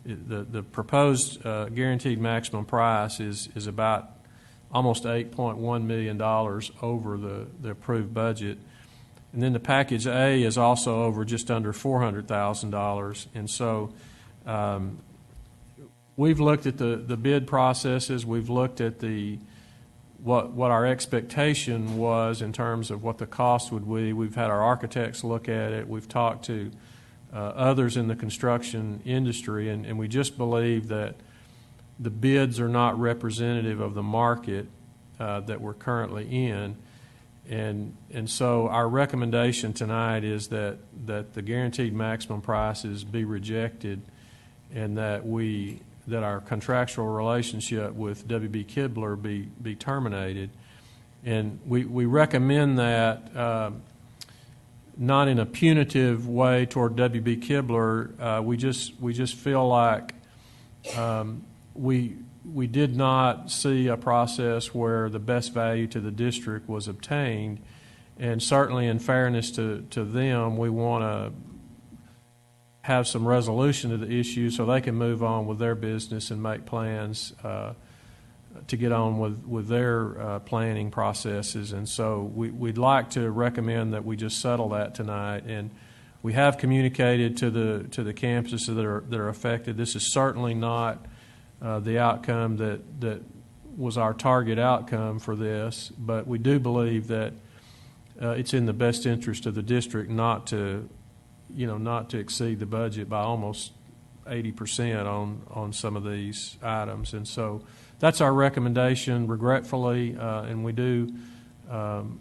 the proposed guaranteed maximum price is about almost $8.1 million over the approved budget. And then the Package A is also over just under $400,000. And so we've looked at the bid processes. We've looked at what our expectation was in terms of what the cost would be. We've had our architects look at it. We've talked to others in the construction industry, and we just believe that the bids are not representative of the market that we're currently in. And so our recommendation tonight is that the guaranteed maximum prices be rejected, and that our contractual relationship with W.B. Kibler be terminated. And we recommend that not in a punitive way toward W.B. Kibler. We just feel like we did not see a process where the best value to the district was obtained, and certainly in fairness to them, we want to have some resolution to the issue so they can move on with their business and make plans to get on with their planning processes. And so we'd like to recommend that we just settle that tonight. And we have communicated to the campuses that are affected. This is certainly not the outcome that was our target outcome for this, but we do believe that it's in the best interest of the district not to exceed the budget by almost 80% on some of these items. And so that's our recommendation, regretfully, and we do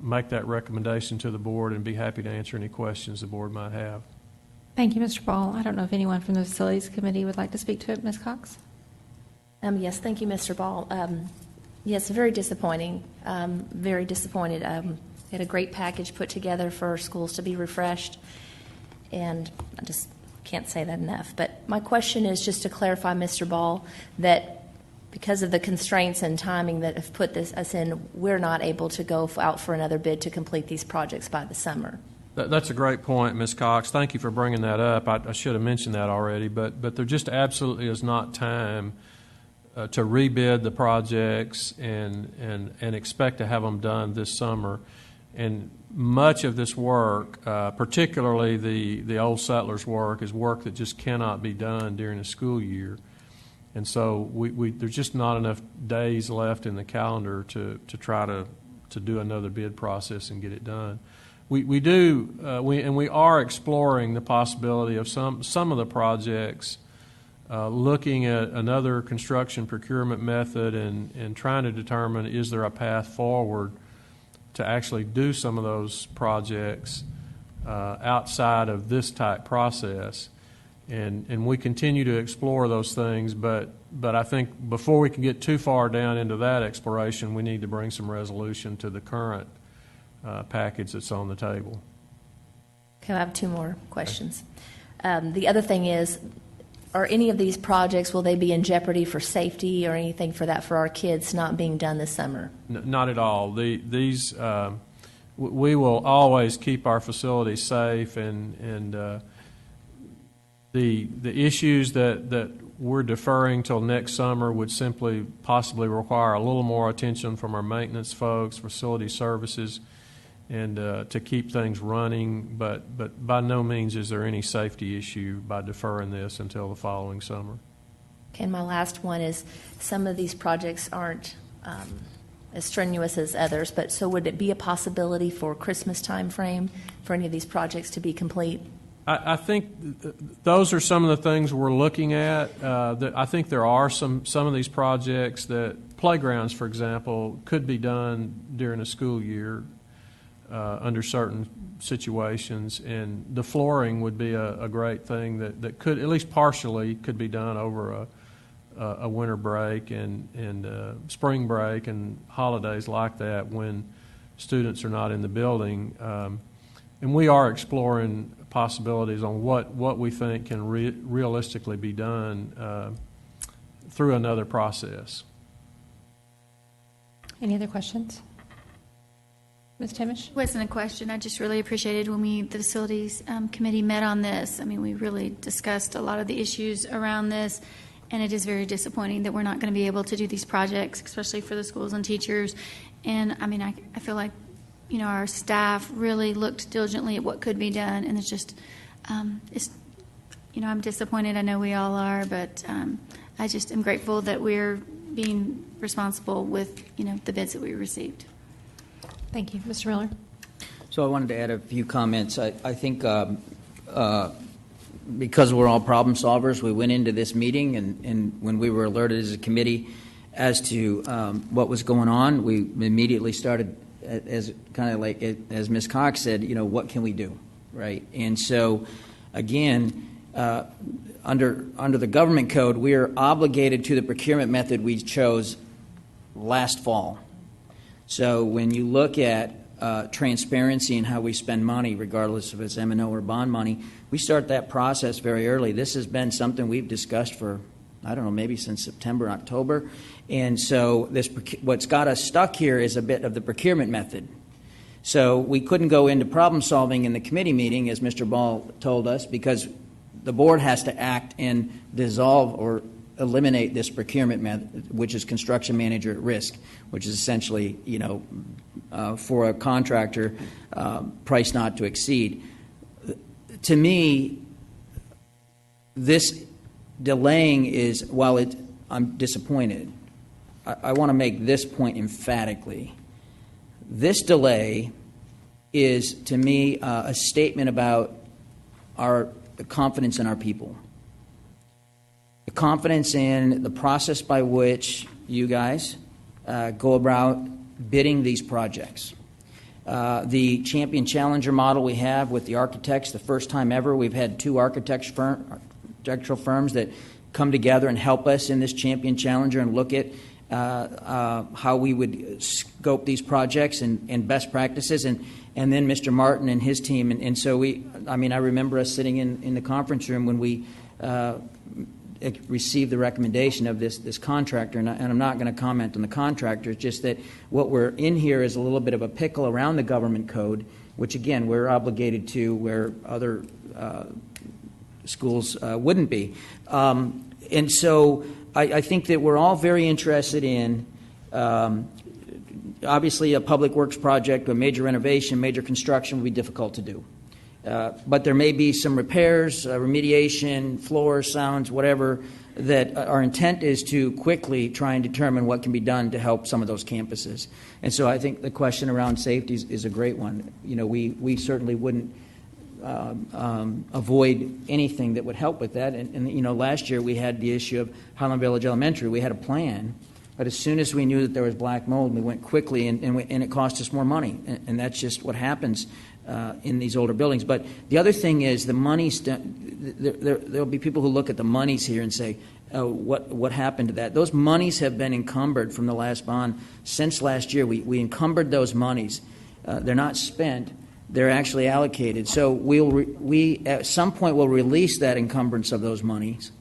make that recommendation to the board and be happy to answer any questions the board might have. Thank you, Mr. Ball. I don't know if anyone from the Facilities Committee would like to speak to it. Ms. Cox? Yes, thank you, Mr. Ball. Yes, very disappointing. Very disappointed. We had a great package put together for schools to be refreshed, and I just can't say that enough. But my question is just to clarify, Mr. Ball, that because of the constraints and timing that have put us in, we're not able to go out for another bid to complete these projects by the summer. That's a great point, Ms. Cox. Thank you for bringing that up. I should have mentioned that already, but there just absolutely is not time to rebid the projects and expect to have them done this summer. And much of this work, particularly the Old Settlers work, is work that just cannot be done during the school year. And so there's just not enough days left in the calendar to try to do another bid process and get it done. We are exploring the possibility of some of the projects looking at another construction procurement method and trying to determine, is there a path forward to actually do some of those projects outside of this type process. And we continue to explore those things, but I think before we can get too far down into that exploration, we need to bring some resolution to the current package that's on the table. Okay, I have two more questions. The other thing is, are any of these projects, will they be in jeopardy for safety or anything for our kids not being done this summer? Not at all. We will always keep our facilities safe, and the issues that we're deferring till next summer would simply possibly require a little more attention from our maintenance folks, facility services, and to keep things running, but by no means is there any safety issue by deferring this until the following summer. Okay, and my last one is, some of these projects aren't as strenuous as others, but so would it be a possibility for Christmas time frame for any of these projects to be complete? I think those are some of the things we're looking at. I think there are some of these projects that, playgrounds, for example, could be done during a school year under certain situations, and the flooring would be a great thing that could, at least partially, could be done over a winter break and spring break and holidays like that when students are not in the building. And we are exploring possibilities on what we think can realistically be done through another process. Any other questions? Ms. Timish? It wasn't a question. I just really appreciated when the facilities committee met on this. I mean, we really discussed a lot of the issues around this, and it is very disappointing that we're not going to be able to do these projects, especially for the schools and teachers. And I mean, I feel like, our staff really looked diligently at what could be done, and it's just, I'm disappointed. I know we all are, but I just am grateful that we're being responsible with, the bids that we received. Thank you. Mr. Miller? So I wanted to add a few comments. I think because we're all problem solvers, we went into this meeting, and when we were alerted as a committee as to what was going on, we immediately started, as kind of like, as Ms. Cox said, what can we do, right? And so, again, under the government code, we are obligated to the procurement method we chose last fall. So when you look at transparency and how we spend money, regardless if it's M&O or bond money, we start that process very early. This has been something we've discussed for, I don't know, maybe since September, October. And so what's got us stuck here is a bit of the procurement method. So we couldn't go into problem solving in the committee meeting, as Mr. Ball told us, because the board has to act and dissolve or eliminate this procurement method, which is construction manager at risk, which is essentially, for a contractor, price not to exceed. To me, this delaying is, while I'm disappointed, I want to make this point emphatically. This delay is, to me, a statement about our confidence in our people. The confidence in the process by which you guys go about bidding these projects. The champion challenger model we have with the architects, the first time ever we've had two architectural firms that come together and help us in this champion challenger and look at how we would scope these projects and best practices, and then Mr. Martin and his team. And so I remember us sitting in the conference room when we received the recommendation of this contractor, and I'm not going to comment on the contractor. It's just that what we're in here is a little bit of a pickle around the government code, which again we're obligated to where other schools wouldn't be. And so I think that we're all very interested in, obviously, a public works project, a major renovation, major construction would be difficult to do. But there may be some repairs, remediation, floors, sounds, whatever, that our intent is to quickly try and determine what can be done to help some of those campuses. And so I think the question around safety is a great one. We certainly wouldn't avoid anything that would help with that. And last year we had the issue of Highland Village Elementary. We had a plan, but as soon as we knew that there was black mold, we went quickly, and it cost us more money. And that's just what happens in these older buildings. But the other thing is the monies. There'll be people who look at the monies here and say, "Oh, what happened to that?" Those monies have been encumbered from the last bond since last year. We encumbered those monies. They're not spent. They're actually allocated. So we at some point will release that encumbrance of those monies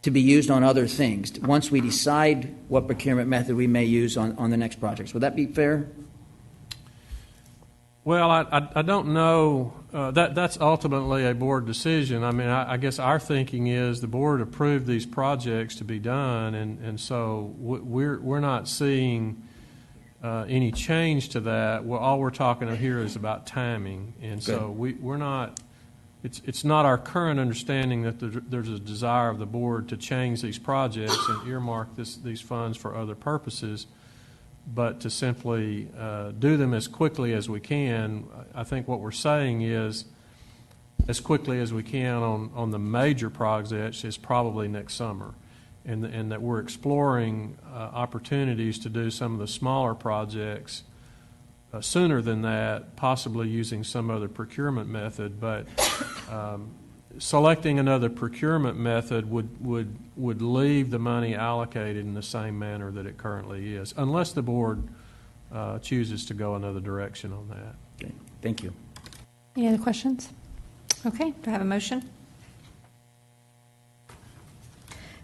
to be used on other things once we decide what procurement method we may use on the next projects. Would that be fair? Well, I don't know. That's ultimately a board decision. I guess our thinking is the board approved these projects to be done, and so we're not seeing any change to that. Well, all we're talking here is about timing, and so we're not. It's not our current understanding that there's a desire of the board to change these projects and earmark these funds for other purposes, but to simply do them as quickly as we can. I think what we're saying is as quickly as we can on the major projects is probably next summer, and that we're exploring opportunities to do some of the smaller projects sooner than that, possibly using some other procurement method. But selecting another procurement method would leave the money allocated in the same manner that it currently is, unless the board chooses to go another direction on that. Okay. Thank you. Any other questions? Okay. Do I have a motion?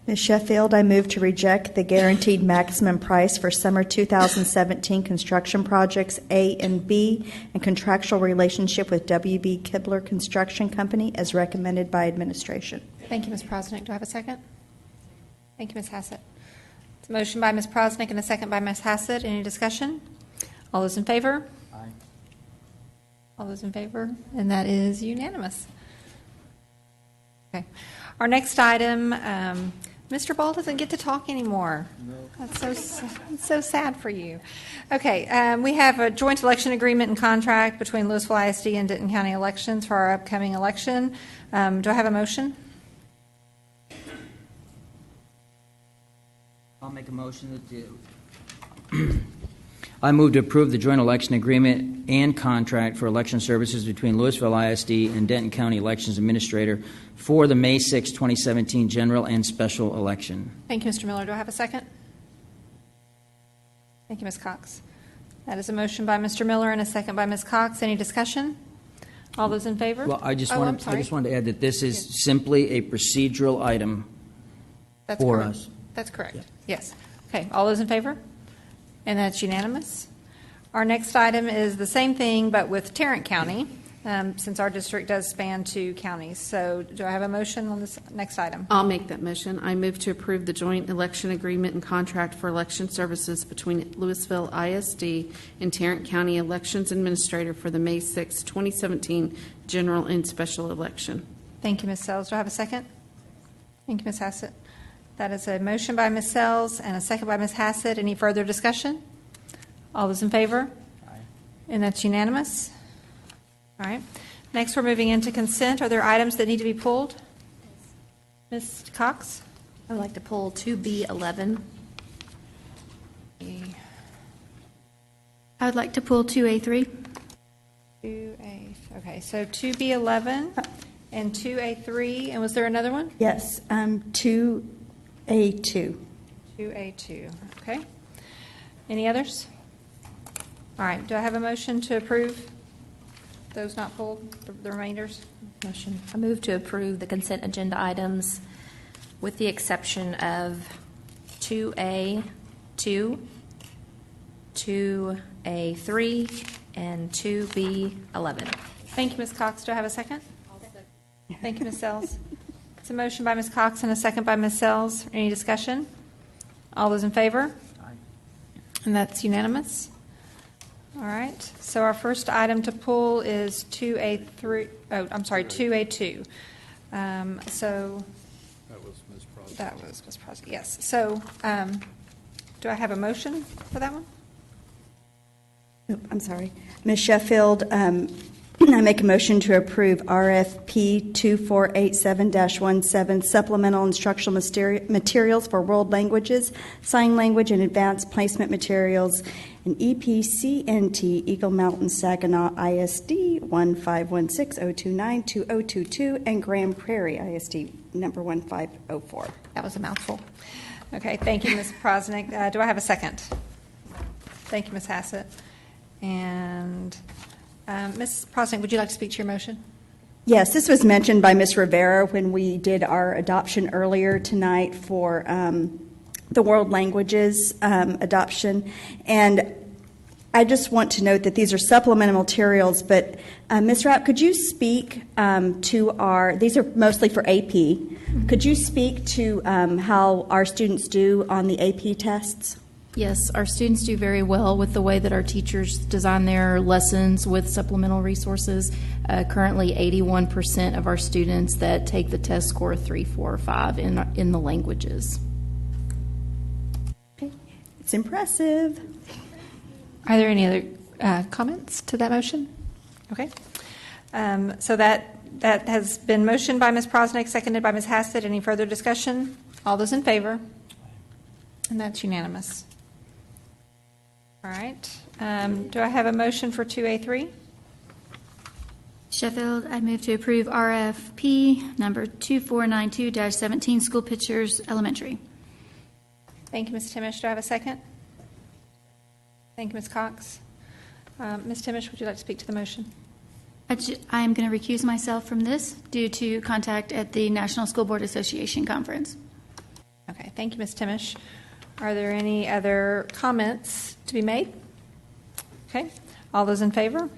Ms. Sheffield, I move to reject the guaranteed maximum price for summer 2017 construction projects A and B and contractual relationship with W.B. Kibler Construction Company as recommended by administration. Thank you, Ms. Prosnick. Do I have a second? Thank you, Ms. Hassett. It's a motion by Ms. Prosnick and a second by Ms. Hassett. Any discussion? All those in favor? Aye. All those in favor? And that is unanimous. Okay. Our next item, Mr. Ball doesn't get to talk anymore. No. That's so sad for you. Okay, we have a joint election agreement and contract between Lewisville ISD and Denton County Elections for our upcoming election. Do I have a motion? I'll make a motion that I move to approve the joint election agreement and contract for election services between Lewisville ISD and Denton County Elections Administrator for the May 6, 2017 general and special election. Thank you, Mr. Miller. Do I have a second? Thank you, Ms. Cox. That is a motion by Mr. Miller and a second by Ms. Cox. Any discussion? All those in favor? Well, I just wanted to add that this is simply a procedural item for us. That's correct. Yes. Okay. All those in favor? And that's unanimous. Our next item is the same thing, but with Tarrant County. since our district does span 2 counties. So do I have a motion on this next item? I'll make that motion. I move to approve the joint election agreement and contract for election services between Lewisville ISD and Tarrant County Elections Administrator for the May 6, 2017 general and special election. Thank you, Ms. Sells. Do I have a second? Thank you, Ms. Hassett. That is a motion by Ms. Sells and a second by Ms. Hassett. Any further discussion? All those in favor? Aye. And that's unanimous. All right. Next, we're moving into consent. Are there items that need to be pulled? Ms. Cox? I would like to pull 2B11. I would like to pull 2A3. 2A. Okay, so 2B11 and 2A3. And was there another one? Yes, 2A2. 2A2. Okay. Any others? All right. Do I have a motion to approve those not pulled, the remainders? Motion. I move to approve the consent agenda items with the exception of 2A2, 2A3, and 2B11. Thank you, Ms. Cox. Do I have a second? Thank you, Ms. Sells. It's a motion by Ms. Cox and a second by Ms. Sells. Any discussion? All those in favor? Aye. And that's unanimous. All right. So our first item to pull is 2A3. Oh, I'm sorry, 2A2. So That was Ms. Prosser. that was Ms. Prosser. Yes. So do I have a motion for that one? Oh, I'm sorry. Ms. Sheffield, I make a motion to approve RFP 2487-17 supplemental instructional materials for world languages, sign language, and advanced placement materials in EPCNT Eagle Mountain Saginaw ISD 15160292022 and Grand Prairie ISD number 1504. That was a mouthful. Okay. Thank you, Ms. Prosnick. Do I have a second? Thank you, Ms. Hassett. And Ms. Prosnick, would you like to speak to your motion? Yes, this was mentioned by Ms. Rivera when we did our adoption earlier tonight for the world languages adoption. And I just want to note that these are supplemental materials, but Ms. Rapp, could you speak to these are mostly for AP. Could you speak to how our students do on the AP tests? Yes, our students do very well with the way that our teachers design their lessons with supplemental resources. Currently, 81% of our students that take the test score 3, 4, or 5 in the languages. Okay. It's impressive. Are there any other comments to that motion? Okay. So that has been motioned by Ms. Prosnick, seconded by Ms. Hassett. Any further discussion? All those in favor? And that's unanimous. All right. Do I have a motion for 2A3? Sheffield, I move to approve RFP number 2492-17, School Pictures Elementary. Thank you, Ms. Timish. Do I have a second? Thank you, Ms. Cox. Ms. Timish, would you like to speak to the motion? I am going to recuse myself from this due to contact at the National School Board Association Conference. Okay. Thank you, Ms. Timish. Are there any other comments to be made? Okay. All those in favor?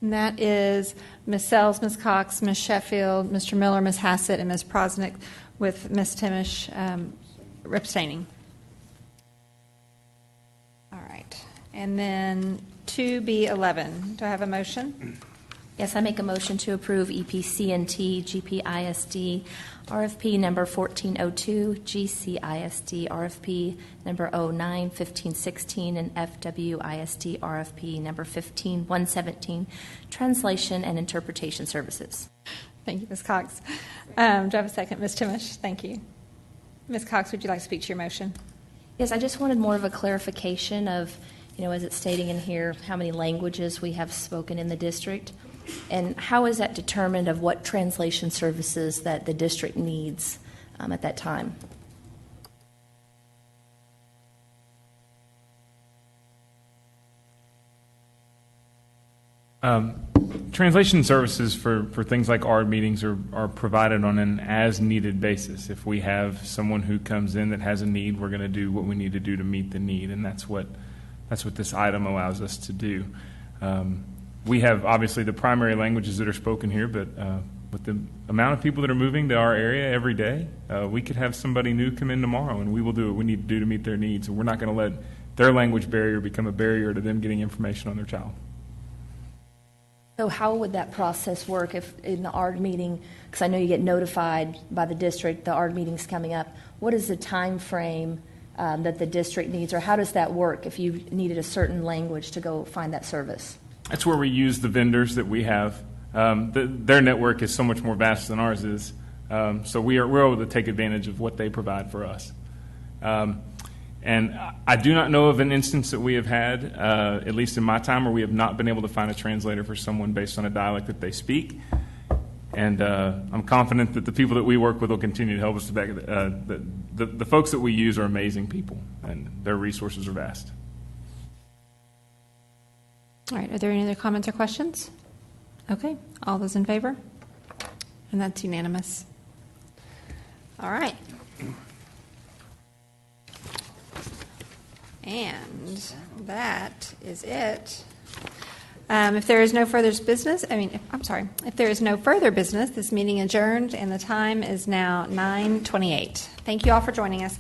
And that is Ms. Sells, Ms. Cox, Ms. Sheffield, Mr. Miller, Ms. Hassett, and Ms. Prosnick, with Ms. Timish abstaining. All right. And then 2B11. Do I have a motion? Yes, I make a motion to approve EPCNT GPISD RFP number 1402, GCISD RFP number 091516, and FWISD RFP number 15117, Translation and Interpretation Services. Thank you, Ms. Cox. Do I have a second? Ms. Timish, thank you. Ms. Cox, would you like to speak to your motion? Yes, I just wanted more of a clarification of, as it's stating in here, how many languages we have spoken in the district. And how is that determined of what translation services that the district needs at that time? Translation services for things like our meetings are provided on an as-needed basis. If we have someone who comes in that has a need, we're going to do what we need to do to meet the need, and that's what this item allows us to do. We have obviously the primary languages that are spoken here, but with the amount of people that are moving to our area every day, we could have somebody new come in tomorrow, and we will do what we need to do to meet their needs. And we're not going to let their language barrier become a barrier to them getting information on their child. So how would that process work if in the ARD meeting, because I know you get notified by the district, the ARD meeting's coming up, what is the time frame that the district needs, or how does that work if you needed a certain language to go find that service? That's where we use the vendors that we have. Their network is so much more vast than ours is, so we're able to take advantage of what they provide for us. And I do not know of an instance that we have had, at least in my time, where we have not been able to find a translator for someone based on a dialect that they speak. And I'm confident that the people that we work with will continue to help us. The folks that we use are amazing people, and their resources are vast. All right, are there any other comments or questions? Okay, all those in favor? And that's unanimous. All right. And that is it. If there is no further business, if there is no further business, this meeting adjourned, and the time is now 9:28. Thank you all for joining us.